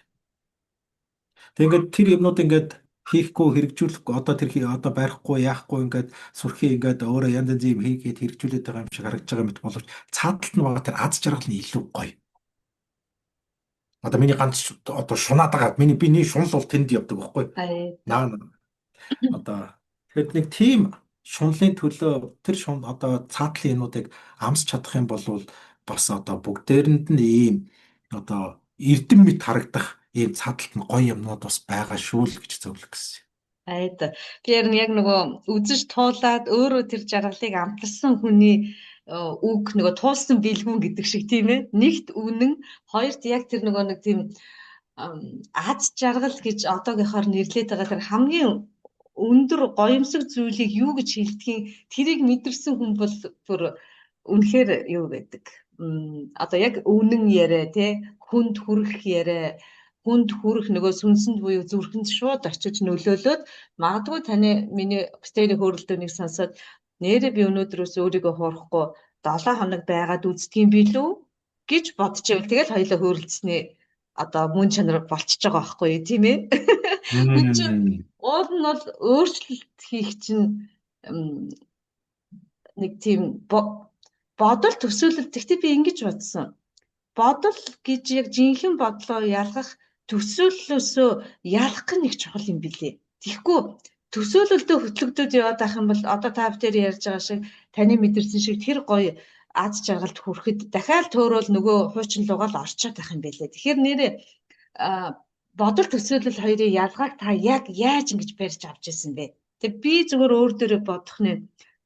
Тэг ингээд тэр юмнууд ингээд хийхгүй хэрэгжүүлэхгүй одоо тэр одоо барихгүй яахгүй ингээд сүрхий ингээд өөрөө янз янз юм хийгээд хэрэгжүүлээд байгаа юм шиг харагдаж байгаа мэт боловч цааталт нь байгаа тэр аз жаргал нь илүү гоё. Одоо миний ганц одоо шунаад байгаа миний шунал бол тэнд явдаг байхгүй. Наа одоо тэгэхэд нэг тийм шунлын төлөө тэр одоо цаатлын юмнуудыг амсч чадах юм бол бас одоо бүгдээрэнд нь ийм одоо эрдэм мэт харагдах ийм цааталт нь гоё юмнууд бас байгаа шүү л гэж зөвлөх гэсэн. Тэгэхээр яг нөгөө үзэж туулаад өөрөө тэр жаргалыг амтарсан хүний үг нөгөө туулсан бэлгүүн гэдэг шиг тийм ээ. Нэгт үнэн, хоёрт яг тэр нөгөө нэг тийм аз жаргал гэж одоогийнхоор нэрлээд байгаа тэр хамгийн өндөр гоёмсог зүйлийг юу гэж хэлдгийг тэрийг мэдэрсэн хүн бол бүр үнэхээр юу гэдэг. Одоо яг үнэн яриа тий хүнд хүрэх яриа хүнд хүрэх нөгөө сүнсэнд буюу зүрхэнд шууд очиж нөлөөлөөд магадгүй таны миний бусдын хөрөлдөөнийг сонсоод нэрээ би өнөөдрөөс өөрийгөө хуурахгүй 7 хоног байгаад үздгийн билүү гэж бодож ивэл тэгэл хоёулаа хөрөлдсөний одоо мөн чанар болчихж байгаа байхгүй тийм ээ. Уул нь бол өөрчлөлт хийх чинь нэг тийм бодол төсөөлөл. Тэгтээ би ингэж бодсон. Бодол гэж яг жинхэнэ бодлоо ялгах төсөөллөөсөө ялах нэг чухал юм билээ. Тэгэхгүй төсөөлөлдөө хөтлөгдөд яваад байх юм бол одоо та бүхэн ярьж байгаа шиг таны мэдэрсэн шиг тэр гоё аз жаргалд хүрэхэд дахиад төөрөөл нөгөө хуучин лугаа л орчоод байх юм байлээ. Тэгэхээр нэрээ бодол төсөөлөл хоёрын ялгааг та яг яаж ингэж барьж авч ирсэн бэ? Тэг би зүгээр өөр дөрөө бодох нэ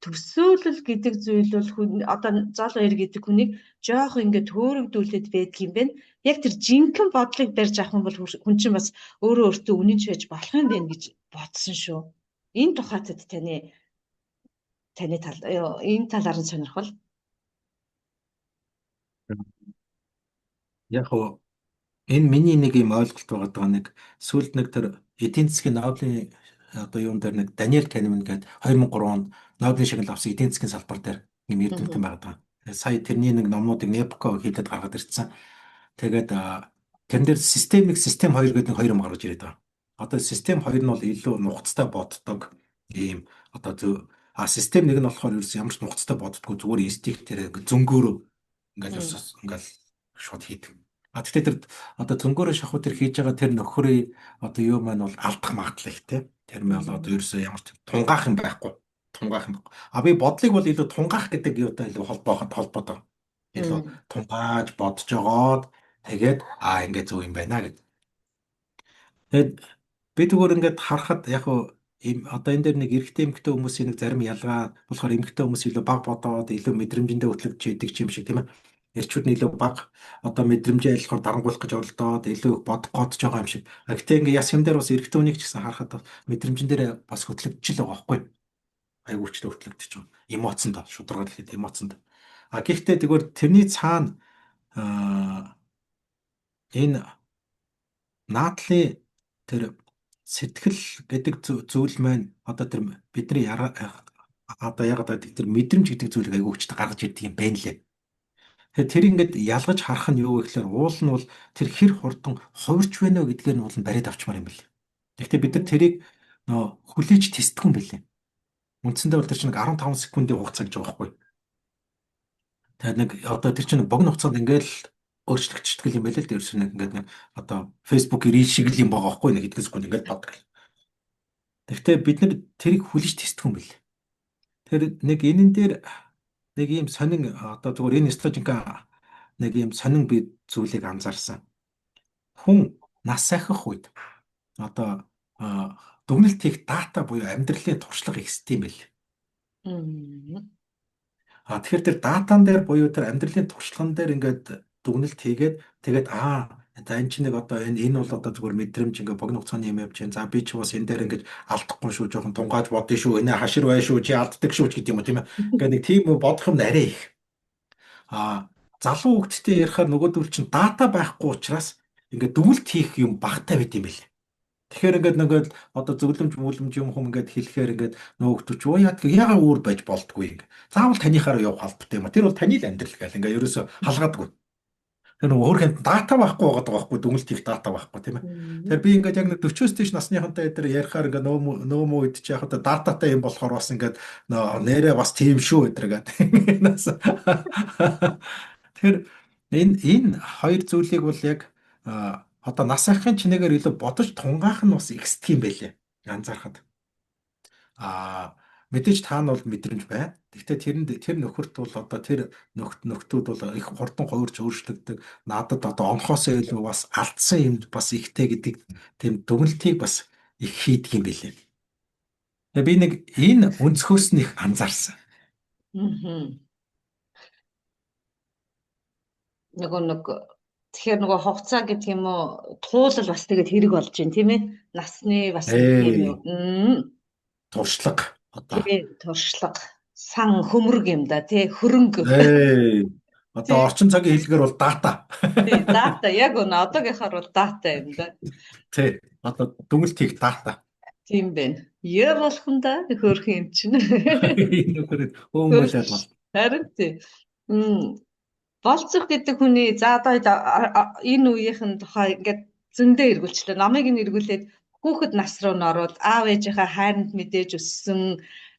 төсөөлөл гэдэг зүйл бол одоо зол хоёр гэдэг хүнийг жоох ингээд хөөрөгдүүлээд байдаг юм байна. Яг тэр жинхэнэ бодлыг барьж авах юм бол хүн чинь бас өөрөө өөртөө үнэнч байж болох юм байна гэж бодсон шүү. Энэ тухайтад таны тал энэ талаар нь сонирхол. Яг хоо энэ миний нэг юм ойлголт байгаа нэг сүүлд нэг тэр эдийн засгийн Нобелийн одоо юун дээр нэг Даниэл Канеман гэдэг 2003 онд Нобелийн шагнал авсан эдийн засгийн салбар дээр юм эрдэмтэн байгаа. Сая тэрний нэг номнуудыг Непко хийлээд гаргаад ирсэн. Тэгээд тэрэн дээр систем 2 гэдэг нэг хоёр юм гарч ирээд байгаа. Одоо систем 2 нь бол илүү нухацтай боддог ийм одоо систем 1 нь болохоор ерөөс ямар ч нухацтай боддоггүй зүгээр инстинктээр зөнгөөрөө ингээл шууд хийдэг. Гэхдээ тэр одоо зөнгөөрөө шахуу тэр хийж байгаа тэр нөхрийн одоо юу маань бол алдах магадлал ихтэй. Тэр мэл одоо ерөөсөө ямар ч тунгаах юм байхгүй. Би бодлыг бол илүү тунгаах гэдэг юутай илүү холбоотой. Илүү тунгааж бодож жогоод тэгээд ингээд зөв юм байна гэдэг. Тэгээд би зүгээр ингээд харахад яг одоо энэ дээр нэг эрэгтэй эмэгтэй хүмүүсийн нэг зарим ялгаа болохоор эмэгтэй хүмүүс илүү баг бодоод илүү мэдрэмжэндээ хөтлөгдөж идэг юм шиг тийм ээ. Эрчүүд нь илүү баг одоо мэдрэмжээ айлхаар дарангуулах гэж оролдоод илүү бодох годж байгаа юм шиг. Гэхдээ ингээ яс юм дээр бас эрэгтэй хүнийг ч гэсэн харахад мэдрэмжэн дээр бас хөтлөгдөж л байгаа байхгүй. Айгуучтай хөтлөгдөж байгаа. Эмоцонд шударгаар хэлээд эмоцонд. Гэхдээ тэгвэл тэрний цаана энэ наадлын тэр сэтгэл гэдэг зүйл маань одоо тэр бидний одоо яг тэр мэдрэмж гэдэг зүйлийг айгуучтай гаргаж ирдэг юм байна лээ. Тэгэхээр тэр ингээд ялгаж харах нь юу вэ гэхээр уул нь бол тэр хэр хурдан хувирч байна вэ гэдгээр нь уул нь бариад авчмаар юм бэл. Гэхдээ бид нар тэрийг хүлээж тестдэг юм бэлээ. Үндсэндээ бол тэр чинь 15 секундын хугацаа гэж байгаа байхгүй. Тэгэхээр нэг одоо тэр чинь богино хугацаанд ингээд өөрчлөгдчихдэг юм байлээ л дээрс нэг ингээд нэг одоо Facebook-ийн рил шиг л юм байгаа байхгүй нэг хэдэн секунд ингээд боддог. Гэхдээ бид нар тэрийг хүлээж тестдэг юм бэлээ. Тэр нэг энэн дээр нэг ийм сонин одоо зүгээр энэ стажинка нэг ийм сонин би зүйлийг анзаарсан. Хүн нас ахих үед одоо дүгнэлт хийх дата буюу амьдралын туршлага их систем байл. Тэгэхээр тэр датан дээр буюу тэр амьдралын туршлаган дээр ингээд дүгнэлт хийгээд тэгээд за энэ чинь нэг одоо энэ бол одоо зүгээр мэдрэмж ингээд богино хугацааны юм явж байна. За би ч бас энэ дээр ингээд алдахгүй шүү, жоохон тунгааж бодъё шүү, энэ хашир бай шүү, чи алддаг шүү гэдэг юм уу тийм ээ. Ингээд нэг тийм бодох юм арай их. Залуу хүүхдтэй ярихаар нөгөөдөл чинь дата байхгүй учраас ингээд дүгнэлт хийх юм багтаа байт юм байл. Тэгэхээр ингээд одоо зөвлөмж юм ингээд хэлэхээр ингээд нөгөөдөл чи яагаад өөр байж болтгүй ингээд. Заавал танихаараа явах албатай юм а. Тэр бол таны л амьдрал гэл ингээд ерөөсө халгаадгүй. Тэр нөгөө өөрхөн дата байхгүй байгаа байхгүй дүнэлт их дата байхгүй тийм ээ. Тэгэхээр би ингээд яг нэг 40-оос дээш насныхантай эдгээр ярихаар ингээд нөгөө муу идчих яг одоо дататай юм болохоор бас ингээд нэрээ бас тийм шүү эдэргээд. Тэгэхээр энэ хоёр зүйлийг бол яг одоо нас ахын чинээгээр илүү бодож тунгаах нь бас ихсдэг юм байлээ. Анзаархад. Аа мэдээж та нь бол мэдрэмж байна. Гэхдээ тэр нөхөрт бол одоо тэр нөхдүүд бол их хурдан говьрч өөрчлөгдөг. Надад одоо онхоосоо илүү бас алдсан юм бас ихтэй гэдэг тийм дүгнэлтийг бас их хийдэг юм билээ. Тэгээ би нэг энэ өнцгөөс нь их анзаарсан. Нэг тэгэхээр нөгөө хугацаа гэдэг юм уу туулал бас тэгээд хэрэг болж байна тийм ээ. Насны бас тийм юм. Туршлага одоо. Тийм туршлага сан хөмрөг юм да тий хөрөнгө. Одоо орчин цагийн хэлгээр бол дата. Тий дата яг үнэ одоогийнхоор бол дата юм да. Тий одоо дүнэлт хийх дата. Тийм байна. Яа болох нь да хөөх юм чинь. Өмөлөд бол. Харин тий. Болцох гэдэг хүний за одоо энэ үеийнхэн тухай ингээд зөндөө эргүүлчлээ. Номыг нь эргүүлээд хүүхэд нас руу н ороод аав ээжийнхээ хайранд мэдээж өссөн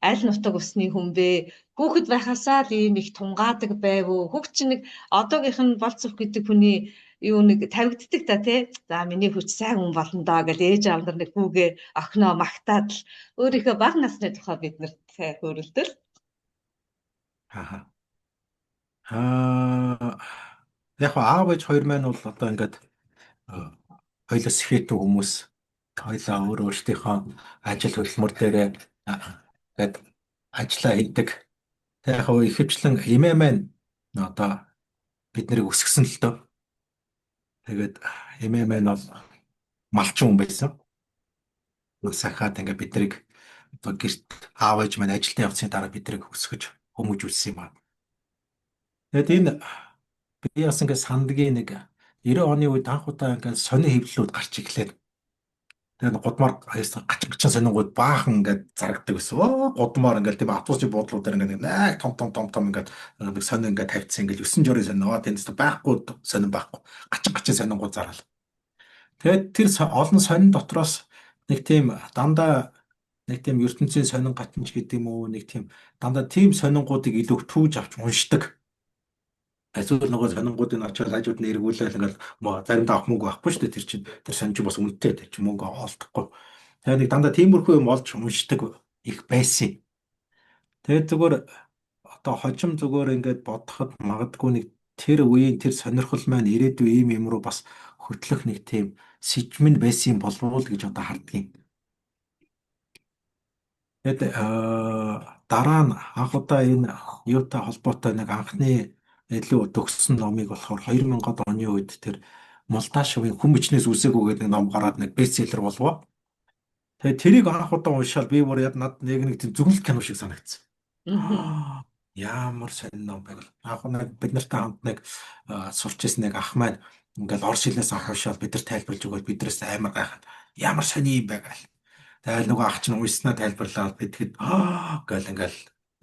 аль нутаг усны хүн бэ? Хүүхэд байхасаа л ийм их тунгаадаг байв уу? Хүүхд чинь нэг одоогийнх нь болцох гэдэг хүний юу нэг тавигддаг та тий. За миний хүч сайн хүн болно доо гэж ээж аав нар нэг хүүгээ охиноо магтаад л өөрийнхөө бага насны тухай бид нарт хөрөлдөл. Яг аав ээж хоёр маань бол одоо ингээд хоёлоо сэхэтэн хүмүүс хоёлаа өөрсдийнхөө ажил хөдөлмөр дээрээ ингээд ажиллаа хийдэг. Тэг яг ихэвчлэн эмээ маань одоо бид нарыг өсгсөн л дөө. Тэгээд эмээ маань бол малчин хүн байсан. Сахаад ингээд бид нарыг одоо гэрт аав ээж маань ажилдаа явсны дараа бид нарыг өсгөж хүмүүжүүлсэн юм аа. Тэгээд энэ би бас ингээд сандгийн нэг 90 оны үед анх удаа ингээд сони хэвлэлүүд гарч ирлээ. Тэгээд гудмаар гачин сонингууд баахан ингээд зарагддаг гэсэн. Гудмаар ингээд тийм автобусны буудлуудаар ингээд нэг том ингээд нэг сони ингээд тавьчихсан ингээд 9 жорын сони. Тэнд байхгүй сонин байхгүй. Гачин сонингууд зарал. Тэгээд тэр олон сонин дотроос нэг тийм дандаа нэг тийм ертөнцийн сонин гатамж гэдэг юм уу нэг тийм дандаа тийм сонингуудыг илүү түүж авч уншдаг. Эсвэл нөгөө сонингуудын очоод хажууд нь эргүүлээл ингээл заримдаа авах мөнгө байхгүй шүү дээ тэр чинь тэр сонин чинь бас үнэтэй тэр чинь мөнгө олдохгүй. Тэгээ нэг дандаа тиймэрхүү юм олж уншдаг их байсан. Тэгээд зүгээр одоо хожим зүгээр ингээд бодоход магадгүй нэг тэр үеийн тэр сонирхол маань ирээдүйн ийм юм руу бас хөтлөх нэг тийм сэжмэн байсан болов уу гэж одоо хардгийг. Тэгээд дараа нь анх удаа энэ юутай холбоотой нэг анхны илүү төгссөн номыг болохоор 2000-ад оны үед тэр Молдашевын хүн бичнээс үсээгүй гэдэг ном гараад нэг бестселлер болвоо. Тэгээд тэрийг анх удаа уншаад би бүр яд над нэг тийм зөвлөлт кино шиг санагдсан. Ямар сонин ном байг. Анх нэг бид нартай хамт нэг сурч ирсэн нэг ах маань ингээл орос хэлнээс анхуушаад бид нар тайлбарлаж өгөөд биднээс амар гайхаад ямар сони юм бэ гэл. Тэгээд нөгөө ах чинь уншснаа тайлбарлаад бидэхэд гэл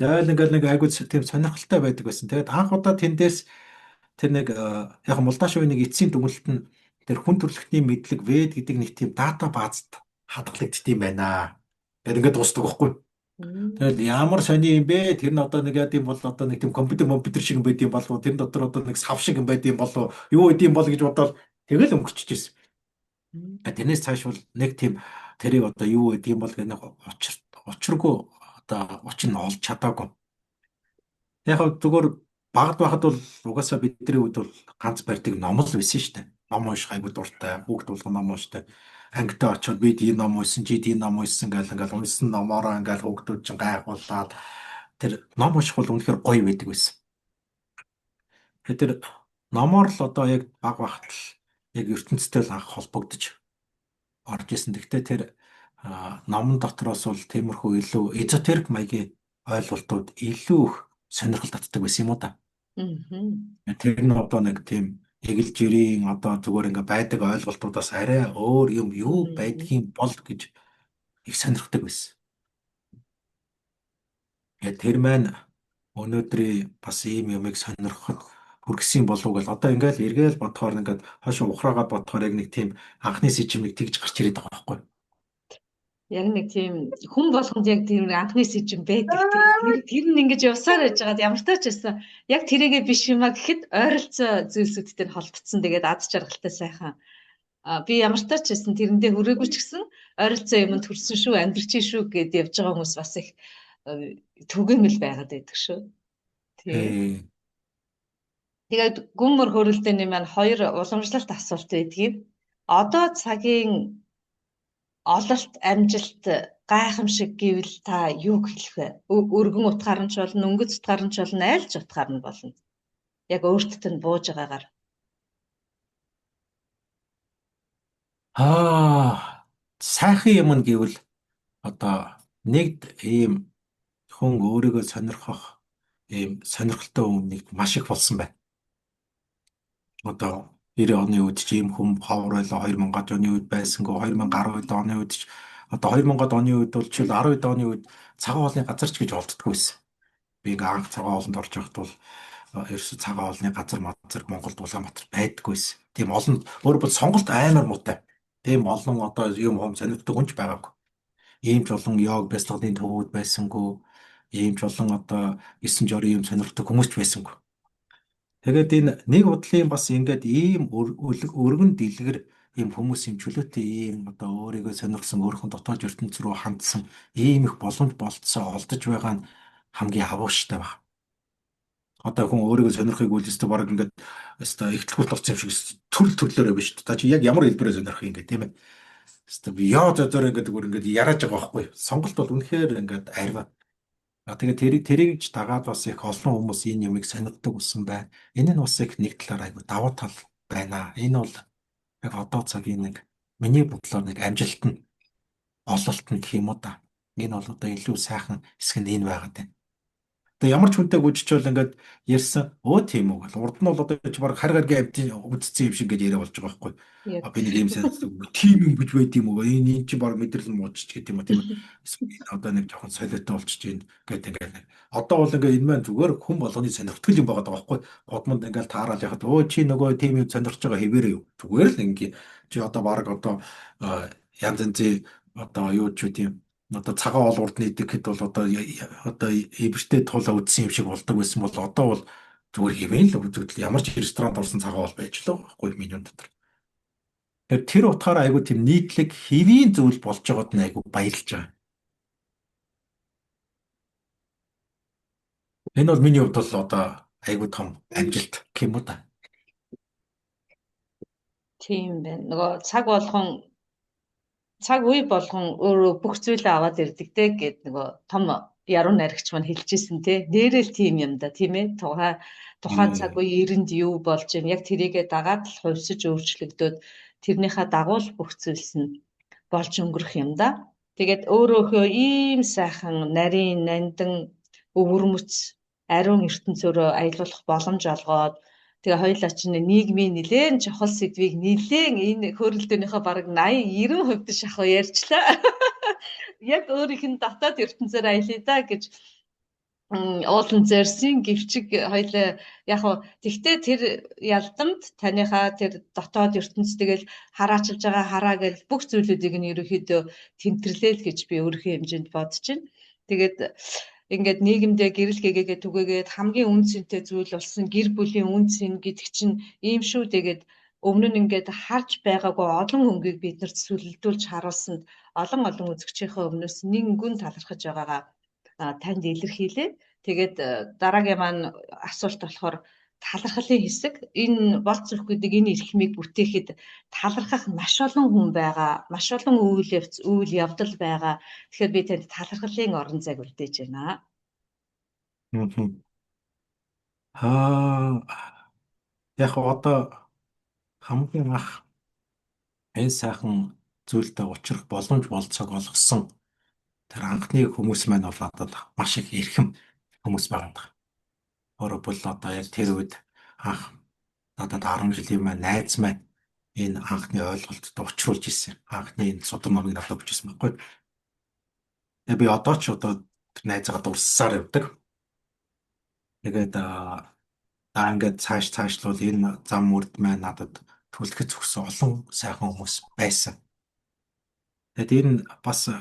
ингээл нэг айгуу тийм сонирхолтой байдаг байсан. Тэгээд анх удаа тэндээс тэр нэг яг Молдашевын нэг эцсийн дүгнэлт нь тэр хүн төрөлхтний мэдлэг вэд гэдэг нэг тийм дата баазд хадгалагддаг юм байна. Тэгээд ингээд дуустдаг байхгүй. Тэгээд ямар сони юм бэ? Тэр нь одоо нэг яд юм бол одоо нэг тийм компьютер шиг юм байд юм болов уу? Тэр дотор одоо нэг сав шиг юм байд юм болов уу? Юу байд юм бол гэж бодоод тэгэл өнгөрчихөжсэн. Тэрнээс цааш бол нэг тийм тэрийг одоо юу байд юм бол гэх нэг учиргүй одоо очин олж чадаагүй. Яг зүгээр багт байхад бол угаасаа бидний үед бол ганц барьдаг ном л байсан шүү дээ. Ном унших айгуу дуртай, хүүхд болгон ном уншдаг. Ангитай очиод бид энэ ном уншсан, чи энэ ном уншсан гэл ингээл уншсан номоороо ингээл хүүхдүүд чинь гайхуулаад тэр ном унших бол үнэхээр гоё байдаг байсан. Тэр номоор л одоо яг баг багт л яг ертөнцтэй л анх холбогдож орж исэн. Гэхдээ тэр номон дотроос бол тиймэрхүү илүү эзотерик маягийн ойлголтууд илүү их сонирхол татдаг байсан юм уу да. Тэр нь одоо нэг тийм эгэлжирийн одоо зүгээр ингээ байдаг ойлголтуудаас арай өөр юм юу байдгийн бол гэж их сонирхдаг байсан. Тэр маань өнөөдрийн бас ийм юмыг сонирхоход хүргэсэн болов уу гэл одоо ингээл эргээл бодохоор ингээд хойшоо ухраагаад бодохоор яг нэг тийм анхны сэжимийг тэгж гарч ирээд байгаа байхгүй. Яг нэг тийм хүн болгонд яг тийм анхны сэжим байдаг. Тэр нь ингэж явсаар байж байгаад ямар ч байсан яг тэрийгэ биш юма гэхэд ойролцоо зүйлсүүдтэй нь холбогдсон. Тэгээд ад жаргалтай сайхан. Би ямар ч тач байсан тэрэндээ хүрээгүй ч гэсэн ойролцоо юмд хүрсэн шүү, амьдрч шүү гэд явж байгаа хүмүүс бас их түгээмэл байгаад байдаг шүү. Тий. Ээ. Тэгээд гүн мөр хөрөлдөөний маань хоёр уламжлалт асуулт байдгийг. Одоо цагийн ололт амжилт гайхамшиг гэвэл та юу хэлэх вэ? Өргөн утгаар нь ч болно, өнгөц утгаар нь ч болно, аль ч утгаар нь болно. Яг өөртөд нь бууж байгаагаар. Сайхан юм нь гэвэл одоо нэг ийм хүн өөрийгөө сонирхох ийм сонирхолтой өмнө маш их болсон байна. Одоо 90 оны үед ч ийм хүн ховор байлаа, 2000-ад оны үед байсангүй, 2010 оны үед ч одоо 2000-ад оны үед бол чил 10 оны үед цагаан хоолны газар ч гэж олддоггүй байсан. Би ингээ анх цагаан хоолнд орж явахд бол ерөөсө цагаан хоолны газар мазар Монголд Улаанбаатар байдаггүйсэн. Тийм олон өөр бол сонголт амар муутай. Тийм олон одоо юм хом сонирхдаг хүн ч байгаагүй. Ийм ч олон йог бяцлагын төвүүд байсангүй. Ийм ч олон одоо 9 жорын юм сонирхдаг хүмүүс ч байсангүй. Тэгээд энэ нэг бодлын бас ингээд ийм өргөн дэлгэр ийм хүмүүс юм чөлөөтэй ийм одоо өөрийгөө сонирхсан өөрхөн дотоод ертөнц рүү хандсан ийм их боломж болцоо олдож байгаа нь хамгийн авууштай байна. Одоо хүн өөрийгөө сонирхыг үлдээстэй баг ингээд өстой ихтлгүүрт орсон юм шиг төрөл төрлөөрөө биш. Та чи яг ямар хэлбэрээр сонирхыг ингээд тийм ээ. Өстой би яа зөөр ингээд зүгээр ингээд яриаж байгаа байхгүй. Сонголт бол үнэхээр ингээд арваа. Тэгээд тэрийг ч дагаад бас их олон хүмүүс энэ юмыг сонирхдаг болсон байна. Энэ нь бас их нэг талаар айгу давуу тал байна. Энэ бол яг одоо цагийн нэг миний бодлоор нэг амжилт нь ололт нь гэх юм уу та. Энэ бол одоо илүү сайхан хэсэг нь энэ байгаад байна. Тэгээ ямар ч хүнтэй гүйччихвэл ингээд ярьсан өө тийм үү гэл. Урд нь бол одоо ч баг хар гаргийн амтын үдцсэн юм шиг гэж яриа болж байгаа байхгүй. Би нэг юм сайн тийм юм гэж байд юм уу? Энэ чи баг мэдрэл муучч гэдэг юм уу тийм үү? Эсвэл одоо нэг жоохон солиотой болчих чинь гэдэг ингээд. Одоо бол ингээд энэ маань зүгээр хүн болгоны сонирхтол юм байгаа байхгүй. Бодмонд ингээд таарал яхад өө чи нөгөө тийм юм сонирхож байгаа хэвээрээ юу? Зүгээр л ингээд чи одоо баг одоо янз янзын одоо юу ч үгүй одоо цагаан ол урд нийт гэхэд бол одоо эвэртэй тулаа үдсэн юм шиг болдог байсан бол одоо бол зүгээр хэмээн л үзэгдэл ямар ч ресторанд орсон цагаан ол байж л байгаа байхгүй менюн дотор. Тэр утгаараа айгүй тийм нийтлэг хэвийн зүйл болж байгаад нь айгүй баярлж байгаа. Энэ бол миний хувьд бол одоо айгүй том амжилт гэх юм уу та. Тийм байна. Нөгөө цаг үе болгон өөрөө бүх зүйлээ аваад ирдэг те гэд нөгөө том яруу найрагч маань хэлжсэн те. Нэрэл тийм юм да тийм ээ. Тухайн цаг үе эрэнд юу болж юм яг тэрийгэ дагаад л хувьсаж өөрчлөгдөөд тэрнийхээ дагуу л бүх зүйлс нь болж өнгөрөх юм да. Тэгээд өөрөөхөө ийм сайхан нарийн нандин өвөрмөц ариун ертөнцөөрөө аялуулах боломж олгоод тэгээ хоёулаа чинь нийгмийн нэлээд чухал сэдвийг нэлээд энэ хөрөлдөөнийхөө бараг 80-90% шахуу ярьчлаа. Яг өөрийнх нь дотоод ертөнцөөр аялъя да гэж уулан зөрсөн гівчиг хоёлаа яг уу тэгтээ тэр ялдамт таныхаа тэр дотоод ертөнц тэгэл хараачилж байгаа хараа гэл бүх зүйлүүдийг нь ерөөхдөө тэмдэрлээл гэж би өөрийнхөө хэмжээнд бодож байна. Тэгээд ингээд нийгэмдээ гэрэл гээгээ түгээгээд хамгийн үн цэнтэй зүйл болсон гэр бүлийн үн цэн гэдэг чинь ийм шүү тэгээд өмнө нь ингээд харж байгаагүй олон хөнгөийг биднэрт сүлэлдүүлж харуулсанд олон үзэгчийнхээ өмнөөс нэгэн талархаж байгаагаа танд илэрхийлээ. Тэгээд дараагийн маань асуулт болохоор талархлын хэсэг энэ болц зүрхүүдийг энэ эрхмийг бүтээхэд талархах маш олон хүн байгаа, маш олон үйл явдал байгаа. Тэгэхээр би танд талархлын орон зайг үлдээж байна. Яг одоо хамгийн анх энэ сайхан зүйлдээ учрах боломж болцоог олгосон тэр анхны хүмүүс маань бол одоо маш их эрхэм хүмүүс байгаа. Өөрөөр бол одоо яг тэр үед анх надад 10 жилийн маань найз маань энэ анхны ойлголтод учруулж ирсэн. Анхны энэ судар номыг надад өгчсэн байхгүй. Тэгээ би одоо ч одоо найзгаа дурсаар явдаг. Тэгээд Ингээд цаашлуул энэ зам үрд маань надад түлхэц өгсөн олон сайхан хүмүүс байсан. Тэгэд энэ бас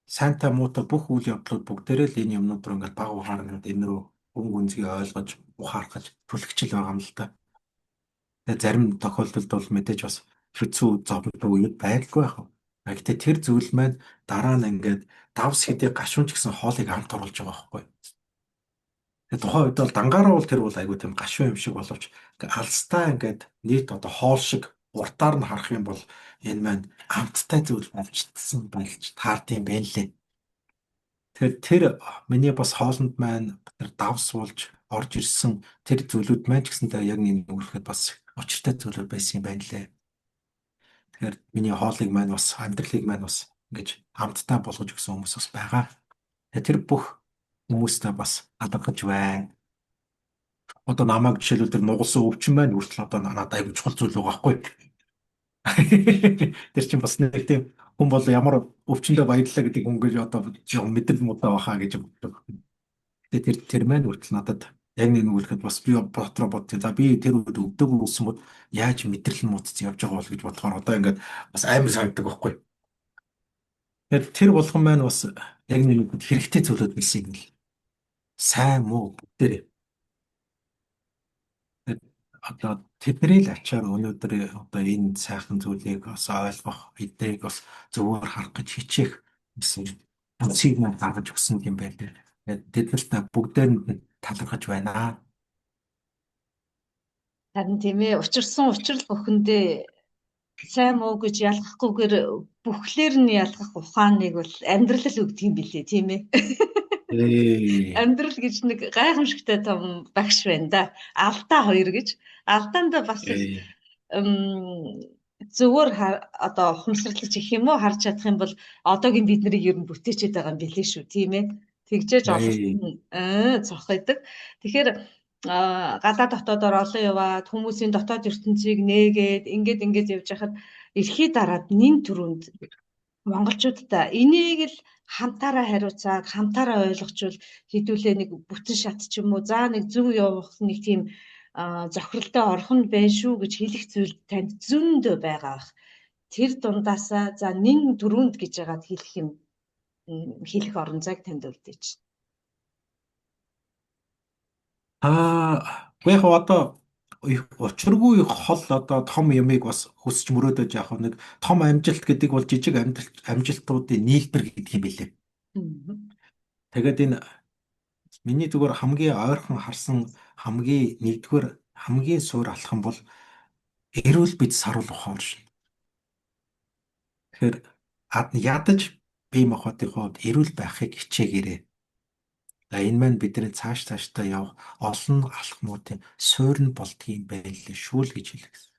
сайнтай муутай бүх үйл явдлууд бүгдээрээ л энэ юмнууд руу ингээд баг ухаар ингээд энэ рүү гүн гүнзгий ойлгож ухаархаж түлхчил байгаа юм л да. Тэгээ зарим тохиолдолд бол мэдээж бас хэцүү зовлон үед байдаггүй байх. Гэхдээ тэр зүйл маань дараа нь ингээд давс хэдий гашуун ч гэсэн хоолыг амт оруулж байгаа байхгүй. Тэгээ тухайн үед бол дангаараа бол тэр бол айгүй тийм гашуун юм шиг боловч алстаа ингээд нийт одоо хоол шиг уртаар нь харах юм бол энэ маань амттай зүйл болчихсон байлж таард юм байна лээ. Тэгэхээр тэр миний бас хоолнд маань тэр давс болж орж ирсэн тэр зүйлүүд маань ч гэсэнтэй яг нэг үүрэхэд бас учиртай зүйлүүд байсан юм байна лээ. Тэгэхээр миний хоолыг маань бас амьдралыг маань бас ингэж амттай болгож өгсөн хүмүүс бас байгаа. Тэгэхээр тэр бүх хүмүүстэй бас алгаж байна. Одоо намайг жишээлбэл тэр нугалсан өвчин маань хүртэл одоо надад аягүй чухал зүйл байгаа байхгүй. Тэр чинь бас нэг тийм хүн бол ямар өвчнөд баярлалаа гэдэг хүн гэж одоо жоо мэдрэл муудаа бахаа гэж боддог. Тэгээ тэр маань хүртэл надад яг нэг үрэхэд бас би дотроо бодсон. За би тэр үед өвдөг үлсэн бол яаж мэдрэл муудсан явж байгаа бол гэж бодохоор одоо ингээд бас амар санагддаг байхгүй. Тэр болгон маань бас яг нэг хэрэгтэй зүйлүүд байсан юм л. Сайн муу бүгдээрээ. Одоо тэдний л ачаар өнөөдөр одоо энэ сайхан зүйлийг бас ойлгох, эднийг бас зөвөр харах гэж хичээх гэсэн үнцийг маань гаргаж өгсөн юм байна. Тэднэрт бүгдээрэнд нь талархаж байна. Харин тийм ээ, учирсан учрал бүхэндээ сайн муу гэж ялгахгүйгээр бүхлээр нь ялгах ухааныг бол амьдрал өгдөг юм билээ, тийм ээ. Амьдрал гэж нэг гайхамшигтай том багш байна да. Алдаа хоёр гэж. Алдаанда бас зөвөр одоо ухамсарлаж их юм уу харж чадах юм бол одоогийн биднийг ер нь бүтээчээд байгаа юм билээ шүү, тийм ээ. Тэгжээж олсон цох идэг. Тэгэхээр гадаа дотоодоор олон яваад хүмүүсийн дотоод ертөнцийг нээгээд ингээд явж хахад эрхий дараад нин төрөнд монголчуудаа энийг л хамтаараа хариуцаад хамтаараа ойлгочвол хэдүүлээ нэг бүтэн шат ч юм уу за нэг зөв явах нэг тийм зохиролтой орхон байна шүү гэж хэлэх зүйл танд зөндөө байгаа. Тэр дундаасаа за нин төрөнд гэж яагаад хэлэх орон зайг танд үлдээч. Яг одоо учиргүй хол одоо том ямыг бас хүсч мөрөөдөж яах нэг том амжилт гэдэг бол жижиг амжилтуудын нийлбэр гэдэг юм билээ. Тэгээд энэ миний зүгээр хамгийн ойрхон харсан хамгийн нэгдүгээр хамгийн суур алхам бол эрүүл бид саруул ухаан шин. Тэгэхээр ядаж бие махбодын хувьд эрүүл байхыг хичээгээрэй. Энэ маань бидний цаашдаа явах олон алхмуудын суурь нь болдгийм байлээ шүү л гэж хэлсэн.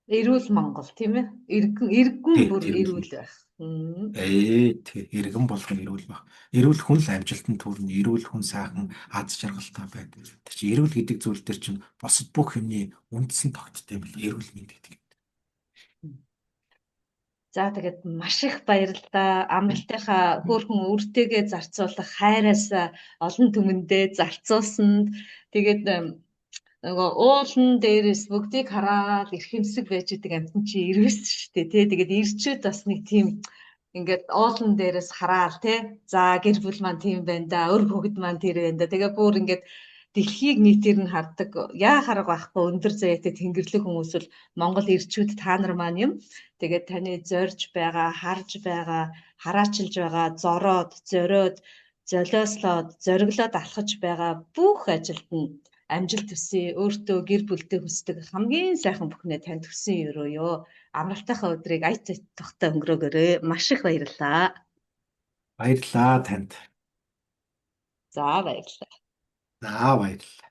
Эрүүл Монгол тийм ээ. Иргэн бүр эрүүл байх. Иргэн болгон эрүүл байх. Эрүүл хүн л амжилтанд хүрнэ. Эрүүл хүн сайхан аз жаргалтай байдаг. Тэр чинь эрүүл гэдэг зүйл төр чинь босод бүх юмний үндсэн тогттой юм бэл эрүүл мэнд гэдэг. За тэгээд маш их баярлалаа. Амралтынхаа хөөрхөн үртэйгээ зарцуулах хайраас олон түмэндээ зарцуулсанд тэгээд нөгөө уулан дээрээс бүгдийг хараад эрхэмсэг байж идэг амтан чи ирвэс шүү дээ тий. Тэгээд ирчүүд бас нэг тийм ингээд уулан дээрээс хараад тий. За гэр бүл маань тийм байна да. Өр хөгд маань тэр байна да. Тэгээд бүр ингээд дэлхийг нийтээр нь хардаг яа хараг байхгүй өндөр заяатай тэнгэрлэг хүмүүс бол Монгол ирчүүд та нар маань юм. Тэгээд таны зорж байгаа, харж байгаа, хараачилж байгаа, зороод, зориод, золиослоод, зориглоод алхаж байгаа бүх ажилд нь амжилт хүсье. Өөртөө гэр бүлтэй хүсдэг хамгийн сайхан бүхнээ танд хүсэн өрөөё. Амралтынхаа өдрийг аяц тогтоо өнгөрөөгөөрэй. Маш их баярлалаа. Баярлалаа танд. За баярлалаа. За баярлалаа.